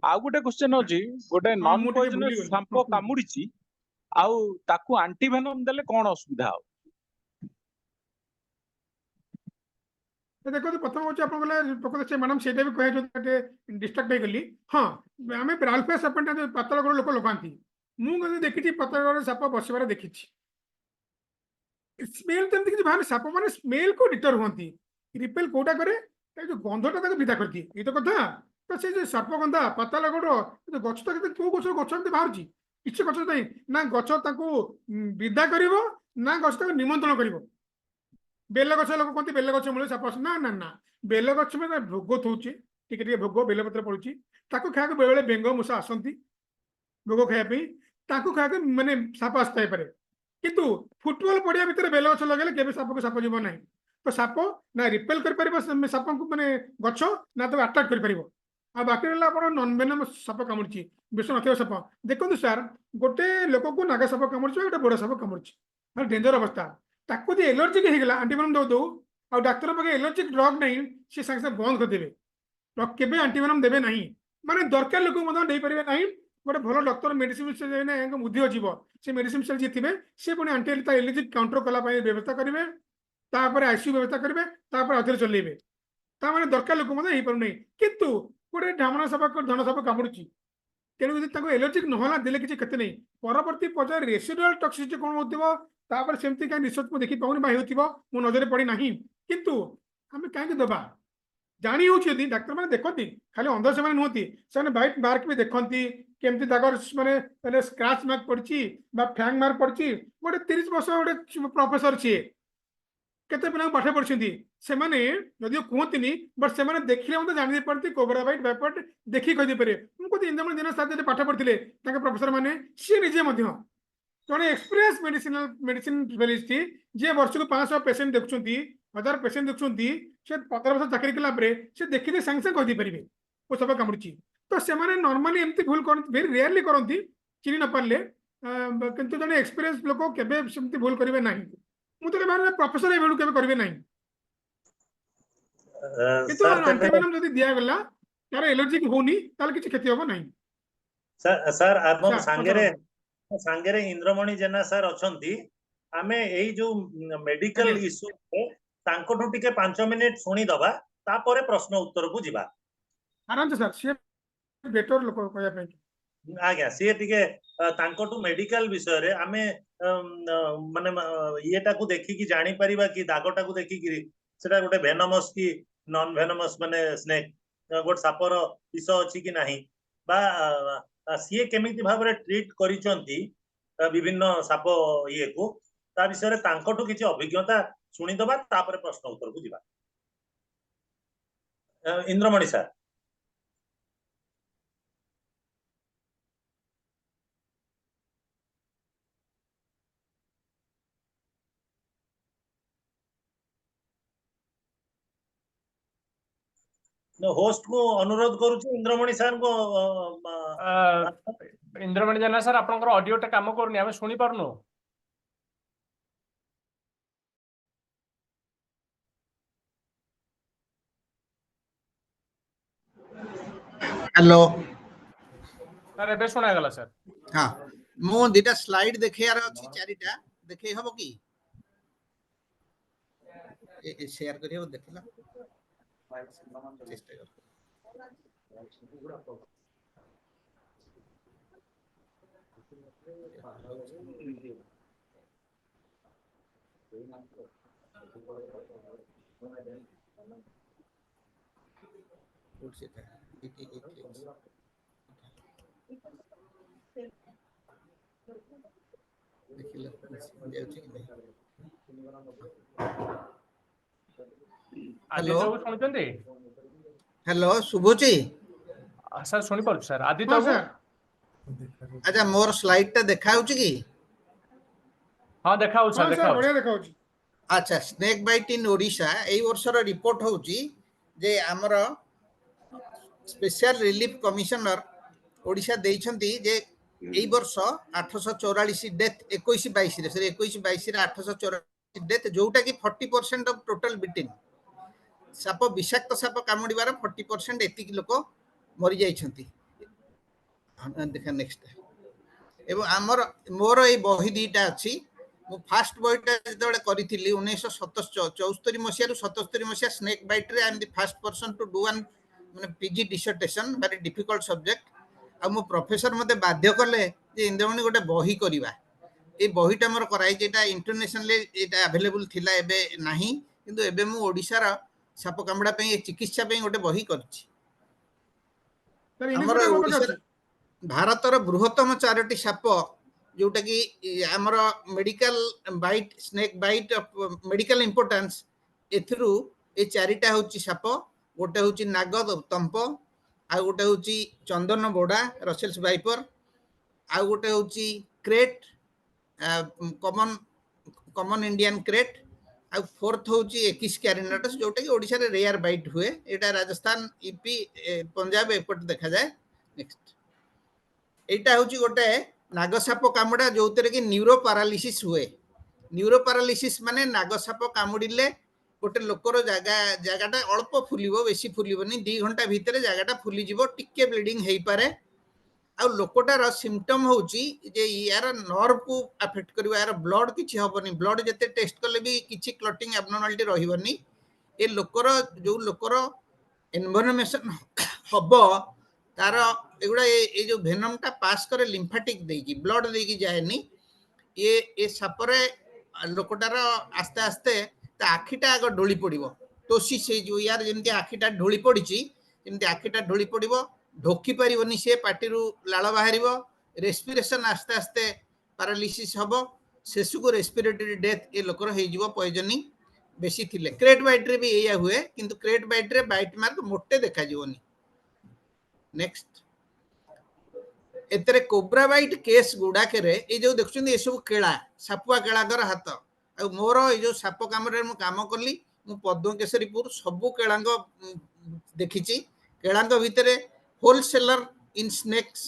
आउ गोटे क्वेश्चन अछि गोटे हाँ, नॉन मु टिके पॉइजनस भूलिगली। साप कामुड़ीची आउ ताकू एंटीवेनम देले कौन असुविधा हो देखो प्रथम हूँ आप मैडम से भी कहे डिस्ट्राक्ट होगी हाँ आम ब्रालफेस सापटा जो पातलगढ़ लोक लगाती मुझे देखी पातलगढ़ साप बसबार देखी स्मेल तो किसी भाव साप मैंने स्मेल को डिटर हमें रिपेल कौटा करे जो गंधटा विदा करती ये तो कथा तो से जो साप गंधा पातलगढ़ जो गच तो कौ गच गच बाहर किसी गच नहीं ना गच विदा कर ना गच निमंत्रण कर बेल गछ लोक कहते बेल गछ मूल साप ना ना ना बेल गछ में भोग थोचे टे भोग बेलपत्र पड़ुची खाया बेले बेंग मूषा आसती भोग खायापी खाया मानने साप आसता है किंतु फुटबॉल पड़िया भितर बेल गछ लगे केवल साप को साप जीव ना तो साप ना रिपेल कर साप को मैंने गछ ना तो आटाक कर बाकी रहा नन वेनमस साप कामुड़ी विष नथिबा साप देखो सार गोटे लोक को नागा साप कामुड़ी गोटे बड़ साप कामुड़ी डेंजर अवस्था ताको जो एलर्जिक होगा आंटीवेनम दो दो आ डाक्तर पाखे एलर्जिक ड्रग नहीं सी सागे बंद करदे केवे आंटीवेनम देवे ना माने दरकार लोक पारे ना गोटे भल डॉक्टर मेडिसिन बुद्धि अच्छी से मेडिसिन सेल जी थे सी पुणी आंटी एलर्जिक काउंटर कलाप व्यवस्था करेंगे आईसीयू व्यवस्था करेंगे अधर चलेबे मैंने दरकार लोक हो पारना कितु गोटे ढामणा साप धन साप कामुड़ी तेणु यदि एलर्जिक नहला देले किसी क्षति नहीं परवर्ती पर्यायर रेसिडुअल टॉक्सिसिटी कौन होता सेमती कहीं रिसर्च को देखी पाऊनी मो नजर पड़ी ना किंतु आम कहीं दबा जानी हो डाक्तर मैंने देखती खाली अंध से नुहति से व्हाइट मार्क भी देखती केमती मैंने स्क्रैच मार्क पड़ी फैंग मार्क पड़ी गोटे 30 वर्ष गोटे प्रोफेसर सी केते पिला पाठ पढ़ी से जदिव कहती बट से देखिले जानी पारती कोबरा व्हाइट बैपट देखी कही पारे मुझे इंद्रमणि जेना साथ पाठ पढ़ी प्रोफेसर मैंने सी निजे जड़े एक्सपीरियंस मेडिसिन स्पेशलिस्ट जी वर्ष को 500 पेसेंट देखुं 1000 पेसेंट देखुं से 15 वर्ष चाकरी कला से देखिए सागे सागे कहीपर वो सब कामुड़ी तो से नॉर्मली एमती भूल कर वेरी रेयरली करती चिन्ह न पारे किंतु जड़े एक्सपीरियंस लोक केमती भूल करेंगे ना मुझे प्रोफेसर ये के करेंगे ना किंतु आंटीवेनम जब दिगला तार एलर्जिक होनी किसी क्षति हम ना सर सांगेरे इंद्रमणि जेना सर अछंती आमे एई जो मेडिकल इश्यू तांकोठु टिके 5 मिनिट सुनी दबा तापरे प्रश्न उत्तर को जीवा आराम से सर से बेटर लोक कहया पे आज्ञा सी टिके तांकोठु मेडिकल विषय रे आमे माने येटा को देखि कि जानि परिबा कि दागटा को देखि कि सेटा गोटे वेनमस की नॉन वेनमस माने स्नेक गोटे सापर विष अछि कि नाही बा सी केमिति भाबरे ट्रीट करिसंती विभिन्न साप ये को ता विषय रे तांकोठु किछि अभिज्ञता सुनी दबा तापरे प्रश्न उत्तर को दिबा इंद्रमणि सर होस्ट को अनुरोध करूची इंद्रमणि सर को इंद्रमणि जेना सर आपनकर ऑडियो टा काम करनी आमे सुनी पारनु। हेलो सर एबे सुना गला सर। हाँ मु दिटा स्लाइड देखेयार अछि चारिटा देखे हबो की शेयर करियो देखिला चेष्टा कर देखिला जाउछि कि आदि हेलो बाबू सुनछन्ते? हेलो शुभुची सर सुनी पारु सर आदि हाँ बाबू। सर अच्छा मोर स्लाइड टा देखा होछि की हाँ देखाउ सर हाँ सर देखाउ। बढ़िया देखाउछि। अच्छा स्नेक बाइट इन ओडिशा एई वर्षर रिपोर्ट होछि जे हमर स्पेशल रिलीफ कमिशनर ओडिशा देइछन्ती जे एई वर्ष 844 डेथ 21-22 रे सर 21-22 रे 844 डेथ जोटा कि 40% ऑफ टोटल बिटिन साप विषाक्त साप कामुड़ीबार 40% एतिक लोक मरि जाइछन्ती। देखा नेक्स्ट एवं आमर मोर ए बही दीटा अछि मु फास्ट बहीटा जेतेबेले करिथिली 1974 मसिया रु 77 मसिया स्नेक बाइट रे I am the first person to do one माने PG dissertation very difficult subject आ मो प्रोफेसर मते बाध्य कले जे इंद्रमणि गोटे बही करिवा ए बहीटा मोर कराई जेटा इंटरनेशनली एटा अवेलेबल थिला एबे नाही किंतु एबे मु ओडिसा रा साप कामड़ा पे चिकित्सा पे गोटे बही करछि। सर इंग्लिश हमर मीडियम में ओडिसा पचास भारतर बृहत्तम 4टी साप जोटा कि आमर medical bite snake bite medical importance एथरू ए चारिटा होची साप गोटे होची नाग तंप आ गोटे होची चंदन बोड़ा रसेल्स वाइपर आ गोटे होची krait common common Indian krait आ फोर्थ होची एकिस कैरिनेटस जोटा कि ओडिसा रे रेयर बाइट हुए एटा राजस्थान ईपी पंजाब एपट देखा जाए। नेक्स्ट एटा होची गोटे नागसाप कामुड़ा जोतरे कि न्यूरो पैरालिसिस हुए। न्यूरो पैरालिसिस माने नागसाप कामुड़िले गोटे लोकर जगाटा अल्प फुलिबो बेसी फुलिबोनी 2 घंटा भितर जगाटा फुली जिवो टिके ब्लीडिंग हेई पारे आ लोकटार सिम्पटम होची जे यार नर्व को अफेक्ट करबा यार ब्लड किछि हबनी ब्लड जते टेस्ट करले भी किछि क्लॉटिंग एब्नॉर्मलिटी रहिबनी ए लोकर जो लोकर एनवायरमेंट हबो तार एगुड़ा ये जो भेनम टा पास करे लिम्फाटिक देकी ब्लड देकी जाएनी ये सापरे लोकटार आस्ते आस्ते ता आखिटा आग ढोली पड़िबो तोसी से जो यार जेमति आखिटा ढोली पड़िची जेमति आखिटा ढोली पड़िबो ढोकी परिबनी से पार्टीरू लाळ बाहरिबो रेस्पिरेशन आस्ते आस्ते पैरालिसिस हबो शेषु रेस्पिरेटरी डेथ ए लोकर हे जिवो पॉइजनिंग बेसी थिले। क्रेट बाइट रे भी एया हुए किंतु क्रेट बाइट रे बाइट मार्क मोटे देखा जिवोनी। नेक्स्ट एतरे कोब्रा बाइट केस गुडाकेरे ए जो देखुछन ए सब केळा सापुआ केळागर हाथ आ मोर ए जो साप कामरे मु काम करली मु पद्म केसरीपुर सबु केळांग देखिछि केळांग भितरे होलसेलर इन स्नेक्स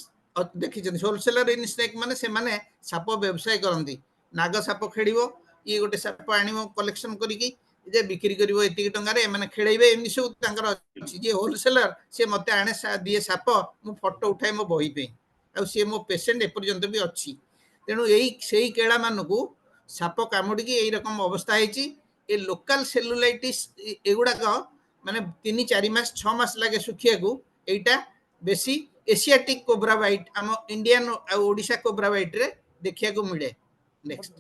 देखिछन होलसेलर इन स्नेक माने से माने साप व्यवसाय करंदी नाग साप खेडिबो ये गोटे साप आनिबो कलेक्शन करिकी जे बिक्री करिवो एतिक टंगा रे माने खेळैबे एमि सब तांकर अछि जे होलसेलर से मते आने दिए साप मु फोटो उठाई मो बही पे आ से मो पेशेंट एपर्यंत भी अच्छी तेणु यही से केड़ा मानकू साप कामुड़ी यही रकम अवस्था है ए लोकल सेलुलाइटिस एगुड़ाक माने 3-4 मास 6 मास लगे सुखिया को एटा बेसी एशियाटिक कोब्रा बाइट आम इंडियन आ ओडिशा कोब्रा बाइट रे देखिया को मिले। नेक्स्ट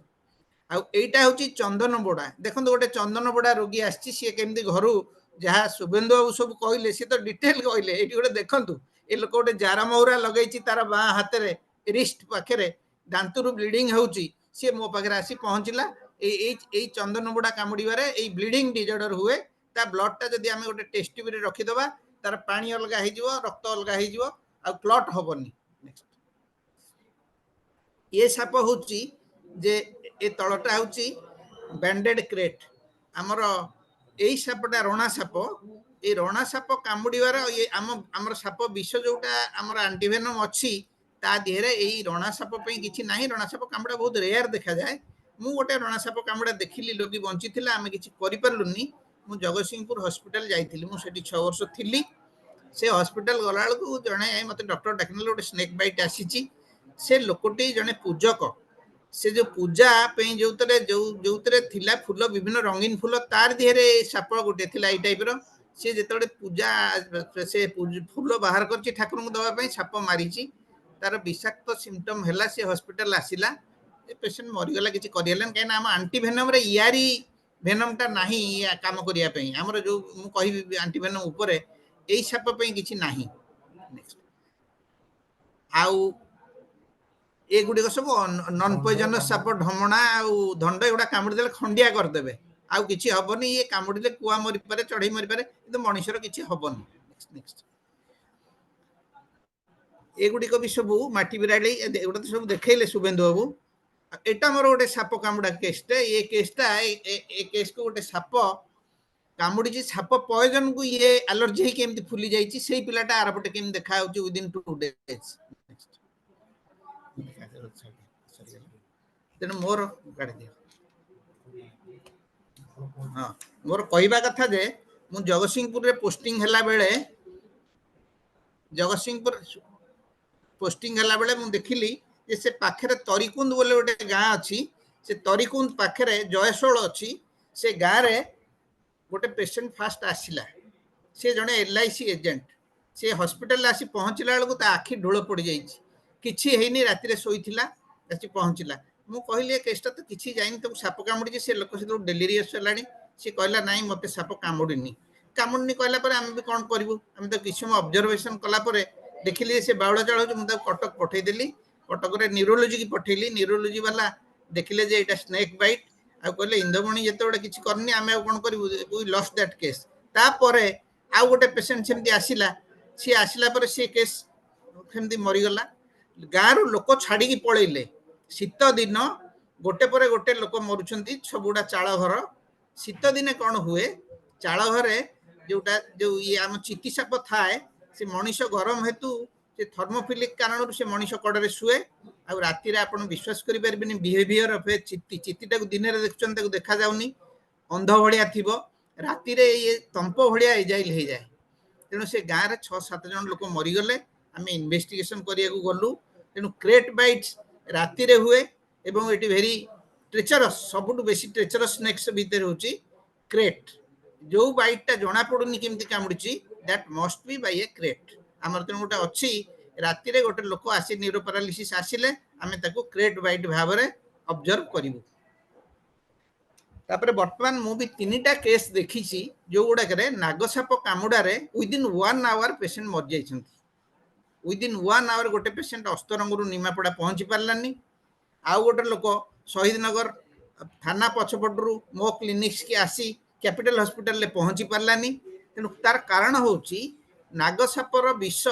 आ एटा होची चंदन बोड़ा देखो गोटे चंदन बोड़ा रोगी आछि सी केमती घरू जहाँ शुभेन्दु बाबू सब कहले सी तो डिटेल कहले एटी गोटे देखंतु ए लोक गोटे जार महुरा लगेछि तार बाँ हाथ रे रिस्ट पाखरे दांतरू ब्लीडिंग होउची सी मो पाखरे आसी पहुंचला ए चंदन बोड़ा कामुड़ीबारे ए ब्लीडिंग डिजॉर्डर हुए ता ब्लड टा जदी आमे गोटे टेस्ट ट्यूब रे रखि दबा तार पानी अलगा हे जिवो रक्त अलगा हे जिवो आ क्लॉट होबनी। नेक्स्ट ये साप होची जे ए तळटा होची बैंडेड क्रेट आमर एई सापटा रोणा साप ए रणा साप कामुड़ीबार ये आमर साप विष जोटा आमर एंटीवेनम अच्छी ता देहरे एई रणा साप पई किछि नाही रणा साप कामुड़ा बहुत रेयर देखा जाए मु गोटे रणा साप कामुड़ा देखिली लोगी बंची थिला आमे किछि करि परलुनी मु जगतसिंहपुर हॉस्पिटल जाइथिली मु सेठी 6 वर्ष थिली से हॉस्पिटल गला को जने मते डॉक्टर डाकनल गोटे स्नेक बाइट आसीची से लोकटी जने पूजक से जो पूजा पे जो थिला फूल विभिन्न रंगीन फूल तार देहरे साप गोटे थिला ए टाइप रो से जेतोड़े पूजा से फूल बाहर करछि ठाकुर को दवा पे साप मारिछि तार विषाक्त सिम्पटम हैला से हॉस्पिटल आसिला ए पेशेंट मरि गला किछि करियलन काई ना हम एंटी वेनम रे यारी वेनम टा नाही काम करिया पे हमर जो मु कहि एंटी वेनम ऊपर एई साप पे किछि नाही आउ एगुड़ी सब नन पॉइजनस साप ढमणा आउ धंड एगुड़ा कामुड़ी देले खंडिया कर देबे आउ किछि हबनी ये कामुड़ीले कुआ मरि पारे चढ़ई मरि पारे किंतु मनुष्यर किछि हबनी नेक्स्ट एगुड़ी को भी सब माटी बिराड़ी एगुड़ा तो सब देखैले सुबेंदु बाबू एटा मोर गोटे साप कामुड़ा केसटा ये केसटा ए केस को गोटे साप कामुड़ी जी साप पॉइजन को ये एलर्जी है केमती फुली जाईची सेही पिलाटा आरपटे केम देखा होची विदिन 2 डेज तेणु मोर काढ़ी दियो हाँ मोर कहवा कथा जे मु जगतसिंहपुर रे पोस्टिंग हला बेले जगतसिंहपुर पोस्टिंग हला बेले मु देखिली जे से पाखरे तरिकुंद बोले गोटे गाँ अच्छी से तरिकुंद पाखरे जयसोल अच्छी से गाँ रे गोटे पेशेंट फास्ट आसिला से जने एलआईसी एजेंट से हॉस्पिटल आसी पहुँचला बेलू ता आखि ढोल पड़ जाइए किछि हेनी राति रे सोईथिला आसी पहुँचला मु कहली केसटा तो किछि जाइनी तो साप कामुड़ी से लोक से डेलीरियस हेलानी से कहला नाई मते साप कामुड़ीनी कहला पर आम भी कौन करूँ आम तो किसी समय ऑब्जर्वेशन कला पर देखिली से बाउला चाल हो कटक पठेदेली कटक न्यूरोलोजी की पठेली न्यूरोलोजी वाला देखिले जे एटा स्नेक बाइट आ कहले इंदमणि जेते किछि करनी आमे कौन करूँ वी लॉस्ट दैट केस तापर आउ गोटे पेशेंट सेमती आसिला सी आसिला पर से केस सेमती मरीगला गाँव लोक छाड़ी पलैले शीत दिन गोटे पर गोटे लोक मरुछंती सबुड़ा चाल घर शीत दिने कौन हुए चाल घरे जोटा जो ये आम चिति साप थाए से मनीष गरम हेतु से थर्मोफिलिक कारण से मनीष कड़े शुए आ राति आप विश्वास करें बिहेवियर ऑफ ए चिति चितिटा दिन में देखुं देखा जाऊनी अंध भाया थी राति ये तंप भाया एजाइल हो जाए तेणु से गाँव में 6-7 जन लोक मरीगले आम इन्वेस्टिगेशन करिया गलु तेणु क्रेट बाइट्स राति रे हुए एवं एटी भेरी ट्रेचरस सबुठ बेसी ट्रेचरस स्नेक्स भीतर होची क्रेट जो बाइटटा जना पड़ुनी केमती कामुड़ी that must be by a krait आमर तेणु गोटे अच्छी राति रे गोटे लोक आसी न्यूरो पैरालिसिस आसिले आमे ताको क्रेट बाइट भाव में ऑब्जर्व करिवु तापर वर्तमान मु भी 3टा केस देखी जो गुड़ाक नागसाप कामुड़ारे विदिन 1 आवर पेशेंट मर जाइछंती विदिन 1 आवर गोटे पेशेंट अस्तरंगरू निमापड़ा पहुँची पार्लानी आउ गोटे लोक शहीद नगर थाना पछपटू मो क्लिनिक्स की आसी कैपिटल हॉस्पिटल पहुँची पार्लानी तेणु तार कारण होची नागसापर विष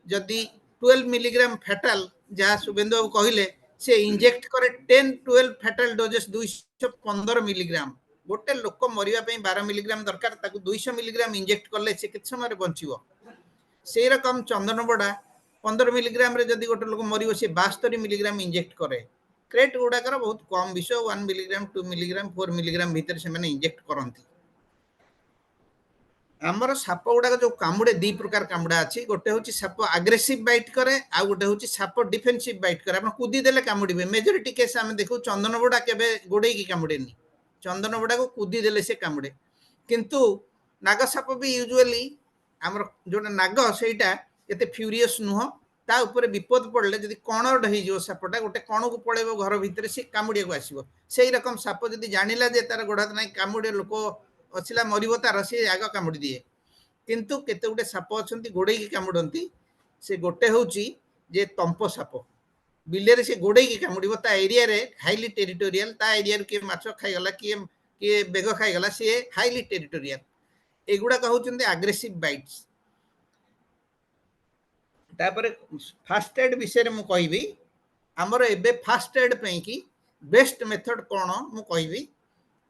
जदि 12 मिलीग्राम फैटाल जहाँ शुभेंदु बाबू कहले से इंजेक्ट करे 10-12 फैटाल डोजेस 215 मिलीग्राम गोटे लोक मरिया 12 मिलीग्राम दरकार ताकू 200 मिलीग्राम इंजेक्ट कले से केते समय बंचिबो से रकम चंदनबड़ा 15 मिलीग्राम रे जदि गोटे लोक मरियो से 72 मिलीग्राम इंजेक्ट करे क्रेट गुड़ाकर बहुत कम विष 1 मिलीग्राम 2 मिलीग्राम 4 मिलीग्राम भीतर से मैंने इंजेक्ट करती आमर साप गुड़ाक जो कामुड़े 2 प्रकार कामुड़ा अच्छी गोटे हूँ साप आग्रेसिव बाइट करे आ गोटे हूँ साप डिफेन्सिव बाइट करे आप कूदी देले कामुड़े मेजोरिटी केस आम देखू चंदनबड़ा केबे गोड़े की कामुड़ेनी चंदनबड़ा को कूदी देले से कामुड़े किंतु नागसाप भी यूजुअली आमर जोटा नाग सेटा एते फ्यूरियस नुह ता ऊपर विपद पड़ले जदि कणड हो सापटा गोटे कण को पड़ेब घर भितर से कामुड़िया को आसो से रकम साप जदि जानिला जे तार गोड़ा ना कामुड़े लोक अच्छी मरब तार सी आग कामुड़ी दिए किंतु केते गोटे साप अच्छा गोड़े की कामुड़ती से गोटे हूँ जे तंप साप बिले से गोड़े की कामुड़ ता एरिया रे हाईली टेरिटोरियल ता एरिया किए माछ खाईगला किए बेग खाईगला सी हाईली टेरिटोरियल एगुड़ाक हूँ आग्रेसिव बाइट्स तापर फास्ट एड विषय में कहबी आमर एबे फास्ट एड पे कि बेस्ट मेथड कौन मु कहबी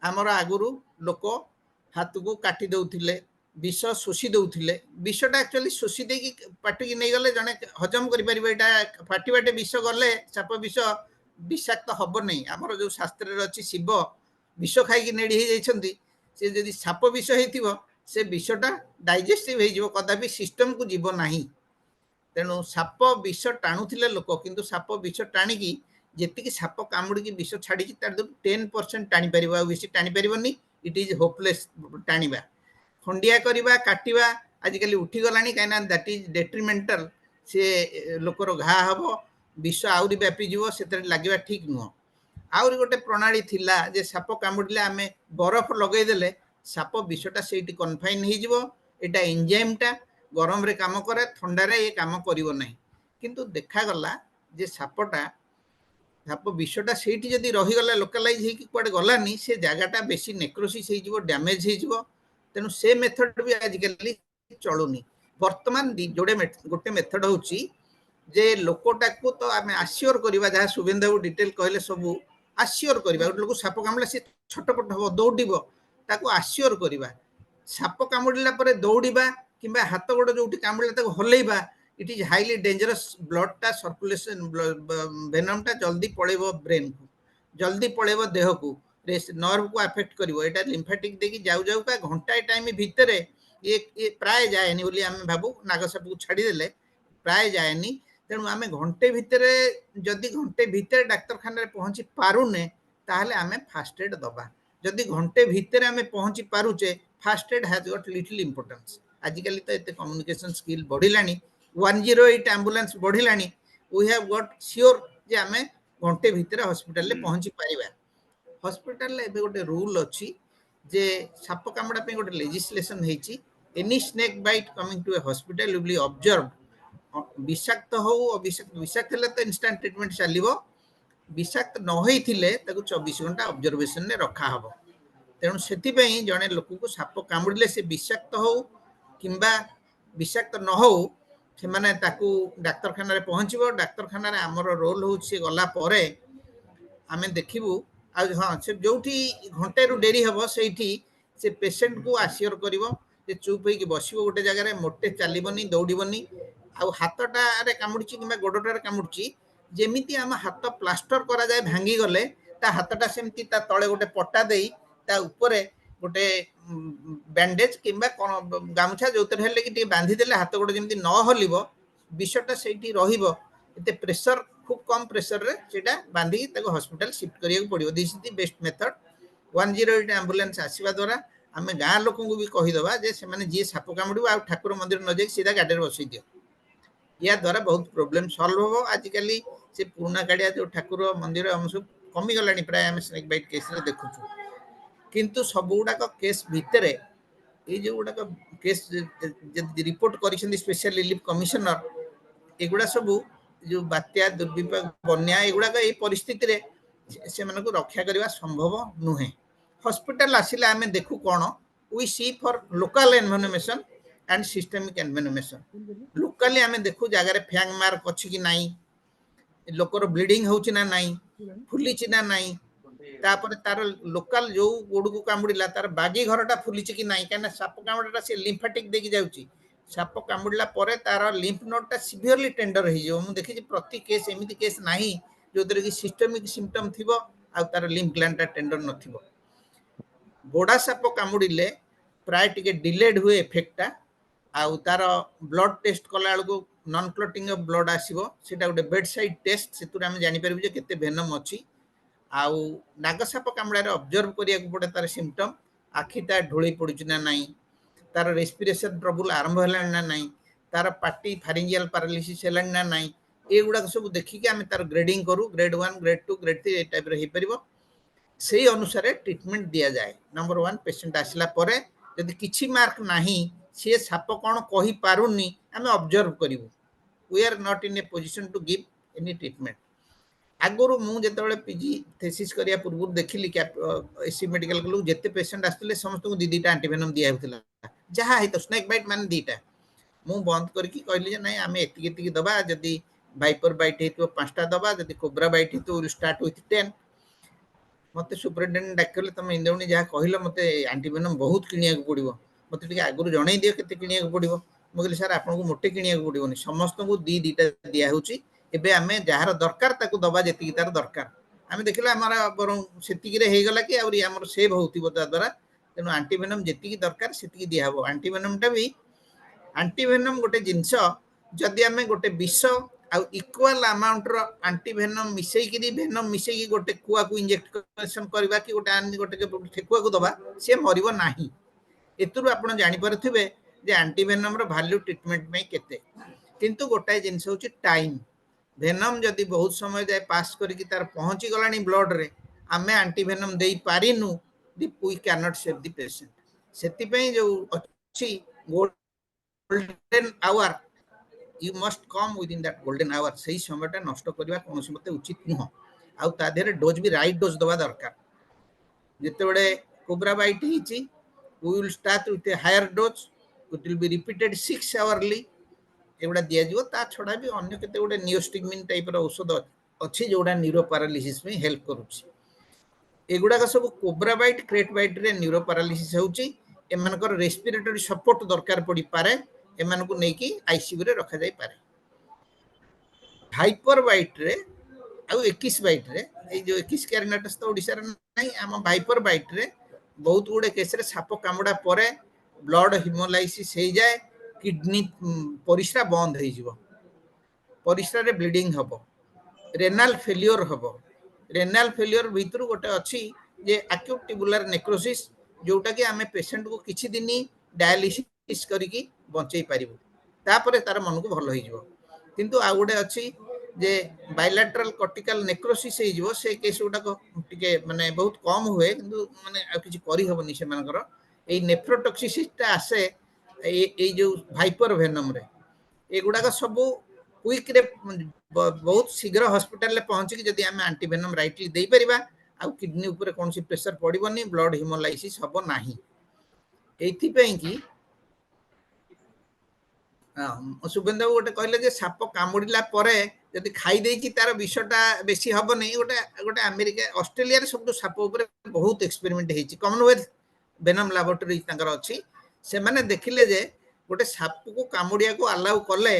आमर आगुरु लोक हाथ को काटी दौथिले विष शोषी दौले विषटा एक्चुअली शोषी देकी पाटी की नहीं गले जने हजम करि परिबो एटा पाटी बाटे विष गले साप विष विषाक्त हब नहीं आमर जो शास्त्र रे अछि शिव विष खाई की नेडी हे जाइछंती से जदि साप विष हेतिबो से विषटा डाइजेस्टिव हे जिवो कदापि सिस्टम को जीव नाही तेणु साप विष टाणुथिले लोक किंतु साप विष टाणिकी जेतिकी साप कामुड़ी की विष छाड़ी तार 10% टाणी परिबो आ बेसी टाणी परिबोनी इट इज होपलेस टाणीबा खंडिया करवा काटिबा आजिकली उठी गलानी काइना दैट इज डेट्रिमेंटल से लोकर घा हबो विष आउरी व्यापी जीवो सेतरे लागिबा ठीक नुह आउरी गोटे प्रणाली थिला जे साप कामुड़िले आमे बरफ लगै देले साप विषटा सेठी कन्फाइन हे जीवो एटा एंजाइमटा गरम रे काम करे ठंडा रे ये काम करिवो नाही किंतु देखा गला जे सापटा साप विषटा सेठी जदी रही गला लोकलाइज हे कि कुआडे गलानी से जगाटा बेसी नेक्रोसिस हे जीवो डैमेज हे जीवो तेणु से मेथड भी आजिकल चलुनी वर्तमान जोड़े गोटे मेथड होची जे लोकटा को तो आमे आश्योर करबा जहा सुबेंदु डिटेल कहले सब आश्योर करबा गोटे लोक साप कामुड़ला से छटपट हो दौड़िबो ताको आश्योर करबा साप कामुड़िला परे दौड़िबा किंबा हाथ गोड़ जोटी कामुड़िला ताको हलैबा it is highly dangerous blood टा सर्कुलेशन वेनम टा जल्दी पळेबो ब्रेन को जल्दी पळेबो देह को नर्व को अफेक्ट करिवो एटा लिम्फेटिक देकी जाऊ जाऊ का घंटा टाइम भितरे ये प्राय जाएनी बोली आमे भाबू नागसाप को छाड़ी देले प्राय जाएनी तेणु आमे घंटे भितरे जदि घंटे भितरे डाक्तरखाना रे पहुंची पारुने ताहले आमे फास्ट एड दबा जदि घंटे भितरे आमे पहुंची पारुचे first aid has got little importance आजिकली तो एते कम्युनिकेशन स्किल बढ़िलानी 108 एम्बुलेंस बढ़िलानी वी हैव गॉट श्योर जे आमे घंटे भितरे हॉस्पिटल ले पहुंची पारिबा हॉस्पिटल ले गोटे रूल अच्छी जे साप कामुड़ा पे गोटे लेजिस्लेशन हेची any snake bite coming to a hospital will be observe विषाक्त हो विषाक्त हेले तो इंस्टेंट ट्रीटमेंट चलिबो विषाक्त न होई थिले ताको 24 घंटा ऑब्जर्वेशन ने रखा हबो तेणु सेति पई जने लोक को साप कामुड़िले से विषाक्त हो किंबा विषाक्त न हो से माने ताको डाक्तरखाना रे पहुंचबो डाक्तरखाना रे हमर रोल हो से गला परे आमे देखिबू हाँ से जो घंटे रु डेरी हम से पेसेंट को आश्योर कर चुप हो बस गोटे जगह मोटे चलनी दौड़नी आ हाथटा कामुड़ी कि गोड़टार कामुड़ी जमी आम हाथ प्लास्टर करा जाए भांगी गले ता हाथटा सेमती ता तले गोटे पट्टा दे ता ऊपर गोटे बैंडेज किंबा गामुछा जो कि बांधीदे हाथ गोड़ जमी न हलिब विषटा से रही प्रेसर खूब कम प्रेसर रे सेटा बांधी ताको हॉस्पिटल शिफ्ट करिया पड़िबो this is the best method 108 ambulance आसीबा द्वारा आमे गाँ लोक को भी कहि दबा जे से माने जे साप कामुड़िबो आ ठाकुर मंदिर न जाई सीधा गाडी रे बसई दियो या द्वारा बहुत प्रॉब्लम सॉल्व हो आजिकली से पुराना गाड़िया जो ठाकुर मंदिर हम सब कमी गलानी प्राय हम स्नेक बाइट केस रे देखुछु किंतु सब गुडा को केस भितरे ए जो गुडा को केस रिपोर्ट करिसेंदी स्पेशल रिलीफ कमिश्नर एगुडा सब जो बात्या दुर्विपाक बन्या एगुडा ये परिस्थिति रे से मानको रक्षा करबा संभव नुहे हॉस्पिटल आसिले आमे देखु कोन we see for local environment and systemic environment locally आमे देखु जगह रे फैंग मार्क अछि कि नाही लोकर ब्लीडिंग होछि ना नाही फुलिछि ना नाही तापर तार लोकल जो गोड़ को कामुड़िला तार बागी घरटा फुलिछि कि नाही काना साप कामुड़ाटा से लिम्फेटिक देकी जाउछि साप कामुड़ला परे तार लिम्फ नोड सिवियरली टेंडर हो जाए मुझे देखी प्रति केस एमती केस ना जो कि सिस्टमिक सिम्पटम थी आ तार लिम्फ ग्लैंड टेंडर न गोड़ा साप कामुड़िले प्राय टिके डिलेड हुए इफेक्टा आउ तार ब्लड टेस्ट कला बेलू नॉन क्लॉटिंग ऑफ ब्लड आसीबो सेटा गोटे बेड साइड टेस्ट से आम जापर जे केते वेनम अच्छी आउ नागसाप कामुड़ा ऑब्जर्व करिया पड़े तार सिम्पटम आखि तार ढोली पड़ुछि ना नाही तार रेस्पिरेशन ट्रबल आरंभ है ना नहीं तार पार्टी फारिंजियल पैरालिसिस है ना नहीं ये गुड़ा सब देखिए आम तार ग्रेडिंग करूँ ग्रेड 1 ग्रेड 2 ग्रेड 3 ये टाइप हो पार से अनुसार ट्रिटमेंट दि जाए नंबर 1 पेशेंट आसला परे यदि किसी मार्क नहीं सी साप कौन कही पारुनी आम ऑब्जर्व करूँ we are not in a position to give any treatment आगुरी मुझे पीजी थेसिस करिया पूर्व देखिली एससी मेडिकल कॉलेज जिते पेशेंट आसते समस्त को दीटा एंटीवेनम दिया होता जहाँ है तो स्नेक बाइट मान दीटा मु बंद करके कहली ना आम एति दबा जदि वाइपर बाइट हो 5टा दबा जदि कोब्रा बाइट हो स्टार्ट विथ 10 मत सुपरिटेडेंट डाक तुम इंद्रणी जहाँ कहल मत एंटीवेनम बहुत किनिया पड़ो मते टिके आगुरु जणै दियो केते किनिया पड़िबो मु कहली सर आपन को मोटे किनिया पड़िबोनी समस्त को दीटा दिया होची एबे आमे जहार दरकार ताकू दबा जेति तार दरकार आमे देखला हमारा बरं सेतिकी रे हे गला कि आउरी हमर सेव होतिबो ता द्वारा तेनु एंटीवेनम जेतिकी दरकार सेतिकी दिया हबो एंटीवेनम टा भी एंटीवेनम गोटे जिंस जदि आमे गोटे विष आउ इक्वल अमाउंट रो एंटीवेनम मिसई कि वेनम मिसई कि गोटे कुआ को इंजेक्शन करबा कि गोटे ठेकुआ को दबा से मरिबो नाही एतुरु आपण जानि परथिबे जे एंटीवेनम रो वैल्यू ट्रीटमेंट में केते किंतु गोटाए जिंस होची टाइम वेनम जदि बहुत समय जाए पास करिकि तार पहुंची गलानी ब्लड रे आमे एंटीवेनम देई पारिनु we can not save the patient सेति पई जो अछि golden hour you must come within that golden hour सही समयटा नष्ट करबा कोनोसी मते उचित नुह आउ ता देरे डोज भी राइट डोज दबा दरकार जेते बडे कोब्रा बाइट हिची we will start with a higher dose it will be repeated 6 hourly एगुडा दिया जिवो ता छडा भी अन्य केते गोटे नियोस्टिगमिन टाइप रो औषध अछि जोडा न्यूरो पैरालिसिस में हेल्प करूची एगुडा का सब कोब्रा बाइट क्रेट बाइट रे न्यूरो पैरालिसिस होची एमानकर रेस्पिरेटरी सपोर्ट दरकार पड़ी पारे एमान को नेकी आईसीयू रे रखा जाई पारे हाइपर बाइट रे आ 21 बाइट रे ए जो 21 कैरिनेटस तो ओडिसा रे नै हम हाइपर बाइट रे बहुत गुडे केस रे साप कामुडा परे ब्लड हिमोलाइसिस हे जाए किडनी परिश्रा बंद हो जिवो परिश्रा रे ब्लीडिंग हबो रेनाल फेलियर हबो रेनाल फेलियर भीतर गोटे अछि जे एक्यूट ट्यूबुलर नेक्रोसिस जोटा कि आमे पेशेंट को किछि दिन डायलिसिस करिकि बंचई पारिबो तापरे तार मन को भल हो जिवो किंतु आ गोटे अछि जे बायलैटरल कॉर्टिकल नेक्रोसिस हे जिवो से केस गोटा को टिके माने बहुत कम हुए किंतु माने आ किछि करि हबनी से मानकर ए नेफ्रोटॉक्सिसिटी आसे ए जो हाइपर वेनम रे एगुडा का सब क्विक रे बहुत शीघ्र हॉस्पिटल ले पहुंची कि जदि आमे एंटीवेनम राइटली देई परिबा आ किडनी ऊपर कोनसी प्रेशर पड़िबोनी ब्लड हिमोलाइसिस हबो नाही एथि पई कि सुबेंद्र गोटे कहले जे साप कामुड़िला परे जदि खाई देकी तार विषटा बेसी हबो नै गोटे गोटे अमेरिका ऑस्ट्रेलिया रे सब साप ऊपर बहुत एक्सपेरिमेंट हेची कॉमनवेल्थ वेनम लैबोरेटरी तांकर अछि से माने देखिले जे गोटे साप को कामुड़िया को अलाउ कले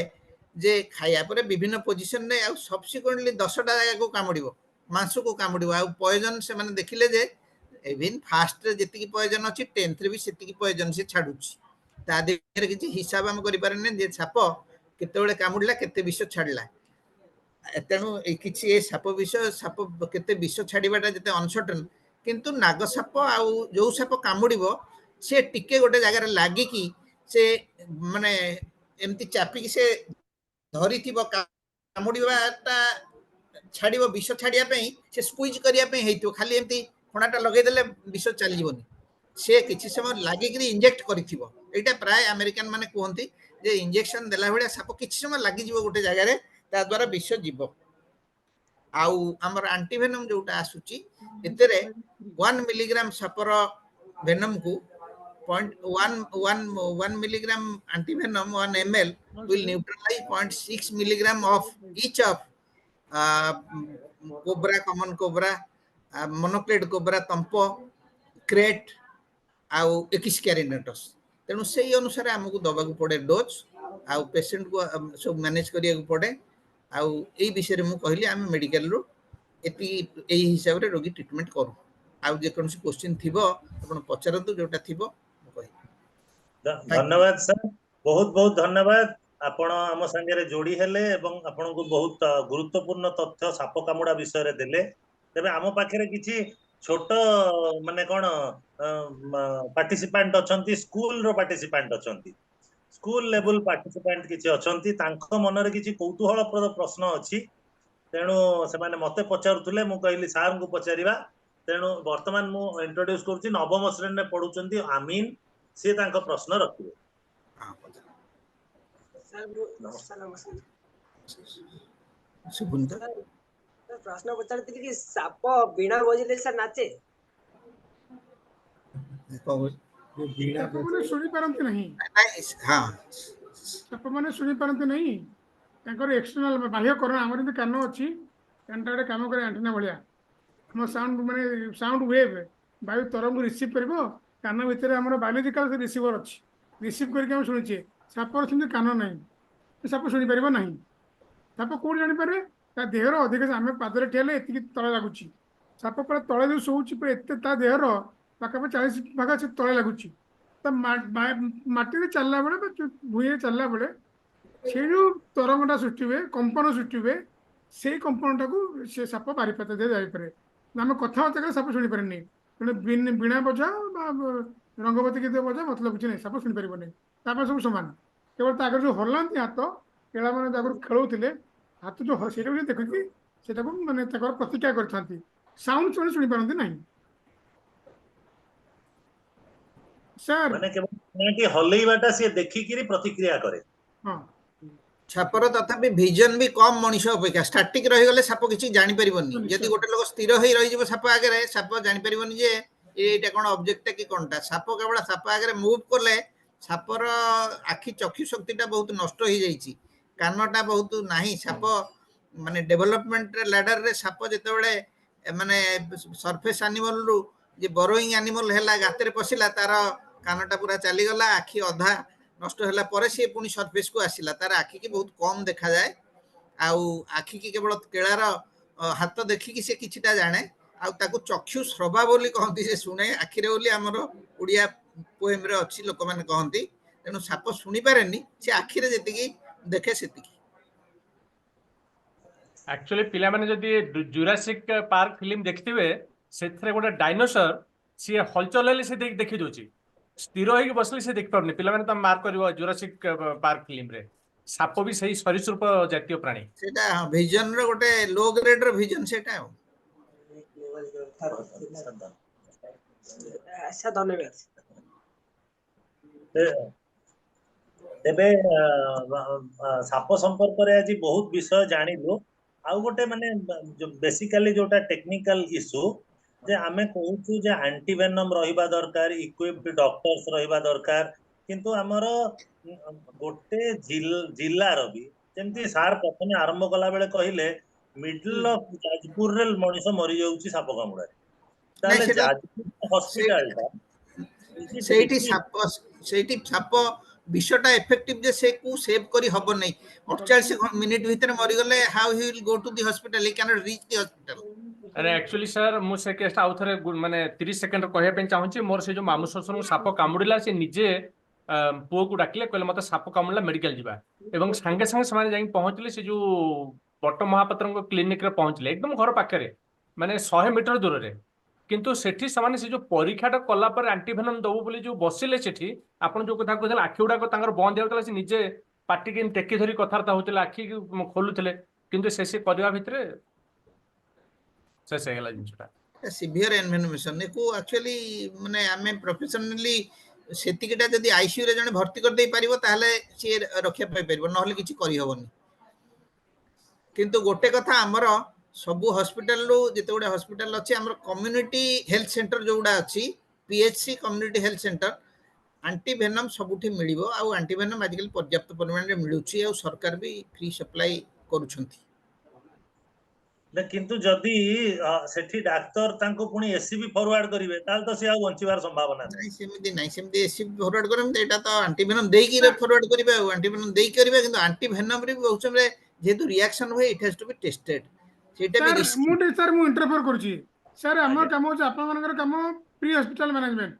जे खाया परे विभिन्न पोजीशन ने आ सब्सिक्वेंटली 10टा जगह को कामुड़िबो मांस को कामुड़िबो आ पॉइजन से माने देखिले जे इवन फास्ट रे जति की पॉइजन अछि 10th रे भी सेति की पॉइजन से छाडुछि ता देहरे किछि हिसाब हम करि पारने जे साप केते बेले कामुड़िला केते विष छाडला तेणु किछि ए साप विष साप केते विष छाडिबाटा जते अनसर्टन किंतु नाग साप आ जो साप कामुड़िबो से टिके गोटे जगह लागी कि से माने एमती चापी कि से धरी थिबो कामुड़िबाटा छाडिबो विष छाडिया पई से स्क्वीज करिया पई हेतियो खाली एमती फणाटा लगै देले विष चली जीवनी से किछि समय लागी कि इंजेक्ट करिथिबो एटा प्राय अमेरिकन माने कहंती जे इंजेक्शन देला बेले साप किछि समय लागी जीवो गोटे जगह रे ता द्वारा विष जीवो आउ हमर एंटीवेनम जोटा आसुची एतरे 1 मिलीग्राम सापर वेनम को 0.1 milligram antivenom 1 ml will neutralize 0.6 milligram of each of cobra, common cobra, monocled cobra, tampo, crate, आउ एक्स कैरिनेटस तेणु से अनुसार हमको दबा को पड़े डोज आउ पेशेंट को सब मैनेज करिया को पड़े आउ ए विषय रे मु कहली हम मेडिकल रो एति ए हिसाब रे रोगी ट्रीटमेंट करू आउ जे कोनसी क्वेश्चन थिबो आपण पचारंतु जोटा थिबो धन्यवाद सर बहुत बहुत धन्यवाद आपण आम संगे जोड़ी हेले एवं आपण को बहुत गुरुत्वपूर्ण तथ्य साप कामुड़ा विषय रे देले तबे आम पाखरे किछि छोट माने कोन पार्टिसिपेंट अछंती स्कूल रो पार्टिसिपेंट अछंती स्कूल लेवल पार्टिसिपेंट किछि अछंती तांको मन रे किछि कौतूहलप्रद प्रश्न अछि तेणु से माने मते पचारुथले मु कहली सार को पचारिबा तेणु वर्तमान मु इंट्रोड्यूस करछि नवम श्रेणी रे पढुचंती आमीन से तांको प्रश्न रखिबे सुबुंत प्रश्न पचारथिले कि साप बिना बजिले सर नाचे साप माने सुनी पारंती नहीं हां साप माने सुनी पारंती नहीं तांकर एक्सटर्नल बाह्य करण हमर जे कान अछि कानटाडे काम करे एंटीना भलिया हम साउंड माने साउंड वेव वायु तरंग रिसीव करबो କାନ ଭିତରେ ଆମର ବାୟୋଲୋଜିକାଲ ରିସିଭର ଅଛି, ରିସିଭ କରିକି ଆମେ ଶୁଣୁଛେ। ସାପର ସେମିତି କାନ ନାହିଁ, ସାପ ଶୁଣିପାରିବ ନାହିଁ। ସାପ କୋଉଠି ଜାଣିପାରିବେ? ତା ଦେହର ଅଧିକ ଆମେ ପାଦରେ ଠିଆ ହେଲେ ଏତିକି ତଳେ ଲାଗୁଛି, ସାପ ପୁରା ତଳେ ଯୋଉ ଶୋଉଛି ପୁରା ଏତେ ତା ଦେହର ପାଖାପାଖି 40 ଭାଗ ସେ ତଳେ ଲାଗୁଛି। ତା ମାଟିରେ ଚାଲିଲା ବେଳେ ବା ଭୂଇଁରେ ଚାଲିଲା ବେଳେ ସେ ଯୋଉ ତରଙ୍ଗଟା ସୃଷ୍ଟି ହୁଏ, କମ୍ପନ ସୃଷ୍ଟି ହୁଏ, ସେଇ କମ୍ପନଟାକୁ ସେ ସାପ ବାରିପାତ ଦେଇ ଯାଇପାରେ। ଆମେ କଥାବାର୍ତ୍ତା କଲେ ସାପ ଶୁଣିପାରେନି। ତେଣୁ ବୀଣା ବଜା ବା ରଙ୍ଗବତୀ ଗୀତ ବଜା ମତଲବ କିଛି ନାହିଁ, ସାପ ଶୁଣିପାରିବନି। ତାପରେ ସବୁ ସମାନ, କେବଳ ତା ଆଗରେ ଯୋଉ ହଲାନ୍ତି ହାତ, ପିଲାମାନେ ଆଗରୁ ଖେଳୁଥିଲେ, ହାତ ଯୋଉ ସେଇଟାକୁ ଦେଖିକି ସେଟାକୁ ମାନେ ତାଙ୍କର ପ୍ରତିକ୍ରିୟା କରିଥାନ୍ତି। ସାଉଣ୍ଡ ସେମାନେ ଶୁଣିପାରନ୍ତି ନାହିଁ। ସାର୍ ମାନେ କେବଳ ହଲେଇବାଟା ସିଏ ଦେଖିକିରି ପ୍ରତିକ୍ରିୟା କରେ। ହଁ, ସାପର ତଥାପି ଭିଜନ ବି କମ ମଣିଷ ଅପେକ୍ଷା। ଷ୍ଟାଟିକ ରହିଗଲେ ସାପ କିଛି ଜାଣିପାରିବନି। ଯଦି ଗୋଟେ ଲୋକ ସ୍ଥିର ହେଇ ରହିଯିବ ସାପ ଆଗରେ, ସାପ ଜାଣିପାରିବନି ଯେ ଏଇଟା କଣ ଅବଜେକ୍ଟ କି କଣଟା। ସାପ କେବଳ ସାପ ଆଗରେ ମୁଭ କଲେ ସାପର ଆଖି ଚକ୍ଷୁ ଶକ୍ତିଟା ବହୁତ ନଷ୍ଟ ହେଇଯାଇଛି, କାନଟା ବହୁତ ନାହିଁ। ସାପ ମାନେ ଡେଭଲପମେଣ୍ଟ ଲ୍ୟାଡରରେ ସାପ ଯେତେବେଳେ ମାନେ ସରଫେସ ଆନିମଲରୁ ଯେ ବରୋଇଂ ଆନିମଲ ହେଲା, ଗାତରେ ପଶିଲା, ତାର କାନଟା ପୁରା ଚାଲିଗଲା, ଆଖି ଅଧା ନଷ୍ଟ ହେଲା ପରେ ସିଏ ପୁଣି ସରଫେସକୁ ଆସିଲା। ତାର ଆଖିକି ବହୁତ କମ ଦେଖାଯାଏ, ଆଉ ଆଖିକି କେବଳ କେଳାର ହାତ ଦେଖିକି ସେ କିଛିଟା ଜାଣେ, ଆଉ ତାକୁ ଚକ୍ଷୁ ଶ୍ରବା ବୋଲି କହନ୍ତି, ସେ ଶୁଣେ ଆଖିରେ ବୋଲି ଆମର ଓଡ଼ିଆ ପୋଏମରେ ଅଛି, ଲୋକମାନେ କହନ୍ତି। ତେଣୁ ସାପ ଶୁଣିପାରେନି, ସେ ଆଖିରେ ଯେତିକି ଦେଖେ ସେତିକି। ଆକ୍ଚୁଆଲି ପିଲାମାନେ ଯଦି ଜୁରାସିକ୍ ପାର୍କ ଫିଲ୍ମ ଦେଖିଥିବେ, ସେଥିରେ ଗୋଟେ ଡାଇନୋସର ସିଏ ହଲଚଲ ହେଲେ ସେ ଦେଖି ଦଉଛି, ସ୍ଥିର ହେଇକି ବସିଲେ ସେ ଦେଖିପାରୁନି। ପିଲାମାନେ ତ ମାର୍କ କରିବ ଜୁରାସିକ୍ ପାର୍କ ଫିଲ୍ମରେ, ସାପ ବି ସେଇ ସରୀସୃପ ଜାତୀୟ ପ୍ରାଣୀ। ସେଟା ଭିଜନର ଗୋଟେ ଲୋ ଗ୍ରେଡର ଭିଜନ ସେଟା। ଆଉ ଆଚ୍ଛା, ଧନ୍ୟବାଦ। ତେବେ ସାପ ସମ୍ପର୍କରେ ଆଜି ବହୁତ ବିଷୟ ଜାଣିଲୁ। ଆଉ ଗୋଟେ ମାନେ ବେସିକାଲି ଯୋଉଟା ଟେକ୍ନିକାଲ ଇସ୍ୟୁ, ଯେ ଆମେ କହୁଛୁ ଯେ ଆଣ୍ଟିଭେନମ ରହିବା ଦରକାର, ଇକ୍ୱିପ୍ଡ ଡକ୍ଟର୍ସ ରହିବା ଦରକାର, କିନ୍ତୁ ଆମର ଗୋଟେ ଜିଲ୍ଲାର ବି, ଯେମିତି ସାର୍ ପ୍ରଥମେ ଆରମ୍ଭ କଲା ବେଳେ କହିଲେ ମିଡଲ ଅଫ ଯାଜପୁରରେ ମଣିଷ ମରିଯାଉଛି ସାପ କାମୁଡାରେ, ତାହେଲେ ଯାଜପୁର ହସ୍ପିଟାଲଟା ସେଇଠି ସାପ ବିଷଟା ଏଫେକ୍ଟିଭ ଯେ ସେ କୁ ସେଭ କରି ହବ ନାହିଁ। 48 ମିନିଟ ଭିତରେ ମରିଗଲେ how he will go to the hospital, he can't reach the hospital. ଆରେ ଆକ୍ଚୁଆଲି ସାର୍ ମୁଁ ସେ କେସଟା ଆଉ ଥରେ ମାନେ 30 ସେକେଣ୍ଡ କହିବା ପାଇଁ ଚାହୁଁଛି। ମୋର ସେ ଯୋଉ ମାମୁଁ ଶ୍ୱଶୁରଙ୍କୁ ସାପ କାମୁଡ଼ିଲା, ସେ ନିଜେ ପୁଅକୁ ଡାକିଲେ, କହିଲେ ମତେ ସାପ କାମୁଡ଼ିଲା, ମେଡିକାଲ ଯିବା। ଏବଂ ସାଙ୍ଗେ ସାଙ୍ଗେ ସେମାନେ ଯାଇକି ପହଞ୍ଚିଲେ ସେ ଯୋଉ ବଟ ମହାପାତ୍ରଙ୍କ କ୍ଲିନିକରେ ପହଞ୍ଚିଲେ, ଏକଦମ ଘର ପାଖରେ, ମାନେ 100 ମିଟର ଦୂରରେ। କିନ୍ତୁ ସେଠି ସେମାନେ ସେ ଯୋଉ ପରୀକ୍ଷାଟା କଲା ପରେ ଆଣ୍ଟିଭେନମ ଦବୁ ବୋଲି ଯୋଉ ବସିଲେ ସେଠି, ଆପଣ ଯୋଉ କଥା କହୁଥିଲେ ଆଖି ଗୁଡାକ ତାଙ୍କର ବନ୍ଦ ହେଇଯାଉଥିଲା, ସେ ନିଜେ ପାଟିକି ଟେକି ଧରି କଥାବାର୍ତ୍ତା ହଉଥିଲେ, ଆଖି ଖୋଲୁଥିଲେ, କିନ୍ତୁ ସେ କରିବା ଭିତରେ ଶେଷ ହେଇଗଲା ଜିନିଷଟା। ସିଭିୟର ଏନଭେନମେସନ କୁ ଆକ୍ଚୁଆଲି ମାନେ ଆମେ ପ୍ରଫେସନାଲି ସେତିକିଟା ଯଦି ଆଇସିୟୁ ରେ ଜଣେ ଭର୍ତ୍ତି କରିଦେଇ ପାରିବ, ତାହେଲେ ସିଏ ରକ୍ଷା ପାଇପାରିବ, ନହେଲେ କିଛି କରିହବନି। କିନ୍ତୁ ଗୋଟେ କଥା, ଆମର ସବୁ ହସ୍ପିଟାଲରୁ ଯେତେ ଗୁଡେ ହସ୍ପିଟାଲ ଅଛି, ଆମର କମ୍ୟୁନିଟି ହେଲ୍ଥ ସେଣ୍ଟର ଯୋଉଗୁଡା ଅଛି, PHC community health centre, antivenom ସବୁଠି ମିଳିବ। ଆଉ ଆଣ୍ଟିଭେନମ ଆଜିକାଲି ପର୍ଯ୍ୟାପ୍ତ ପରିମାଣରେ ମିଳୁଛି, ଆଉ ସରକାର ବି ଫ୍ରି ସପ୍ଲାଇ କରୁଛନ୍ତି। କିନ୍ତୁ ଯଦି ସେଠି ଡାକ୍ତର ତାଙ୍କୁ ପୁଣି ଏସିବି ଫରୱାର୍ଡ କରିବେ, ତାହେଲେ ତ ସେ ଆଉ ବଞ୍ଚିବାର ସମ୍ଭାବନା ନାହିଁ। ସେମିତି ନାହିଁ, ସେମିତି ଏସିବି ଫରୱାର୍ଡ କରନ୍ତି, ଏଇଟା ତ ଆଣ୍ଟିଭେନମ ଦେଇକି ଫରୱାର୍ଡ କରିବେ, ଆଉ ଆଣ୍ଟିଭେନମ ଦେଇକି କରିବେ। କିନ୍ତୁ ଆଣ୍ଟିଭେନମରେ ବି ବହୁତ ସମୟରେ ଯେହେତୁ ରିଆକ୍ସନ ହୁଏ, ଇଟ୍ ହାଜ ଟୁ ବି ଟେଷ୍ଟେଡ। ସେଇଟା ବି ରିସ୍କ। ମୁଁ ଇଣ୍ଟରଫିୟର କରୁଛି ସାର୍। ଆମର କାମ ହଉଛି, ଆପଣମାନଙ୍କର କାମ ପ୍ରି ହସ୍ପିଟାଲ ମ୍ୟାନେଜମେଣ୍ଟ।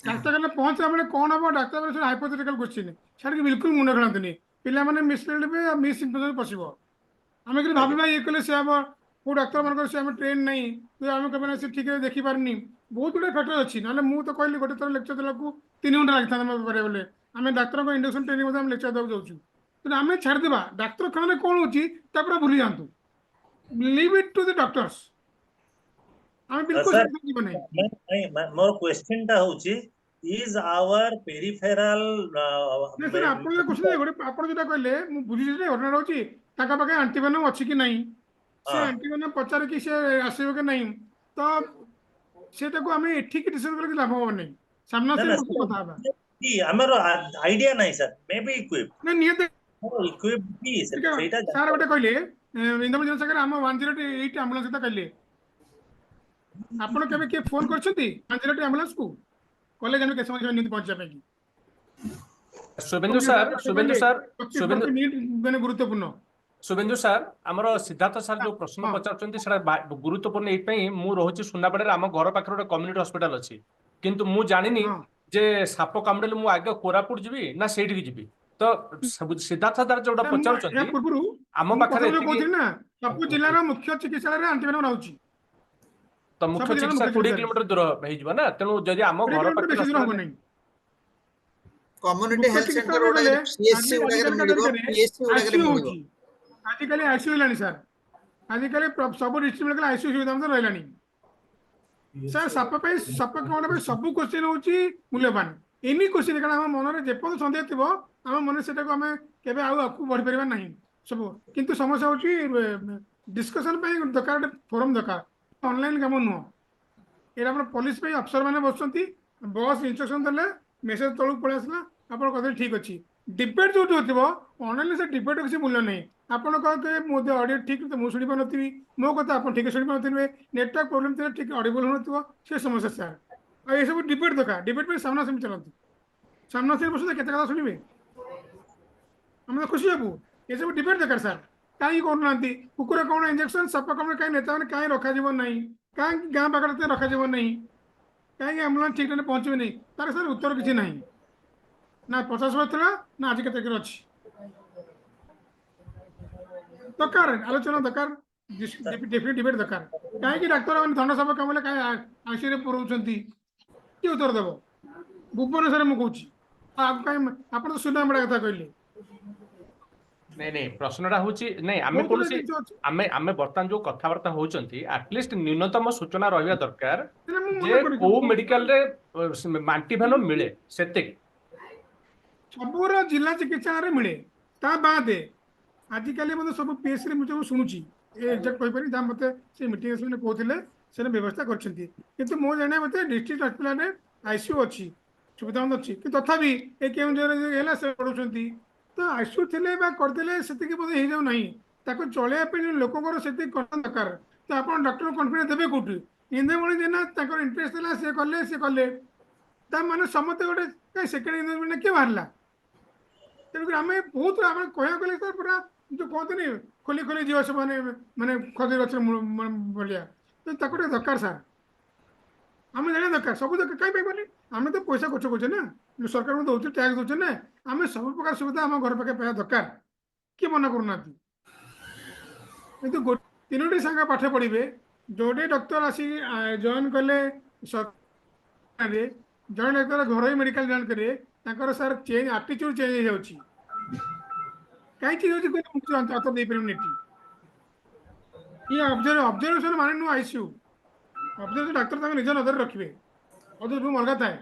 ଡାକ୍ତରଖାନା ପହଞ୍ଚିଲା ବେଳେ କଣ ହବ, ଡାକ୍ତର ହାଇପୋଥେଟିକାଲ କ୍ୱେଶ୍ଚିନ୍ ଛାଡ଼ିକି ବିଲକୁଲ ମୁଣ୍ଡ ଖେଳନ୍ତୁନି। ପିଲାମାନେ ମିସଲିଡ୍ ହେବେ, ମିସ୍ ଇନଫର୍ମେସନ ପଶିବ। ଆମେ ଯଦି ଭାବିବା ଇଏ କଲେ ସେ ହବ, କୋଉ ଡାକ୍ତର ମାନଙ୍କର ସେ ଆମେ ଟ୍ରେନ୍ ନାହିଁ, ଆମେ କେବେ ସେ ଠିକରେ ଦେଖିପାରୁନି, ବହୁତ ଗୁଡେ ଫ୍ୟାକ୍ଟର ଅଛି। ନହେଲେ ମୁଁ ତ କହିଲି ଗୋଟେ ଥର ଲେକ୍ଚର ଦେବାକୁ 3 ଘଣ୍ଟା ଲାଗିଥାନ୍ତା ମୋ ବେପାରେ ବୋଲେ। ଆମେ ଡାକ୍ତରଙ୍କ ଇଣ୍ଡକ୍ସନ ଟ୍ରେନିଂ ମଧ୍ୟ ଆମେ ଲେକ୍ଚର ଦେବାକୁ ଯାଉଛୁ। କିନ୍ତୁ ଆମେ ଛାଡ଼ିଦେବା, ଡାକ୍ତରଖାନାରେ କଣ ହଉଛି ତାପରେ ଭୁଲି ଯାଆନ୍ତୁ, leave it to the doctors। ଆମେ ବିଲକୁଲ ଯିବ ନାହିଁ। ମୋର କ୍ୱେଶ୍ଚିନ୍ ଟା ହଉଛି, is our peripheral ସାର୍ ଆପଣ ଯୋଉ କହୁଛନ୍ତି, ଗୋଟେ ଆପଣ ଯୋଉଟା କହିଲେ ମୁଁ ବୁଝିଛି ଯେ ଘଟଣା ରହୁଛି, ତାଙ୍କ ପାଖେ ଆଣ୍ଟିଭେନମ ଅଛି କି ନାହିଁ, ସେ ଆଣ୍ଟିଭେନମ ପଚାରିକି ସେ ଆସିବ କି ନାହିଁ, ତ ସେଟାକୁ ଆମେ ଏଠିକି ଡିସାଇଡ୍ କରିକି ଲାଭ ହବ ନାହିଁ। ସାମ୍ନା ସାମ୍ନି ବସି କଥା ହେବା। ଆମର ଆଇଡିଆ ନାହିଁ ସାର୍, ମେ ବି ଇକ୍ୱିପ୍ଡ। ନା ନିହାତି ସେଇଟା ସାର୍ ଗୋଟେ କହିଲେ, ଇନ୍ଦମ ଜନସାଗର ଆମ 108 ଆମ୍ବୁଲାନ୍ସ କଥା କହିଲେ, ଆପଣ କେବେ କିଏ ଫୋନ କରିଛନ୍ତି 108 ଆମ୍ବୁଲାନ୍ସକୁ? कॉलेज जाने के समय नीति पहुंचा पाएगी Subhendu sir Subhendu sir 25 minute मैंने गुरुत्वपूर्ण शुभेन्दु सर आमर सिद्धार्थ सर जो प्रश्न हाँ। पचार सेटा गुरुत्वपूर्ण एई मु रहूची सुनापड़े आम घर पाखर गोटे कम्युनिटी हॉस्पिटल अच्छी किंतु मु जानिनी हाँ। जे साप कामुड़े मु आगे कोरापुट जीवी ना सेठी जीवी तो सिद्धार्थ सर जोटा पचार पूर्व आम पाखरे कहती ना सब जिलार मुख्य चिकित्सालय आंटीवेनम रहुची तो मुख्य सब जिला चिकित्सा मुख्य 20 किलोमीटर दूर हो ना तेणु जदि आम घर बेसी दूर पाखरे हबो नहीं कम्युनिटी मुख्य हेल्थ चिकित्सा सेंटर गले सीएससी आजिकल मिलिबो पीएससी आईसीयू मिलिबो होची आजिकल आईसीयू लानी सर आजिकल सब डिस्ट्रिक्ट मेडिकल आईसीयू सुविधा मतलब रहलानी सर साप कौन सब क्वेश्चन होची मूल्यवान एनी क्वेश्चन कारण हम मन में जेपन सन्देह थी आम मन से आम के आगे बढ़ी पार ना सब किंतु समस्या होची डिस्कशन दरकार फोरम दरकार ऑनलाइन काम नुह ये पुलिस अफसर मैंने बसुँच बस इंस्ट्रक्शन देले मेसेज तलू पलि आसला आप कहते ठीक अच्छे डिबेट जो हो ऑनलाइन से डिबेट किसी मूल्य नहीं आपड़ कहते मुझे ऑडियो ठीक मुझे शुणी पार नी मो कथा आप ठीक शुणी पारे नेटवर्क प्रोब्लेम थे ठीक ऑडिबल हो से समस्या सर ये सब डिबेट दरकार डिबेट में सामना सामने चलती सामना सामने बस केते कथा शुणे आम खुशी हेबू ये सब डिबेट दरकार सर कहीं करूना कुकुर कौन इंजेक्शन साप कम कहीं नेता मैंने कहीं रखा ना कहीं गाँ पाखे रखा ना कहीं एम्बुलेंस ठीक टाइम पहुँचे नहीं तार सर उत्तर किसी ना ना 50 वर्ष था ना आज के अच्छी दरकार आलोचना दरकार डेफिनेट डिबेट दरकार कहीं डाक्तर मैंने थंडा साप कम कहीं आईसीयू पुराउं किए उत्तर देव भुवनेश्वर मुझे कहीं आप तो सुनामड़ा कथा कहले नहीं नहीं प्रश्नटा होची नहीं आमे कोनसी आमे आमे बर्तमान जो कथावार्ता होचंती एटलीस्ट न्यूनतम सूचना रहिबा दरकार जे को मेडिकल रे मांटीभेनो मिले सेते सबुर जिला चिकित्सालय मिले ता बादे आजिकल मतलब सब पीएस रे मुझे शुणुची एग्जैक्ट कहि पारि दा मते से मीटिंग में कहथिले से व्यवस्था करछंती किंतु मो जाने मते डिस्ट्रिक्ट हॉस्पिटल रे आईसीयू अछि सुविधा अछि कि तथापि ए केउ जरे हेला से पडुछंती तो आईसीयू थिले बा करदेले सेति बोधे हे जाउ नहीं ताको चले पे लोकଙ୍କର सेति करन दरकार तो आपण डॉक्टर कॉन्फिडेंस देबे कोठी इंदे बळी जेना ताको इंटरेस्ट देला से कले ता माने समते गोटे कहीं सेकेंड इन्वेस्टमेंट के मारला तेणुक आम बहुत आम कह गले सर पूरा जो कहते नहीं खोली खोली जीव सब मैंने खदी गच भाया तो दरकार सर आम जाना दरकार सब दरकार कहीं पाइबनी आम तो पैसा खर्च कर ना सरकार में दौर टैक्स दौर ना आम सब प्रकार सुविधा आम घर पाखे पाया दरकार किए मना करना कितु तीनो सांग पाठ पढ़े जोटे डॉक्टर आसी जॉइन कले जड़े डॉक्टर घर मेडिकल जॉइन करे सर चेंज आटीट्यूड चेंज हो कहीं उत्तर दे पारे ये ऑब्जर्वेशन माने नु आईसीयू ऑब्जर्वेशन डाक्तर निज नजर रखिए और रूम अलग थाए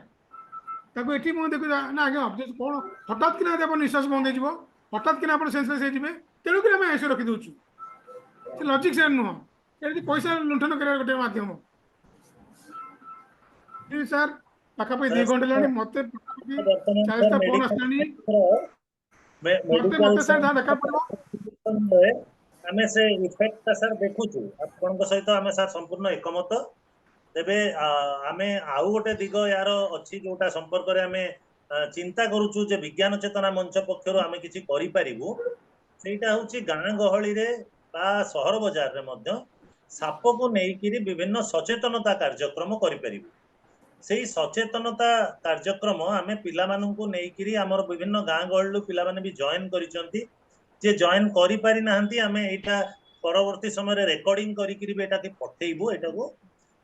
ये मुझे देखो ना आगे ऑब्जर्वेशन कौन हठात कि निश्वास बंद हो हठात कि सेंसलेस हो तेणुक आम आईसीयू रखीदे लॉजिक से नुह ये पैसा लुंठन कर गोटे मध्यम सर पाखापाखि 2 घंटे लानी मत 40टा फोन आसलानी मत सर जहाँ देखा पड़ो आमे से इफेक्ट सर देखुछु आपन सहित आमे सर संपूर्ण एकमत तेबे आमे आउ गोटे दिग यार अछि जोटा संपर्क रे आमे चिंता करूछु जे विज्ञान चेतना मंच पक्षरु आमे किछि करि परिबु सेटा होछि गां गहळी रे बा शहर बाजार रे मध्य साप को नेइकिरी विभिन्न सचेतनता कार्यक्रम करि परिबु सेही सचेतनता कार्यक्रम आमे पिला माननकु नेइकिरी हमर विभिन्न गां गहळलु पिला माने भी जॉइन करिसंती जे जॉइन करि पारि नाहंती आमे एटा परवर्ती समय रे रेकॉर्डिंग करि किरी बेटा के पठेइबु एटा को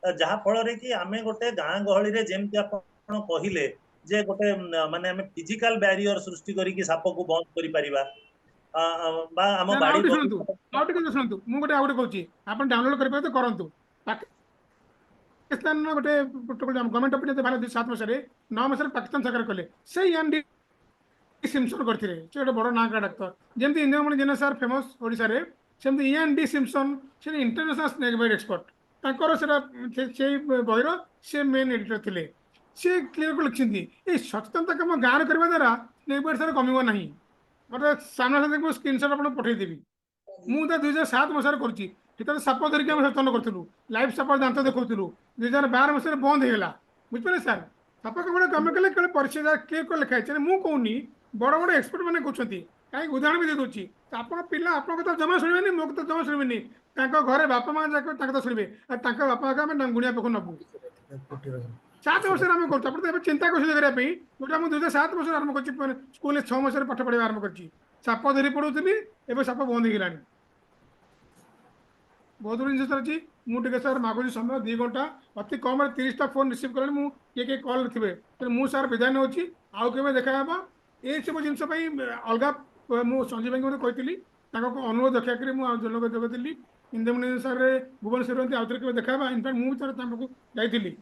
जहा फल रे कि आमे गोटे गां गहळी रे जेमति आपण कहिले जे गोटे माने आमे फिजिकल बैरियर सृष्टि करी कि साप को बंद करि परिबा बा हम बाडी सुनतु मु गोटे आउट कहूची आपण डाउनलोड करि तो करंतु पाकिस्तान गोटे गवर्नमेंट ऑफ इंडिया भारत 7 मसरे 9 मसरे पाकिस्तान सरकार कले से एनडी सिम्पसन करथिले से गोटे बड़ नाका डाक्टर जेमति इंद्रमणि जेना सर फेमस ओडिसा रे सेमति एनडी सिम्पसन से इंटरनेशनल स्नेक बाइट एक्सपर्ट ताकर से बहिर से मेन एडिटर थिले से क्लियर को लिखिंदी ए सचेतनता काम गाँव करबा द्वारा स्नेक बाइट सर कमिबो नाही मतलब सामना सामने स्क्रीनशॉट आपको पठेदेवी मुझे 2007 मसीह कर साप धरिक सचेतन करूँ लाइव साप दांत देखूँ 2012 मसीह बंद होगा बुझे सर ସାପ କେବଳ ଗମେ କଲେ କେବଳ ପରିଚୟ କିଏ କଣ ଲେଖା ହେଇଛି ମୁଁ କହୁନି, ବଡ ବଡ ଏକ୍ସପର୍ଟ ମାନେ କହୁଛନ୍ତି। କାହିଁକି ଉଦାହରଣ ବି ଦେଇ ଦଉଛି, ଆପଣ ପିଲା ଆପଣଙ୍କ କଥା ଜମା ଶୁଣିବେନି, ମୋ କଥା ଜମା ଶୁଣିବେନି, ତାଙ୍କ ଘରେ ବାପା ମା ଯାକ ତାଙ୍କ କଥା ଶୁଣିବେ, ଆଉ ତାଙ୍କ ବାପା ମାଆ ଆମେ ଗୁଣିଆ ପାଖକୁ ନବୁ। 7 ବର୍ଷରେ ଆମେ କରୁଛୁ, ଆପଣ ତ ଏବେ ଚିନ୍ତା କରୁଛନ୍ତି କରିବା ପାଇଁ, ଯୋଉଟା ମୁଁ 2007 ମସିହାରେ ଆରମ୍ଭ କରିଛି, ସ୍କୁଲରେ 6 ମସିହାରେ ପାଠ ପଢିବା ଆରମ୍ଭ କରିଛି। ସାପ ଧରି ପଢଉଥିଲି, ଏବେ ସାପ ବନ୍ଦ ହେଇଗଲାଣି। ବହୁତ ଜିନିଷ ଚାଲିଛି। ମୁଁ ଟିକେ ସାର୍ ମାଗୁଛି ସମୟ 2 ଘଣ୍ଟା, ଅତି କମରେ 30ଟା ଫୋନ ରିସିଭ କଲେଣି, ମୁଁ କିଏ କଲ୍ ଥିବେ, ମୁଁ ସାର୍ ବିଦାୟ ନେଉଛି। ଆଉ କେବେ ଦେଖା ହେବା। ଏସବୁ ଜିନିଷ ପାଇଁ ଅଲଗା ମୁଁ ସଞ୍ଜୀବ ଭାଇଙ୍କୁ ମଧ୍ୟ କହିଥିଲି, ତାଙ୍କ ଅନୁରୋଧ ରକ୍ଷା କରି ମୁଁ ଯୋଗ ଦେଲି। ଇନ୍ଦ୍ରମଣି ସାର୍ ଭୁବନେଶ୍ୱର ଆଉଥରେ କେବେ ଦେଖା ହେବା। ଇନଫାକ୍ଟ ମୁଁ ବି ଥରେ ତାଙ୍କ ପାଖକୁ ଯାଇଥିଲି।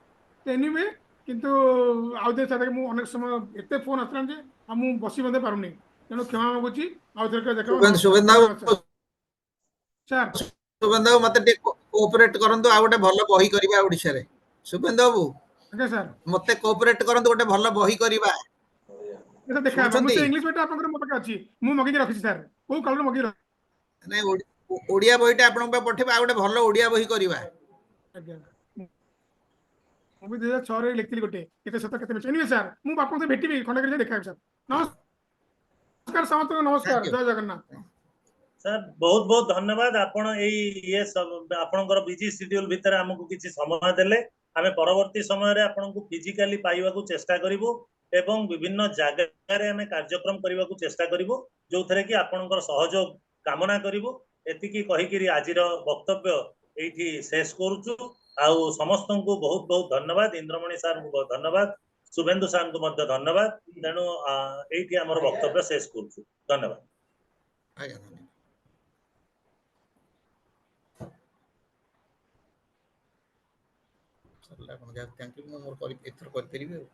ଏନିୱେ, କିନ୍ତୁ ଆଉ ସାର୍ ମୁଁ ଅନେକ ସମୟ ଏତେ ଫୋନ ଆସିଲାଣି ଯେ ଆଉ ମୁଁ ବସି ମଧ୍ୟ ପାରୁନି, ତେଣୁ କ୍ଷମା ମାଗୁଛି। ଆଉଥରେ କେବେ ଦେଖା ହେବା। ଶୁଭେନ୍ଦୁ ବାବୁ, ସାର୍ ଶୁଭେନ୍ଦୁ ବାବୁ ମତେ ଟିକେ କୋଅପରେଟ କରନ୍ତୁ, ଆଉ ଗୋଟେ ଭଲ ବହି କରିବା ଓଡିଶାରେ। ଶୁଭେନ୍ଦୁ ବାବୁ, ଆଜ୍ଞା ସାର୍, ମତେ କୋଅପରେଟ କରନ୍ତୁ, ଗୋଟେ ଭଲ ବହି କରିବା। ଏଟା ଦେଖା ହେବା। ମୁଁ ଶୁଣୁଛନ୍ତି? ସେ ଇଂଲିଶ ବହିଟା ଆପଣଙ୍କର ମୋ ପାଖରେ ଅଛି, ମୁଁ ମଗେଇକି ରଖିଛି ସାର୍, କୋଉ କାଳରୁ ମଗେଇକି ରଖିଛି। ନାଇଁ, ଓଡିଆ ବହିଟା ଆପଣଙ୍କ ପାଇଁ ପଠେଇବା, ଆଉ ଗୋଟେ ଭଲ ଓଡିଆ ବହି କରିବା। ଆଜ୍ଞା, ମୁଁ ବି 2006ରେ ଲେଖିଥିଲି ଗୋଟେ, କେତେ ସତ କେତେ ମିଛ। ଏନିୱେ ସାର୍, ମୁଁ ଆପଣଙ୍କ ସହ ଭେଟିବି, ଖଣ୍ଡଗିରି ଯାଇ ଦେଖା ହେବି ସାର୍। ନମସ୍କାର ସମସ୍ତଙ୍କୁ, ନମସ୍କାର, ଥ୍ୟାଙ୍କ ୟୁ। ଜୟ ଜଗନ୍ନାଥ। ସାର୍ ବହୁତ ବହୁତ ଧନ୍ୟବାଦ, ଆପଣ ଏଇ ଆପଣଙ୍କର ବିଜି ସିଡ୍ୟୁଲ ଭିତରେ ଆମକୁ କିଛି ସମୟ ଦେଲେ। ଆମେ ପରବର୍ତ୍ତୀ ସମୟରେ ଆପଣଙ୍କୁ ଫିଜିକାଲି ପାଇବାକୁ ଚେଷ୍ଟା କରିବୁ ଏବଂ ବିଭିନ୍ନ ଜାଗାରେ ଆମେ କାର୍ଯ୍ୟକ୍ରମ କରିବାକୁ ଚେଷ୍ଟା କରିବୁ, ଯୋଉଥିରେ କି ଆପଣଙ୍କର ସହଯୋଗ କାମନା କରିବୁ। ଏତିକି କହିକିରି ଆଜିର ବକ୍ତବ୍ୟ ଏଇଠି ଶେଷ କରୁଛୁ। ଆଉ ସମସ୍ତଙ୍କୁ ବହୁତ ବହୁତ ଧନ୍ୟବାଦ। ଇନ୍ଦ୍ରମଣି ସାର୍ଙ୍କୁ ବହୁତ ଧନ୍ୟବାଦ, ଶୁଭେନ୍ଦୁ ସାର୍ଙ୍କୁ ମଧ୍ୟ ଧନ୍ୟବାଦ। ତେଣୁ ଏଇଠି ଆମର ବକ୍ତବ୍ୟ ଶେଷ କରୁଛୁ। ଧନ୍ୟବାଦ। ଆଜ୍ଞା, ଧନ୍ୟବାଦ। ଆପଣ ଯାହା ଥ୍ୟାଙ୍କ ୟୁ, ମୁଁ ମୋର ଏଥର କରିପାରିବି ଆଉ।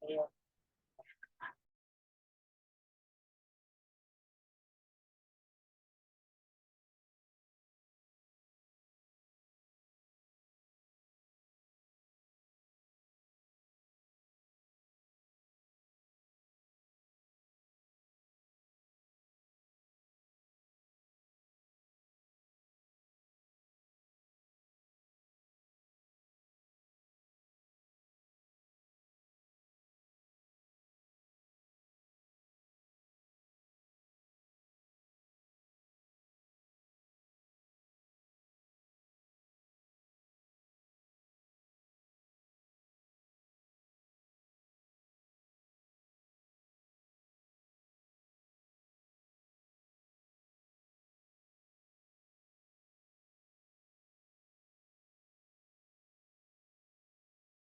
ଆଜ୍ଞା।